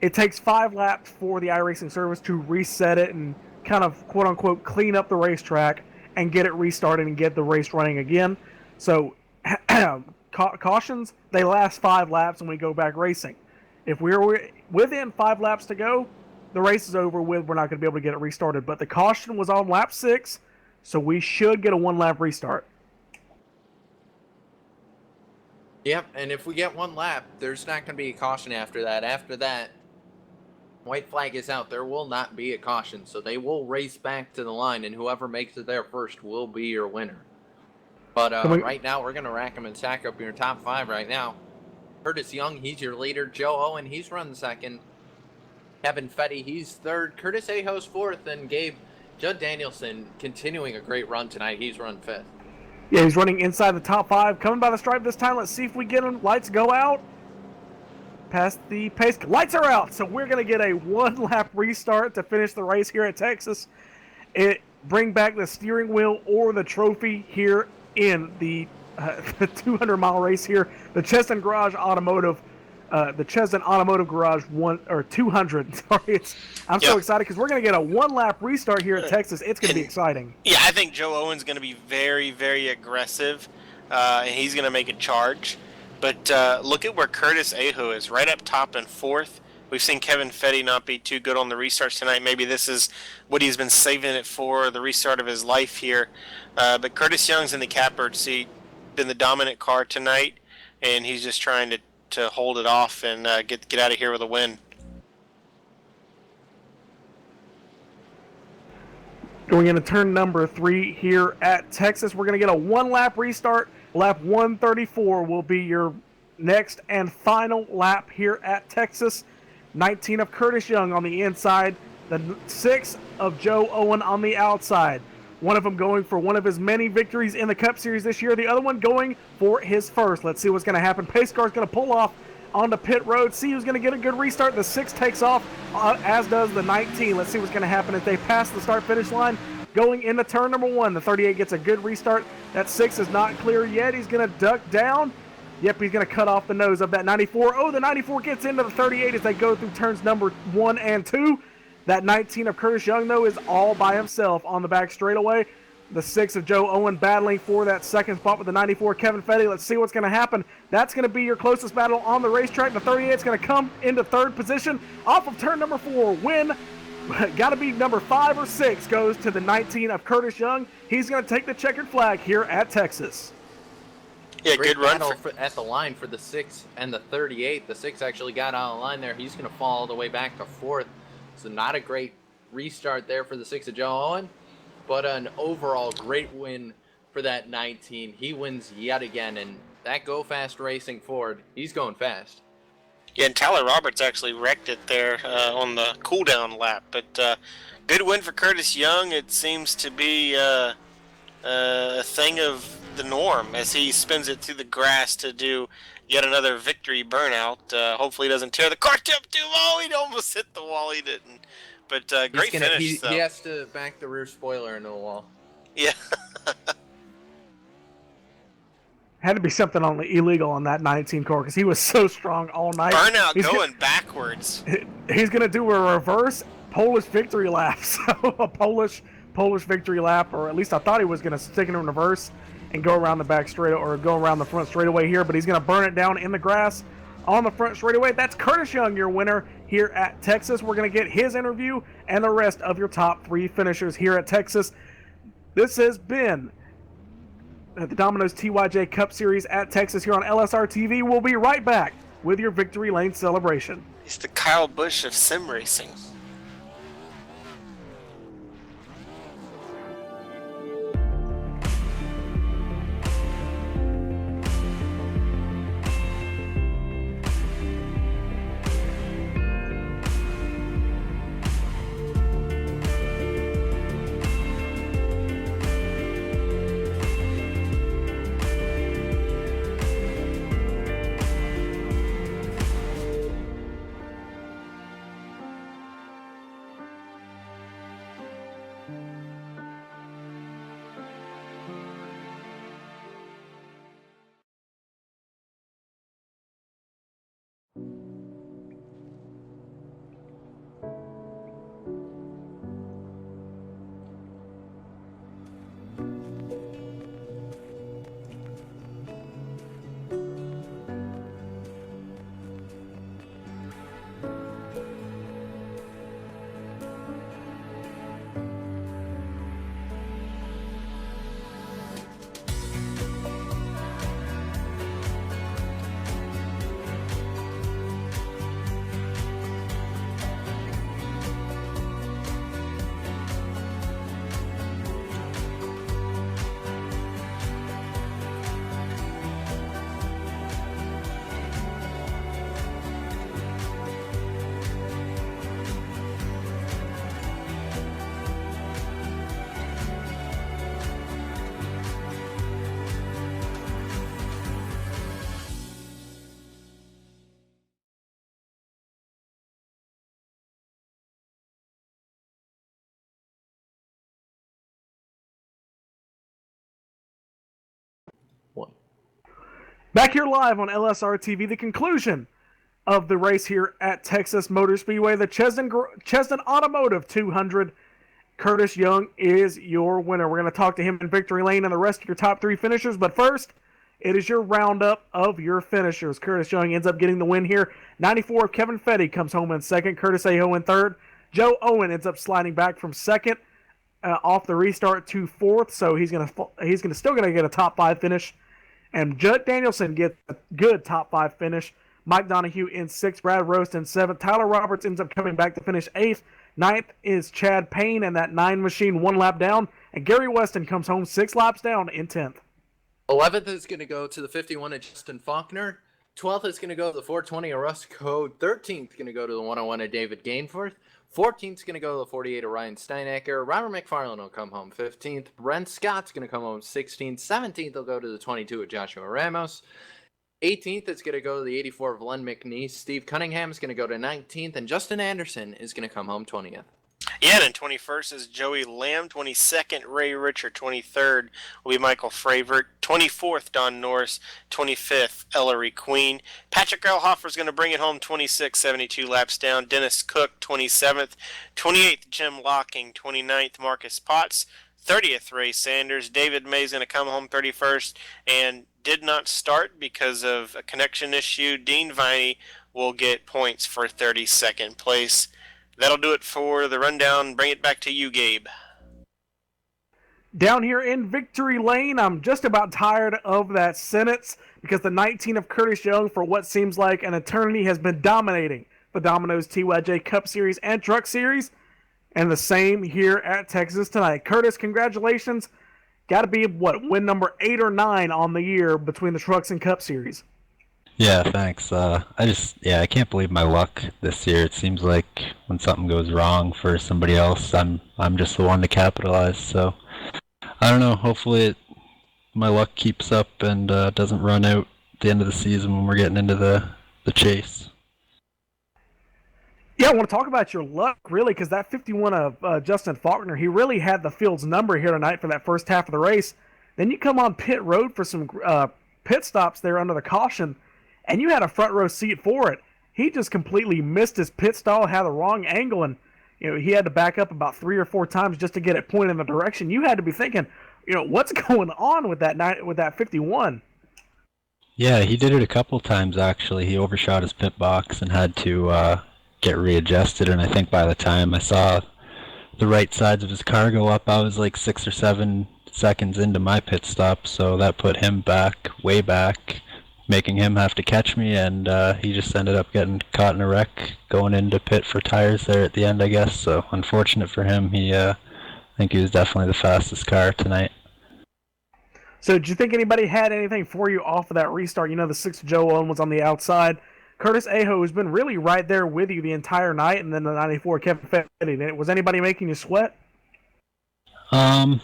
it takes 5 laps for the iRacing service to reset it and kind of quote-unquote clean up the racetrack and get it restarted and get the race running again. So cautions, they last 5 laps and we go back racing. If we're within 5 laps to go, the race is over with. We're not going to be able to get it restarted. But the caution was on lap 6, so we should get a 1 lap restart.
Yep, and if we get 1 lap, there's not going to be a caution after that. After that, white flag is out. There will not be a caution, so they will race back to the line, and whoever makes it there first will be your winner. But right now, we're going to rack them and stack up your top 5 right now. Curtis Young, he's your leader. Joe Owen, he's run 2nd. Kevin Fetty, he's 3rd. Curtis Ajo's 4th, and Gabe Judd Danielson continuing a great run tonight. He's run 5th.
Yeah, he's running inside the top 5. Coming by the stripe this time. Let's see if we get him. Lights go out. Past the pace. Lights are out. So we're going to get a 1 lap restart to finish the race here at Texas. Bring back the steering wheel or the trophy here in the 200-mile race here. The Chesdin Garage Automotive. The Chesdin Automotive Garage 200. Sorry, I'm so excited because we're going to get a 1 lap restart here at Texas. It's going to be exciting.
Yeah, I think Joe Owen's going to be very, very aggressive, and he's going to make a charge. But look at where Curtis Ajo is, right up top in 4th. We've seen Kevin Fetty not be too good on the restarts tonight. Maybe this is what he's been saving it for, the restart of his life here. But Curtis Young's in the catbird seat, been the dominant car tonight, and he's just trying to hold it off and get out of here with a win.
Going into turn number 3 here at Texas, we're going to get a 1 lap restart. Lap 134 will be your next and final lap here at Texas. 19 of Curtis Young on the inside, the 6 of Joe Owen on the outside. One of them going for one of his many victories in the Cup Series this year. The other one going for his first. Let's see what's going to happen. Pace car's going to pull off onto pit road. See who's going to get a good restart. The 6 takes off, as does the 19. Let's see what's going to happen if they pass the start-finish line. Going into turn number 1, the 38 gets a good restart. That 6 is not clear yet. He's going to duck down. Yep, he's going to cut off the nose of that 94. Oh, the 94 gets into the 38 as they go through turns number 1 and 2. That 19 of Curtis Young, though, is all by himself on the back straightaway. The 6 of Joe Owen battling for that 2nd spot with the 94 Kevin Fetty. Let's see what's going to happen. That's going to be your closest battle on the racetrack. The 38 is going to come into 3rd position off of turn number 4. Win. Got to be number 5 or 6 goes to the 19 of Curtis Young. He's going to take the checkered flag here at Texas.
Yeah,
Great
good run
battle at the line for the 6 and the 38. The 6 actually got out of the line there. He's going to fall all the way back to 4th. So not a great restart there for the 6 of Joe Owen, but an overall great win for that 19. He wins yet again, and that Go Fast Racing Ford, he's going fast.
Yeah, and Tyler Roberts actually wrecked it there on the cool-down lap. But good win for Curtis Young. It seems to be a thing of the norm as he spins it through the grass to do yet another victory burnout. Hopefully he doesn't tear the car tip too low. He almost hit the wall. He didn't. But great finish.
He has to back the rear spoiler into the wall.
Yeah.
Had to be something on the illegal on that 19 car because he was so strong all night.
Burnout going backwards.
He's going to do a reverse Polish victory lap. So a Polish victory lap, or at least I thought he was going to stick it in reverse and go around the back straight or go around the front straightaway here, but he's going to burn it down in the grass on the front straightaway. That's Curtis Young, your winner here at Texas. We're going to get his interview and the rest of your top 3 finishers here at Texas. This has been the Domino's TYJ Cup Series at Texas here on LSRTV. We'll be right back with your victory lane celebration.
He's the Kyle Busch of sim racing.
Back here live on LSRTV, the conclusion of the race here at Texas Motor Speedway, the Chesdin Automotive 200. Curtis Young is your winner. We're going to talk to him in victory lane and the rest of your top 3 finishers, but first, it is your roundup of your finishers. Curtis Young ends up getting the win here. 94, Kevin Fetty comes home in second. Curtis Aho in third. Joe Owen ends up sliding back from second off the restart to fourth, so he's still gonna get a top 5 finish. And Judd Danielson gets a good top 5 finish. Mike Donahue in 6th, Brad Roast in 7th. Tyler Roberts ends up coming back to finish 8th. 9th is Chad Payne and that 9 machine 1 lap down. And Gary Weston comes home 6 laps down in 10th.
11th is going to go to the 51 of Justin Faulkner. 12th is going to go to the 420 of Russ Code. 13th going to go to the 101 of David Gainforth. 14th is going to go to the 48 of Ryan Steinacker. Robert McFarland will come home 15th. Brent Scott's going to come home 16th. 17th will go to the 22 of Joshua Ramos. 18th is going to go to the 84 of Len McNeese. Steve Cunningham is going to go to 19th. And Justin Anderson is going to come home 20th.
Yeah, and 21st is Joey Lamb. 22nd, Ray Richard. 23rd will be Michael Fravert. 24th, Don Norris. 25th, Ellery Queen. Patrick Elhofer is going to bring it home 26, 72 laps down. Dennis Cook, 27th. 28th, Jim Locking. 29th, Marcus Potts. 30th, Ray Sanders. David May is going to come home 31st and did not start because of a connection issue. Dean Viney will get points for 32nd place. That'll do it for the rundown. Bring it back to you, Gabe.
Down here in victory lane, I'm just about tired of that sentence because the 19 of Curtis Young, for what seems like an eternity, has been dominating the Domino's TYJ Cup Series and Truck Series, and the same here at Texas tonight. Curtis, congratulations. Got to be, win number 8 or 9 on the year between the Trucks and Cup Series?
Yeah, thanks. I can't believe my luck this year. It seems like when something goes wrong for somebody else, I'm just the one to capitalize. So I don't know. Hopefully, my luck keeps up and doesn't run out at the end of the season when we're getting into the chase.
Yeah, I want to talk about your luck, really, because that 51 of Justin Faulkner, he really had the field's number here tonight for that first half of the race. Then you come on pit road for some pit stops there under the caution, and you had a front row seat for it. He just completely missed his pit stall, had the wrong angle, and he had to back up about 3 or 4 times just to get it pointed in the direction. You had to be thinking, what's going on with that 51?
Yeah, he did it a couple times actually. He overshot his pit box and had to get readjusted. And I think by the time I saw the right sides of his car go up, I was like 6 or 7 seconds into my pit stop. So that put him back, way back, making him have to catch me. And he just ended up getting caught in a wreck going into pit for tires there at the end, I guess. So unfortunate for him. I think he was definitely the fastest car tonight.
So did you think anybody had anything for you off of that restart? The 6 Joe Owen was on the outside. Curtis Aho has been really right there with you the entire night, and then the 94 Kevin Fetty. Was anybody making you sweat?
I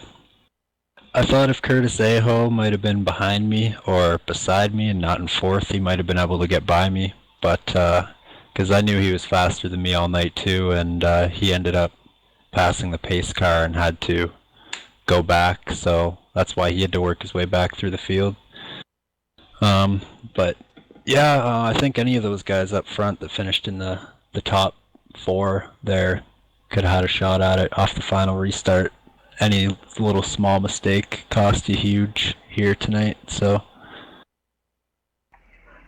thought if Curtis Aho might have been behind me or beside me and not in fourth, he might have been able to get by me. But because I knew he was faster than me all night too, and he ended up passing the pace car and had to go back, so that's why he had to work his way back through the field. But yeah, I think any of those guys up front that finished in the top 4 there could have had a shot at it off the final restart. Any little small mistake cost you huge here tonight, so.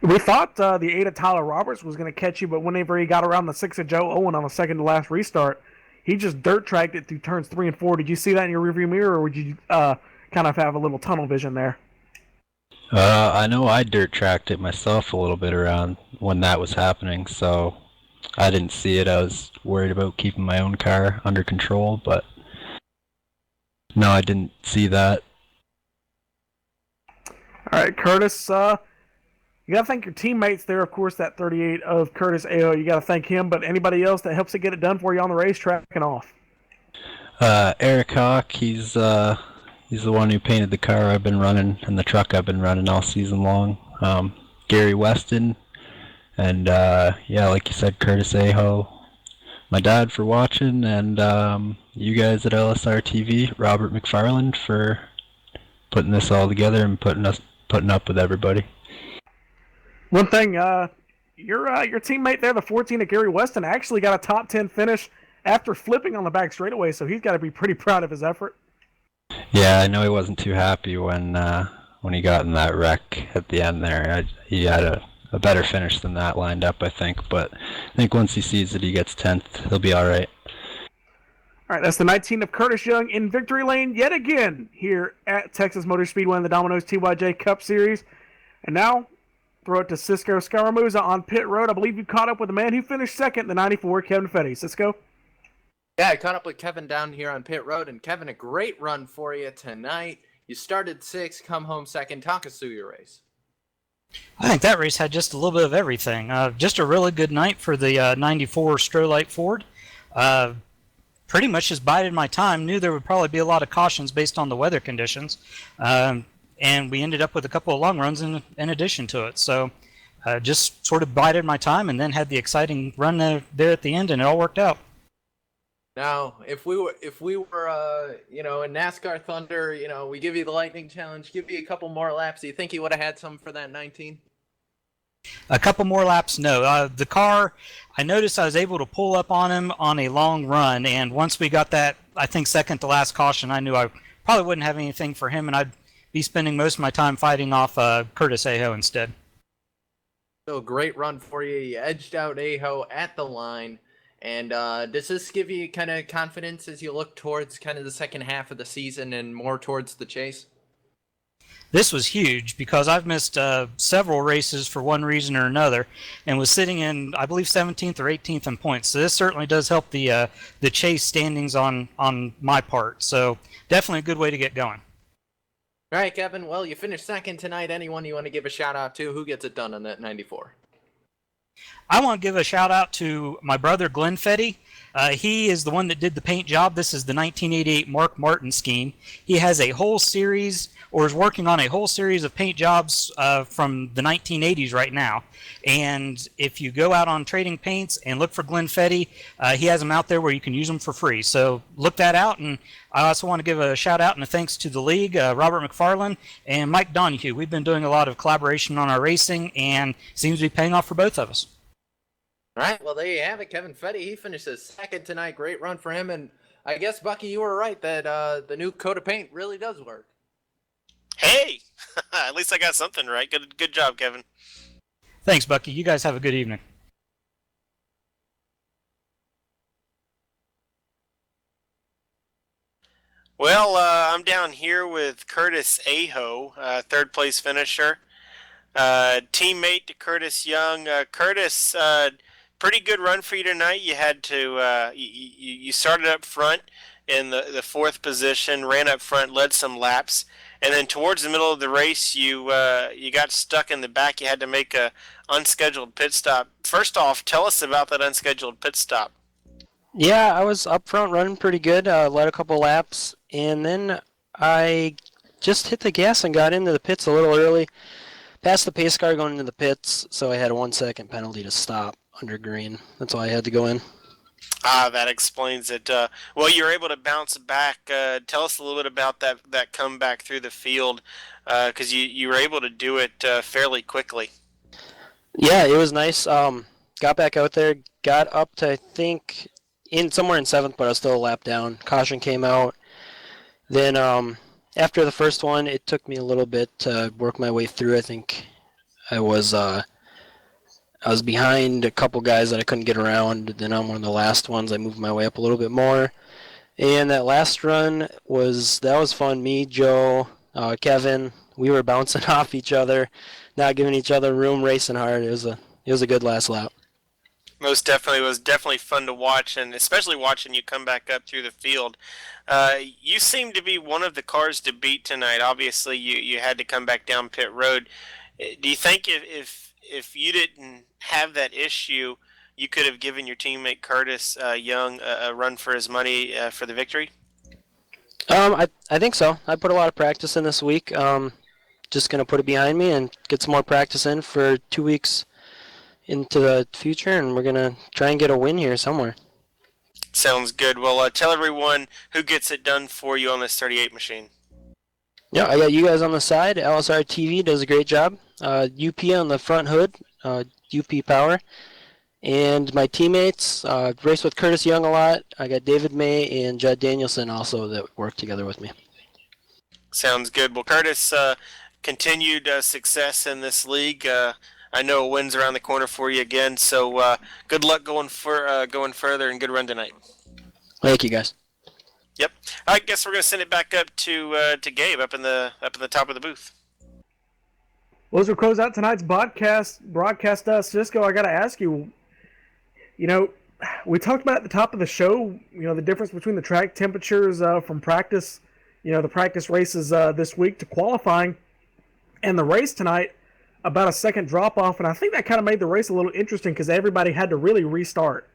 We thought the 8 of Tyler Roberts was going to catch you, but whenever he got around the 6 of Joe Owen on the second to last restart, he just dirt tracked it through turns 3 and 4. Did you see that in your rearview mirror, or would you kind of have a little tunnel vision there?
I know I dirt tracked it myself a little bit around when that was happening, so I didn't see it. I was worried about keeping my own car under control, but no, I didn't see that.
All right, Curtis, you got to thank your teammates there, of course, that 38 of Curtis Aho. You got to thank him, but anybody else that helps to get it done for you on the racetrack and off?
Eric Hawk, he's the one who painted the car I've been running and the truck I've been running all season long. Gary Weston, and yeah, like you said, Curtis Aho. My dad for watching, and you guys at LSRTV, Robert McFarland for putting this all together and putting up with everybody.
One thing, your teammate there, the 14 of Gary Weston, actually got a top 10 finish after flipping on the back straightaway, so he's got to be pretty proud of his effort.
Yeah, I know he wasn't too happy when he got in that wreck at the end there. He had a better finish than that lined up, I think. But I think once he sees that he gets 10th, he'll be all right.
All right, that's the 19 of Curtis Young in victory lane yet again here at Texas Motor Speedway in the Domino's TYJ Cup Series. And now, throw it to Cisco Scaramuza on pit road. I believe you caught up with the man who finished second, the 94, Kevin Fetty. Cisco?
Yeah, I caught up with Kevin down here on pit road, and Kevin, a great run for you tonight. You started 6th, come home 2nd. Talk us through your race.
I think that race had just a little bit of everything. Just a really good night for the 94 Strolight Ford. Pretty much just bided my time. Knew there would probably be a lot of cautions based on the weather conditions. And we ended up with a couple of long runs in addition to it. So just sort of bided my time and then had the exciting run there at the end, and it all worked out.
Now, if we were, in NASCAR Thunder, we give you the Lightning Challenge, give you a couple more laps. Do you think you would have had some for that 19?
A couple more laps, no. The car, I noticed I was able to pull up on him on a long run, and once we got that, I think, second to last caution, I knew I probably wouldn't have anything for him, and I'd be spending most of my time fighting off Curtis Aho instead.
So a great run for you. You edged out Aho at the line. And does this give you kind of confidence as you look towards kind of the second half of the season and more towards the chase?
This was huge because I've missed several races for one reason or another and was sitting in, I believe, 17th or 18th in points. So this certainly does help the chase standings on my part. So definitely a good way to get going.
All right, Kevin. Well, you finished second tonight. Anyone you want to give a shout out to? Who gets it done on that 94?
I want to give a shout out to my brother Glenn Fetty. He is the one that did the paint job. This is the 1988 Mark Martin scheme. He has a whole series, or is working on a whole series of paint jobs from the 1980s right now. And if you go out on Trading Paints and look for Glenn Fetty, he has them out there where you can use them for free. So look that out. And I also want to give a shout out and a thanks to the league, Robert McFarland and Mike Donahue. We've been doing a lot of collaboration on our racing, and it seems to be paying off for both of us.
All right, well, there you have it. Kevin Fetty, he finishes second tonight. Great run for him. And I guess, Bucky, you were right that the new coat of paint really does work.
Hey, at least I got something right. Good job, Kevin.
Thanks, Bucky. You guys have a good evening.
Well, I'm down here with Curtis Aho, third place finisher. Teammate to Curtis Young. Curtis, pretty good run for you tonight. You had to you started up front in the fourth position, ran up front, led some laps, and then towards the middle of the race, you got stuck in the back. You had to make a unscheduled pit stop. First off, tell us about that unscheduled pit stop.
Yeah, I was up front running pretty good, led a couple laps, and then I just hit the gas and got into the pits a little early. Passed the pace car going into the pits, so I had a 1 second penalty to stop under green. That's why I had to go in.
That explains it. Well, you were able to bounce back. Tell us a little bit about that comeback through the field, because you were able to do it fairly quickly.
Yeah, it was nice. Got back out there, got up to, I think, somewhere in 7th, but I was still a lap down. Caution came out. Then after the first one, it took me a little bit to work my way through. I think I was behind a couple guys that I couldn't get around. Then on one of the last ones, I moved my way up a little bit more. And that last run was fun. Me, Joe, Kevin, we were bouncing off each other, not giving each other room, racing hard. It was a good last lap.
Most definitely. It was definitely fun to watch, and especially watching you come back up through the field. You seem to be one of the cars to beat tonight. Obviously, you had to come back down pit road. Do you think if you didn't have that issue, you could have given your teammate Curtis Young a run for his money for the victory?
I think so. I put a lot of practice in this week. Just going to put it behind me and get some more practice in for 2 weeks into the future, and we're going to try and get a win here somewhere.
Sounds good. Well, tell everyone who gets it done for you on this 38 machine.
Yeah, I got you guys on the side. LSRTV does a great job. UP on the front hood, UP Power. And my teammates, race with Curtis Young a lot. I got David May and Judd Danielson also that work together with me.
Sounds good. Well, Curtis, continued success in this league. I know a win's around the corner for you again, so good luck going further, and good run tonight.
Thank you, guys.
Yep. I guess we're gonna send it back up to Gabe up in the top of the booth.
Well, as we close out tonight's broadcast, Cisco, I got to ask you. You know, we talked about at the top of the show. You know, the difference between the track temperatures from practice. You know, the practice races this week to qualifying, and the race tonight. About a second drop off, and I think that kind of made the race a little interesting because everybody had to really restart.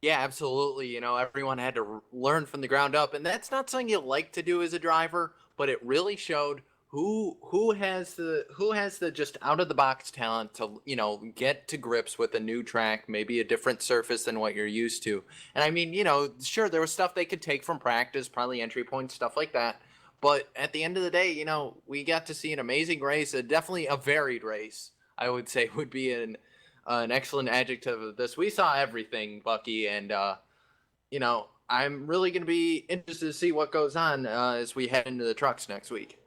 Yeah, absolutely. You know, everyone had to learn from the ground up, and that's not something you like to do as a driver, but it really showed who has the just out of the box talent to, you know, get to grips with a new track, maybe a different surface than what you're used to. And I mean, you know, sure, there was stuff they could take from practice, probably entry points, stuff like that. But at the end of the day, you know, we got to see an amazing race, definitely a varied race, I would say would be an excellent adjective of this. We saw everything, Bucky, and, you know, I'm really going to be interested to see what goes on as we head into the trucks next week.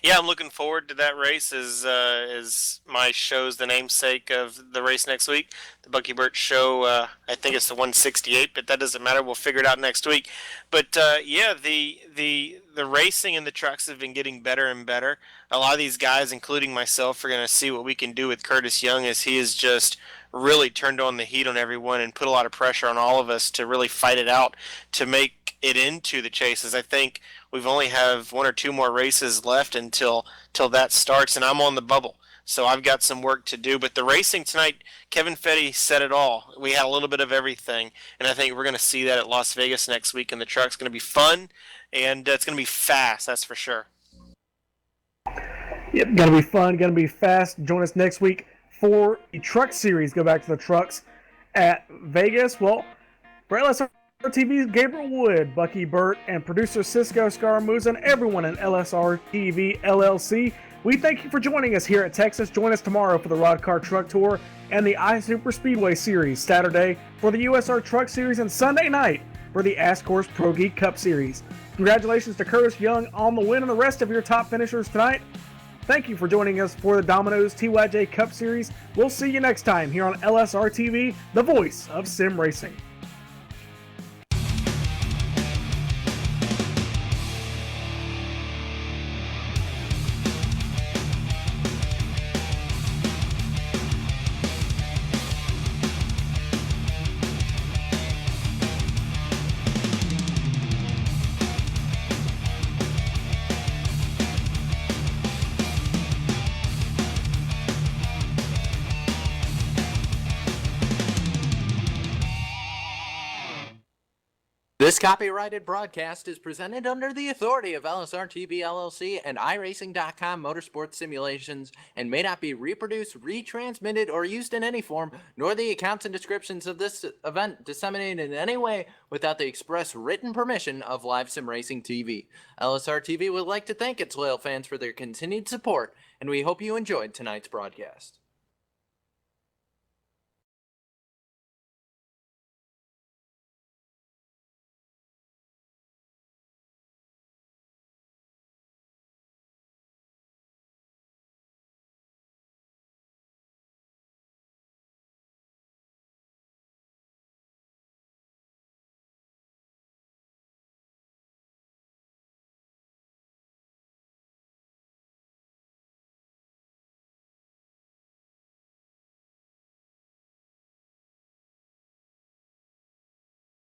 Yeah, I'm looking forward to that race as my show's the namesake of the race next week. The Bucky Burt Show, I think it's the 168, but that doesn't matter. We'll figure it out next week. But yeah, the the racing and the trucks have been getting better and better. A lot of these guys, including myself, are going to see what we can do with Curtis Young, as he has just really turned on the heat on everyone and put a lot of pressure on all of us to really fight it out to make it into the chases. I think we've only have 1 or 2 more races left until that starts, and I'm on the bubble. So I've got some work to do. But the racing tonight, Kevin Fetty said it all. We had a little bit of everything, and I think we're going to see that at Las Vegas next week, and the truck's going to be fun, and it's going to be fast, that's for sure.
Yep, gonna be fun, gonna be fast. Join us next week for the truck series. Go back to the trucks at Vegas. Well, for LSRTV's Gabriel Wood, Bucky Burt, and producer Cisco Scaramouza, and everyone in LSRTV LLC, we thank you for joining us here at Texas. Join us tomorrow for the Rod Car Truck Tour and the iSuper Speedway Series, Saturday for the USR Truck Series, and Sunday night for the Ascor's Pro Geek Cup Series. Congratulations to Curtis Young on the win and the rest of your top finishers tonight. Thank you for joining us for the Domino's TYJ Cup Series. We'll see you next time here on LSRTV, the voice of sim racing.
This copyrighted broadcast is presented under the authority of LSRTV LLC and iRacing.com Motorsports Simulations and may not be reproduced, retransmitted, or used in any form, nor the accounts and descriptions of this event disseminated in any way without the express written permission of Live Sim Racing TV. LSRTV would like to thank its loyal fans for their continued support, and we hope you enjoyed tonight's broadcast.